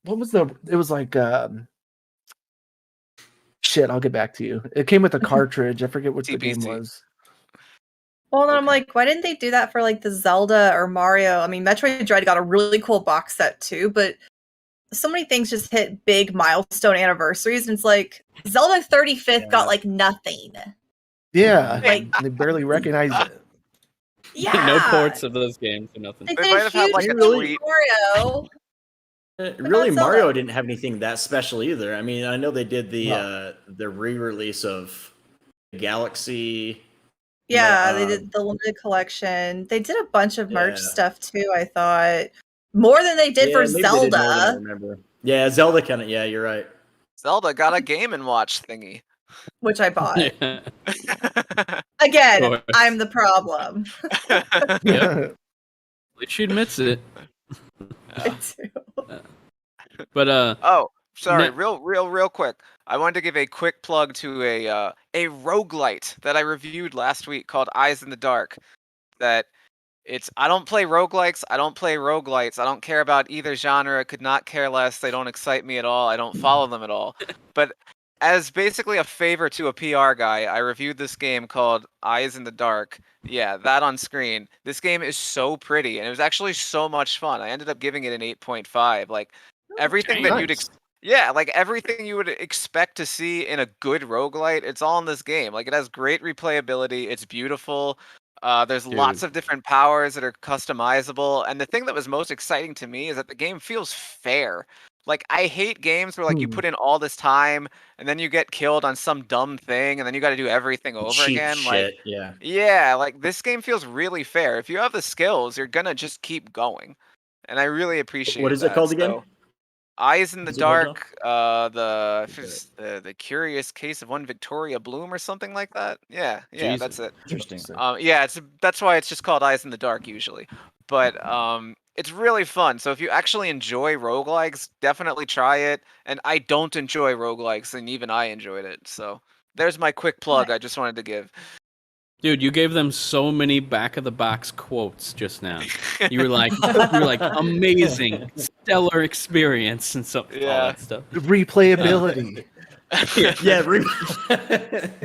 Speaker 3: was it was like shit, I'll get back to you. It came with a cartridge. I forget what the game was.
Speaker 1: Well, then I'm like, why didn't they do that for like the Zelda or Mario? I mean, Metroid Dread got a really cool box set too, but so many things just hit big milestone anniversaries, and it's like Zelda 35th got like nothing.
Speaker 3: Yeah, like they barely recognize it.
Speaker 1: Yeah,
Speaker 2: no ports of those games or nothing.
Speaker 4: They might have had like a tweet.
Speaker 1: Mario.
Speaker 5: Really, Mario didn't have anything that special either. I mean, I know they did the re-release of Galaxy.
Speaker 1: Yeah, they did the limited collection. They did a bunch of merch stuff too, I thought. More than they did for Zelda.
Speaker 5: Yeah, Zelda kind of, you're right.
Speaker 4: Zelda got a Game & Watch thingy.
Speaker 1: Which I bought. Again, I'm the problem.
Speaker 2: At least she admits it.
Speaker 1: I do.
Speaker 2: But
Speaker 4: oh, sorry, real quick. I wanted to give a quick plug to a roguelite that I reviewed last week called Eyes in the Dark. That I don't play roguelikes, I don't play roguelites, I don't care about either genre, could not care less, they don't excite me at all, I don't follow them at all. But as basically a favor to a PR guy, I reviewed this game called Eyes in the Dark. Yeah, that on screen. This game is so pretty, and it was actually so much fun. I ended up giving it an 8.5. Like everything that you'd like everything you would expect to see in a good roguelite, it's all in this game. Like it has great replayability, it's beautiful. There's lots of different powers that are customizable, and the thing that was most exciting to me is that the game feels fair. Like I hate games where like you put in all this time and then you get killed on some dumb thing and then you got to do everything over
Speaker 5: Cheap
Speaker 4: again.
Speaker 5: shit,
Speaker 4: Like yeah, like this game feels really fair. If you have the skills, you're gonna just keep going, and I really appreciate.
Speaker 5: What is it called again?
Speaker 4: Eyes in the Dark, the Curious Case of One Victoria Bloom or something like that. Yeah,
Speaker 2: Jesus.
Speaker 4: That's it.
Speaker 5: Interesting.
Speaker 4: Yeah, that's why it's just called Eyes in the Dark usually. But it's really fun. So if you actually enjoy roguelikes, definitely try it. And I don't enjoy roguelikes, and even I enjoyed it. So there's my quick plug I just wanted to give.
Speaker 2: Dude, you gave them so many back of the box quotes just now. You were like, amazing, stellar experience and all that stuff.
Speaker 3: Replayability.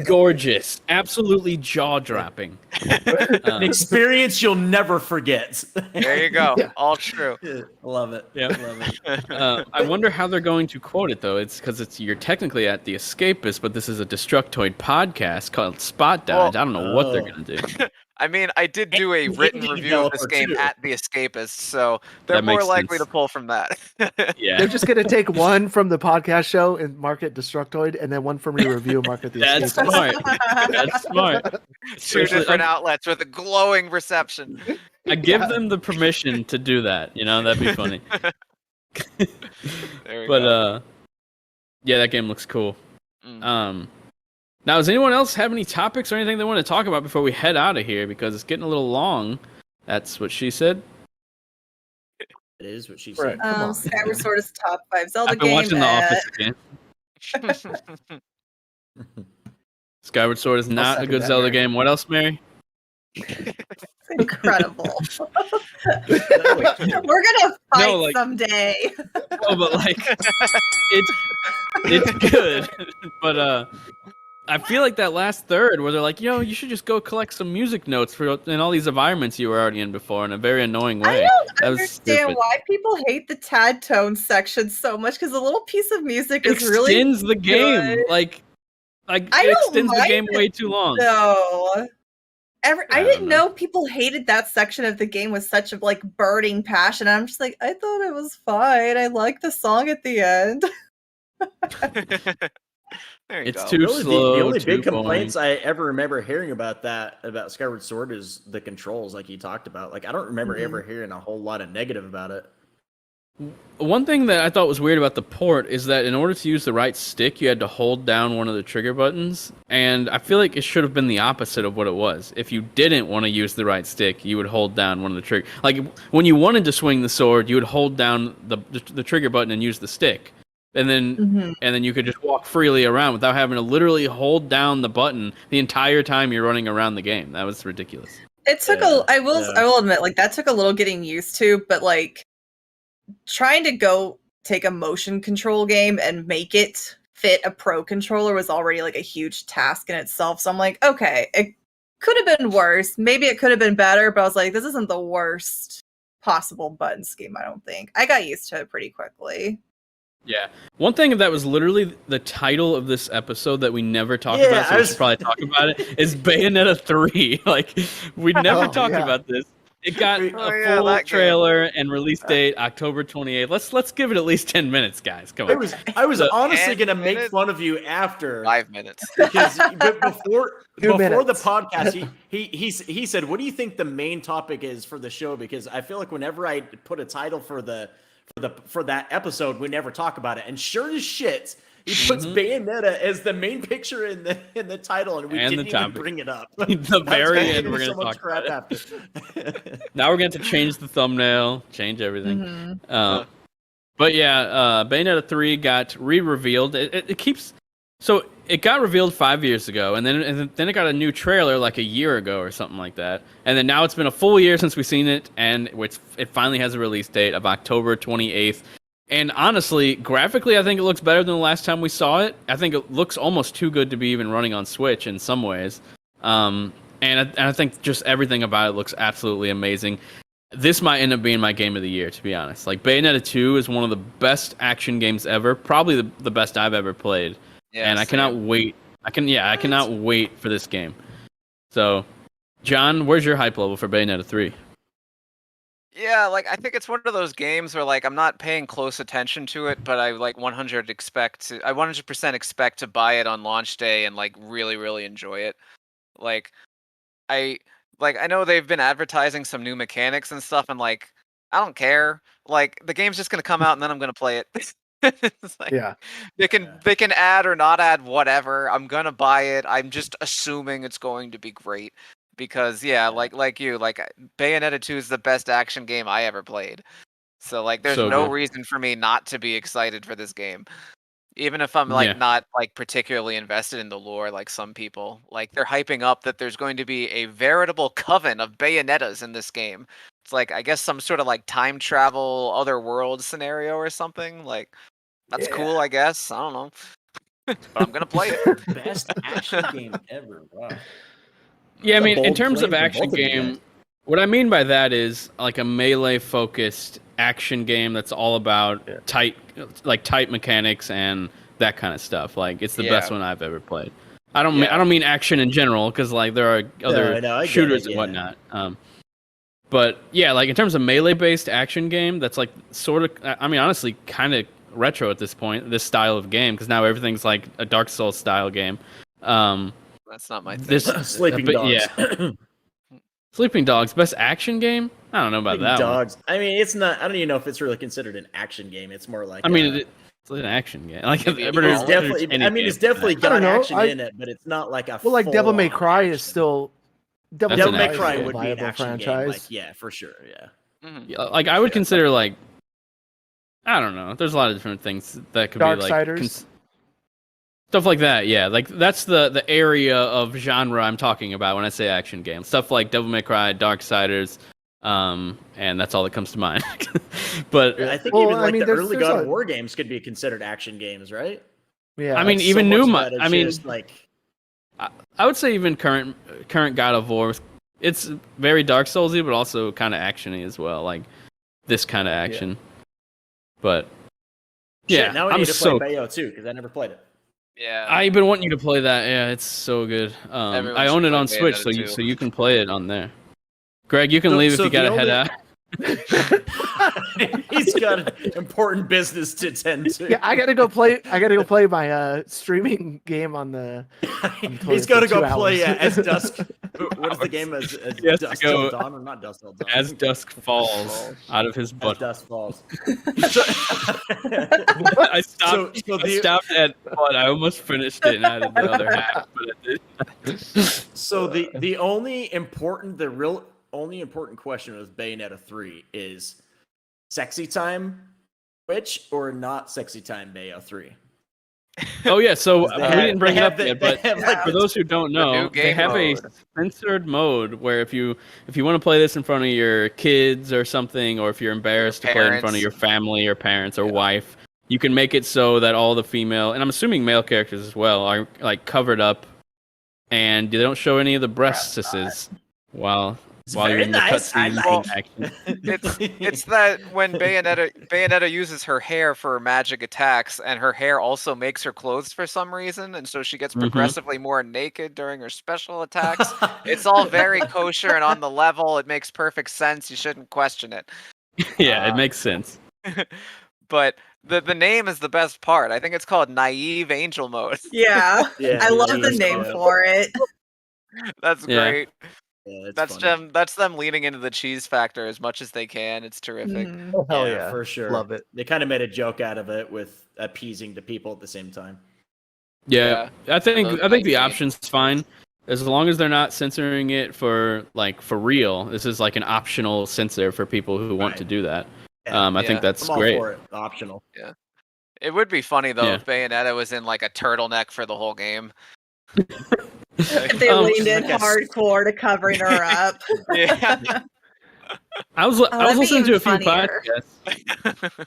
Speaker 2: Gorgeous, absolutely jaw dropping.
Speaker 5: An experience you'll never forget.
Speaker 4: There you go. All true.
Speaker 5: Love it.
Speaker 2: Yeah,
Speaker 5: love it.
Speaker 2: I wonder how they're going to quote it though. It's because you're technically at The Escapist, but this is a Destructoid podcast called Spot Dodge. I don't know what they're gonna do.
Speaker 4: I mean, I did do a written review of this game at The Escapist, so they're more likely to pull from that.
Speaker 2: Yeah,
Speaker 3: they're just gonna take one from the podcast show and mark it Destructoid, and then one from your review and mark it The
Speaker 2: That's
Speaker 3: Escapist.
Speaker 2: smart. That's smart.
Speaker 4: Two different outlets with a glowing reception.
Speaker 2: I give them the permission to do that. You know, that'd be funny.
Speaker 4: There we go.
Speaker 2: Yeah, that game looks cool. Now, does anyone else have any topics or anything they want to talk about before we head out of here? Because it's getting a little long. That's what she said.
Speaker 5: It is what she said.
Speaker 1: Skyward Sword is top 5 Zelda
Speaker 2: I've been
Speaker 1: game.
Speaker 2: watching The Office again. Skyward Sword is not a good Zelda game. What else, Mary?
Speaker 1: It's incredible. We're gonna fight someday.
Speaker 2: No, but like it's good. But I feel like that last third where they're like, you should just go collect some music notes in all these environments you were already in before in a very annoying way.
Speaker 1: I don't understand why people hate the Tad Tone section so much, because the little piece of music is really
Speaker 2: extends the game. Like it extends the game way too long.
Speaker 1: No. I didn't know people hated that section of the game with such a burning passion. I'm just like, I thought it was fine. I like the song at the end.
Speaker 2: It's too slow.
Speaker 5: The only
Speaker 2: too
Speaker 5: big complaints
Speaker 2: boring.
Speaker 5: I ever remember hearing about Skyward Sword is the controls, like you talked about. Like I don't remember ever hearing a whole lot of negative about it.
Speaker 2: One thing that I thought was weird about the port is that in order to use the right stick, you had to hold down one of the trigger buttons, and I feel like it should have been the opposite of what it was. If you didn't want to use the right stick, you would hold down one of the trigger. Like when you wanted to swing the sword, you would hold down the trigger button and use the stick. And then you could just walk freely around without having to literally hold down the button the entire time you're running around the game. That was ridiculous.
Speaker 1: It took I will admit, that took a little getting used to, but trying to go take a motion control game and make it fit a pro controller was already a huge task in itself. So I'm like, okay, it could have been worse. Maybe it could have been better, but I was like, this isn't the worst possible button scheme, I don't think. I got used to it pretty quickly.
Speaker 2: Yeah. One thing that was literally the title of this episode that we never talked about, so we should probably talk about it, is Bayonetta 3. We never talked about this. It got a full trailer and release date October 28th. Let's give it at least 10 minutes, guys. Come on.
Speaker 5: I was honestly going to make fun of you after
Speaker 4: 5 minutes.
Speaker 5: Because before the podcast, he said, "What do you think the main topic is for the show?" Because I feel like whenever I put a title for that episode, we never talk about it. And sure as shit, he puts Bayonetta as the main picture in the title, and we didn't even bring it up.
Speaker 2: The very end, we're going to talk about it.
Speaker 5: After.
Speaker 2: Now we're going to change the thumbnail, change everything. But yeah, Bayonetta 3 got re-revealed. It keeps So it got revealed 5 years ago, and then it got a new trailer like a year ago or something like that. And then now it's been a full year since we've seen it, and it finally has a release date of October 28th. And honestly, graphically, I think it looks better than the last time we saw it. I think it looks almost too good to be even running on Switch in some ways. And I think just everything about it looks absolutely amazing. This might end up being my game of the year, to be honest. Like, Bayonetta 2 is one of the best action games ever, probably the best I've ever played. Yeah, and I cannot wait. I cannot wait for this game. So, John, where's your hype level for Bayonetta 3?
Speaker 4: Yeah, like I think it's one of those games where like I'm not paying close attention to it, but I like 100% expect to buy it on launch day and like really really enjoy it. Like I I know they've been advertising some new mechanics and stuff, and like I don't care. Like the game's just gonna come out and then I'm gonna play it. It's like,
Speaker 3: Yeah.
Speaker 4: They can add or not add whatever. I'm gonna buy it. I'm just assuming it's going to be great. Because like Bayonetta 2 is the best action game I ever played. So like there's no reason for me not to be excited for this game. Even if I'm like not like particularly invested in the lore like some people. Like they're hyping up that there's going to be a veritable coven of Bayonettas in this game. It's like I guess some sort of like time travel other world scenario or something. Like that's cool, I guess. I don't know. But I'm gonna play it.
Speaker 5: Best action game ever. Wow.
Speaker 2: Yeah, I mean, in terms of action game, what I mean by that is like a melee-focused action game that's all about tight mechanics and that kind of stuff. Like, it's the best one I've ever played. I don't mean action in general, because like there are other shooters and whatnot. But yeah, like in terms of melee-based action game, that's like sort of, I mean, honestly, kind of retro at this point. This style of game, because now everything's like a Dark Souls style game.
Speaker 4: That's not my thing.
Speaker 5: Sleeping Dogs.
Speaker 2: Yeah. Sleeping Dogs, best action game? I don't know about that
Speaker 5: Dogs. I mean, it's not. I don't even know if it's really considered an action game. It's more like.
Speaker 2: I mean, it's an action game. Like
Speaker 5: it's definitely. I mean, it's definitely got action in it, but it's not like a.
Speaker 3: Well, like Devil May Cry is still.
Speaker 5: Devil May Cry would be an action franchise. Game. Like, yeah, for sure. Yeah.
Speaker 2: Mm-hmm. Yeah, like I would consider like. I don't know. There's a lot of different things that could be like.
Speaker 3: Darksiders.
Speaker 2: Stuff like that, yeah. Like that's the area of genre I'm talking about when I say action game. Stuff like Devil May Cry, Darksiders, and that's all that comes to mind. But
Speaker 5: I think even like the early God of War games could be considered action games, right?
Speaker 2: Yeah. I mean, even new. I mean, like I would say even current God of War, it's very Dark Soulsy, but also kind of actiony as well, like this kind of action. Yeah. But yeah,
Speaker 5: now I need to play Bayo too because I never played it.
Speaker 4: Yeah,
Speaker 2: I've been wanting you to play that. Yeah, it's so good. I own it on Switch, so you can play it on there. Greg, you can leave if you gotta head out.
Speaker 5: He's got important business to tend to.
Speaker 3: Yeah, I gotta go play my streaming game on the.
Speaker 5: He's got to go play As Dusk. What is the game? As Dusk Till Dawn, or not Dusk Till Dawn?
Speaker 2: As Dusk Falls out of his butt.
Speaker 5: As Dusk Falls.
Speaker 2: I stopped at butt. I almost finished it and added the other half, but I did.
Speaker 5: So the only important question with Bayonetta 3 is sexy time Switch or not sexy time Bayo 3
Speaker 2: Oh yeah, so we didn't bring it up yet, but for those who don't know, they have a censored mode where if you want to play this in front of your kids or something, or if you're embarrassed to play it in front of your family or parents or wife, you can make it so that all the female, and I'm assuming male characters as well, are like covered up and they don't show any of the breasts while you're in the cutscene.
Speaker 4: It's that when Bayonetta uses her hair for magic attacks, and her hair also makes her clothes for some reason, and so she gets progressively more naked during her special attacks. It's all very kosher and on the level. It makes perfect sense. You shouldn't question it.
Speaker 2: Yeah, it makes sense.
Speaker 4: But the name is the best part. I think it's called Naive Angel Mode.
Speaker 1: Yeah, I love the name for it.
Speaker 4: That's great.
Speaker 5: Yeah,
Speaker 4: that's them leaning into the cheese factor as much as they can. It's terrific.
Speaker 3: Oh, hell
Speaker 5: yeah, for sure.
Speaker 3: Love it.
Speaker 5: They kind of made a joke out of it with appeasing the people at the same time.
Speaker 2: Yeah. I think the option's fine as long as they're not censoring it for real. This is like an optional censor for people who want to do that. I think that's
Speaker 5: I'm
Speaker 2: great.
Speaker 5: all for it. Optional.
Speaker 4: Yeah. It would be funny though
Speaker 2: Yeah.
Speaker 4: if Bayonetta was in like a turtleneck for the whole game.
Speaker 1: If they leaned in
Speaker 5: like a-
Speaker 1: hardcore to covering her up.
Speaker 4: Yeah.
Speaker 2: I was
Speaker 1: that'd be
Speaker 2: listening to
Speaker 1: even
Speaker 2: a few
Speaker 1: funnier.
Speaker 2: podcasts.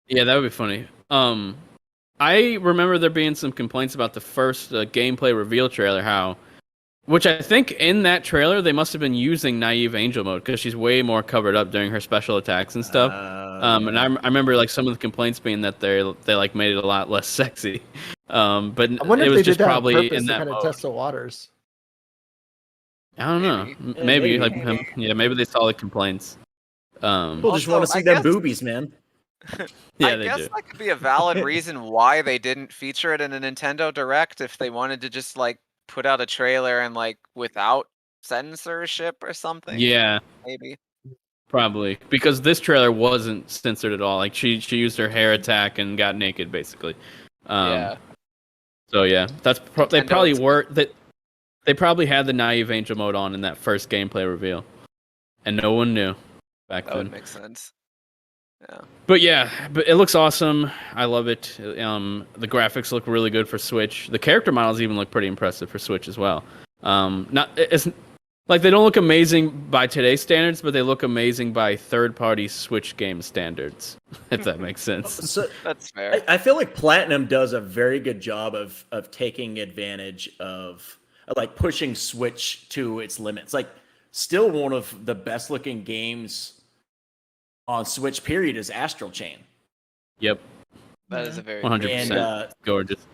Speaker 2: Yeah, that would be funny. I remember there being some complaints about the first gameplay reveal trailer, which I think in that trailer they must have been using Naive Angel mode because she's way more covered up during her special attacks and stuff. And I remember like some of the complaints being that they like made it a lot less sexy. But
Speaker 3: I wonder
Speaker 2: it
Speaker 3: if
Speaker 2: was
Speaker 3: they
Speaker 2: just
Speaker 3: did that on
Speaker 2: probably
Speaker 3: purpose
Speaker 2: in
Speaker 3: to
Speaker 2: that
Speaker 3: kind of
Speaker 2: mode.
Speaker 3: test the waters.
Speaker 2: I don't know.
Speaker 5: Yeah,
Speaker 2: Maybe
Speaker 5: maybe.
Speaker 2: like maybe they saw the complaints.
Speaker 5: People just
Speaker 4: Also,
Speaker 5: want to see
Speaker 4: I
Speaker 5: them
Speaker 4: guess-
Speaker 5: boobies, man.
Speaker 2: Yeah,
Speaker 4: I
Speaker 2: they
Speaker 4: guess
Speaker 2: do.
Speaker 4: that could be a valid reason why they didn't feature it in a Nintendo Direct if they wanted to just like put out a trailer and like without censorship or something.
Speaker 2: Yeah,
Speaker 4: Maybe.
Speaker 2: probably because this trailer wasn't censored at all. Like she used her hair attack and got naked basically.
Speaker 4: Yeah.
Speaker 2: So yeah, they
Speaker 4: Nintendo
Speaker 2: probably
Speaker 4: is-
Speaker 2: were that they probably had the Naive Angel mode on in that first gameplay reveal, and no one knew back
Speaker 4: That
Speaker 2: then.
Speaker 4: would make sense. Yeah.
Speaker 2: But yeah, but it looks awesome. I love it. The graphics look really good for Switch. The character models even look pretty impressive for Switch as well. It's like they don't look amazing by today's standards, but they look amazing by third-party Switch game standards. If that makes sense.
Speaker 5: So
Speaker 4: That's fair.
Speaker 5: I feel like Platinum does a very good job of taking advantage of like pushing Switch to its limits. Like, still one of the best looking games on Switch. Period is Astral Chain,
Speaker 2: Yep,
Speaker 4: That is a very
Speaker 2: 100%.
Speaker 5: and
Speaker 2: Gorgeous.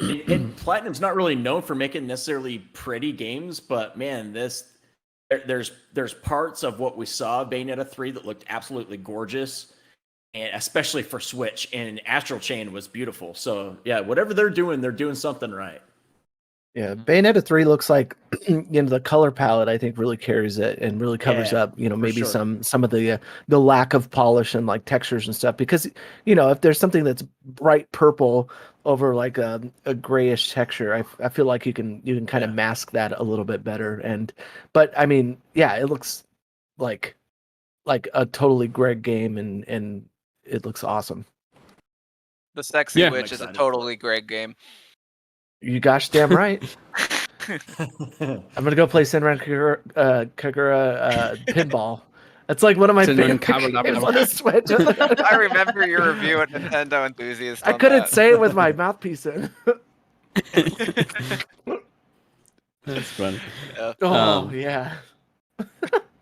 Speaker 5: and Platinum's not really known for making necessarily pretty games, but man, there's parts of what we saw Bayonetta 3 that looked absolutely gorgeous, and especially for Switch. And Astral Chain was beautiful. So yeah, whatever they're doing something right.
Speaker 3: Yeah, Bayonetta 3 looks like the color palette I think really carries it and really covers
Speaker 5: Yeah,
Speaker 3: up, maybe
Speaker 5: sure.
Speaker 3: some of the lack of polish and like textures and stuff, because if there's something that's bright purple over like a grayish texture, I feel like you can kind of mask that a little bit better. But I mean, yeah, it looks like a totally Greg game, and it looks awesome.
Speaker 4: The Sexy
Speaker 2: Yeah.
Speaker 4: Witch is a
Speaker 5: excited.
Speaker 4: totally Greg game.
Speaker 3: You gosh damn right. I'm gonna go play Senran Kagura pinball. That's like one of my
Speaker 2: Senran
Speaker 3: favorite
Speaker 2: Kagura.
Speaker 3: games on the Switch.
Speaker 4: I remember your review at Nintendo Enthusiast.
Speaker 3: I
Speaker 4: on
Speaker 3: couldn't
Speaker 4: that.
Speaker 3: say it with my mouthpiece in.
Speaker 2: That's funny.
Speaker 3: Oh yeah.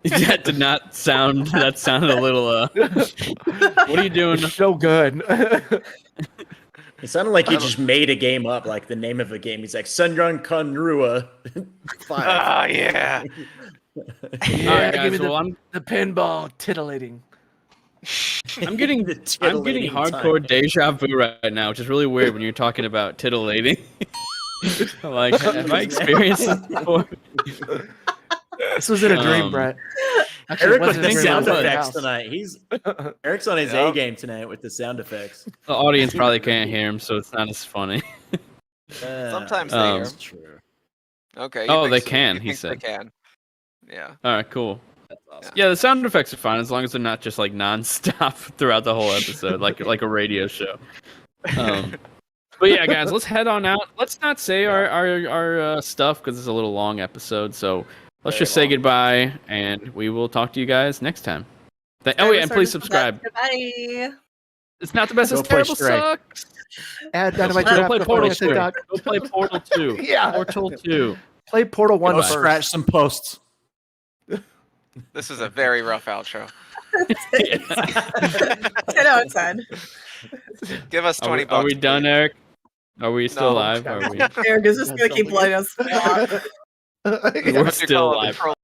Speaker 2: That did not sound. That sounded a little. What are you doing?
Speaker 3: It's so good.
Speaker 5: It sounded like you just made a game up, like the name of a game. He's like Sunrun Conrua 5.
Speaker 4: Oh yeah.
Speaker 2: All right,
Speaker 3: Give
Speaker 2: guys.
Speaker 3: me
Speaker 2: Well,
Speaker 3: the pinball titillating.
Speaker 2: I'm getting
Speaker 5: The
Speaker 2: I'm getting
Speaker 5: titillating
Speaker 2: hardcore
Speaker 5: time.
Speaker 2: deja vu right now, which is really weird when you're talking about titillating. Like, have I experienced this before?
Speaker 3: This was in a dream,
Speaker 2: Um,
Speaker 3: Brett. Actually,
Speaker 5: Eric
Speaker 3: it
Speaker 5: with
Speaker 3: wasn't
Speaker 5: the
Speaker 3: a dream, it
Speaker 5: sound
Speaker 3: was at your
Speaker 5: effects
Speaker 3: house.
Speaker 5: tonight. Eric's on his
Speaker 4: Yep.
Speaker 5: A game tonight with the sound effects.
Speaker 2: The audience probably can't hear him, so it's not as funny.
Speaker 4: Sometimes they hear.
Speaker 5: That's true.
Speaker 4: Okay.
Speaker 2: Oh,
Speaker 4: think
Speaker 2: they
Speaker 4: so.
Speaker 2: can,
Speaker 4: You
Speaker 2: he
Speaker 4: think
Speaker 2: said.
Speaker 4: They can. Yeah.
Speaker 2: All right, cool.
Speaker 5: That's awesome.
Speaker 2: Yeah, the sound effects are fine as long as they're not just like nonstop throughout the whole episode, like a radio show. But yeah, guys, let's head on out. Let's not say our stuff because it's a little long episode. So let's
Speaker 4: Very
Speaker 2: just say
Speaker 4: long.
Speaker 2: goodbye, and we will talk to you guys next time. Oh yeah, and please subscribe.
Speaker 1: Bye.
Speaker 2: It's not the best.
Speaker 5: Go
Speaker 2: It's
Speaker 5: play
Speaker 2: terrible.
Speaker 5: Stray.
Speaker 2: Sucks.
Speaker 3: Add Dynamite
Speaker 2: Go
Speaker 3: Draft
Speaker 2: play
Speaker 3: before
Speaker 2: Portal
Speaker 3: you hit the
Speaker 2: 2.
Speaker 3: dock.
Speaker 2: Go play Portal 2.
Speaker 3: Yeah.
Speaker 2: Portal 2.
Speaker 3: Play Portal 1
Speaker 5: Go
Speaker 3: first.
Speaker 5: scratch some posts.
Speaker 4: This is a very rough outro.
Speaker 1: 10 out of 10.
Speaker 4: Give us 20
Speaker 2: Are
Speaker 4: bucks.
Speaker 2: we done, Eric? Are we still
Speaker 4: No.
Speaker 2: alive? Are we?
Speaker 1: Eric is just going to keep letting us talk.
Speaker 2: We're
Speaker 4: What you
Speaker 2: still
Speaker 4: call it,
Speaker 2: alive.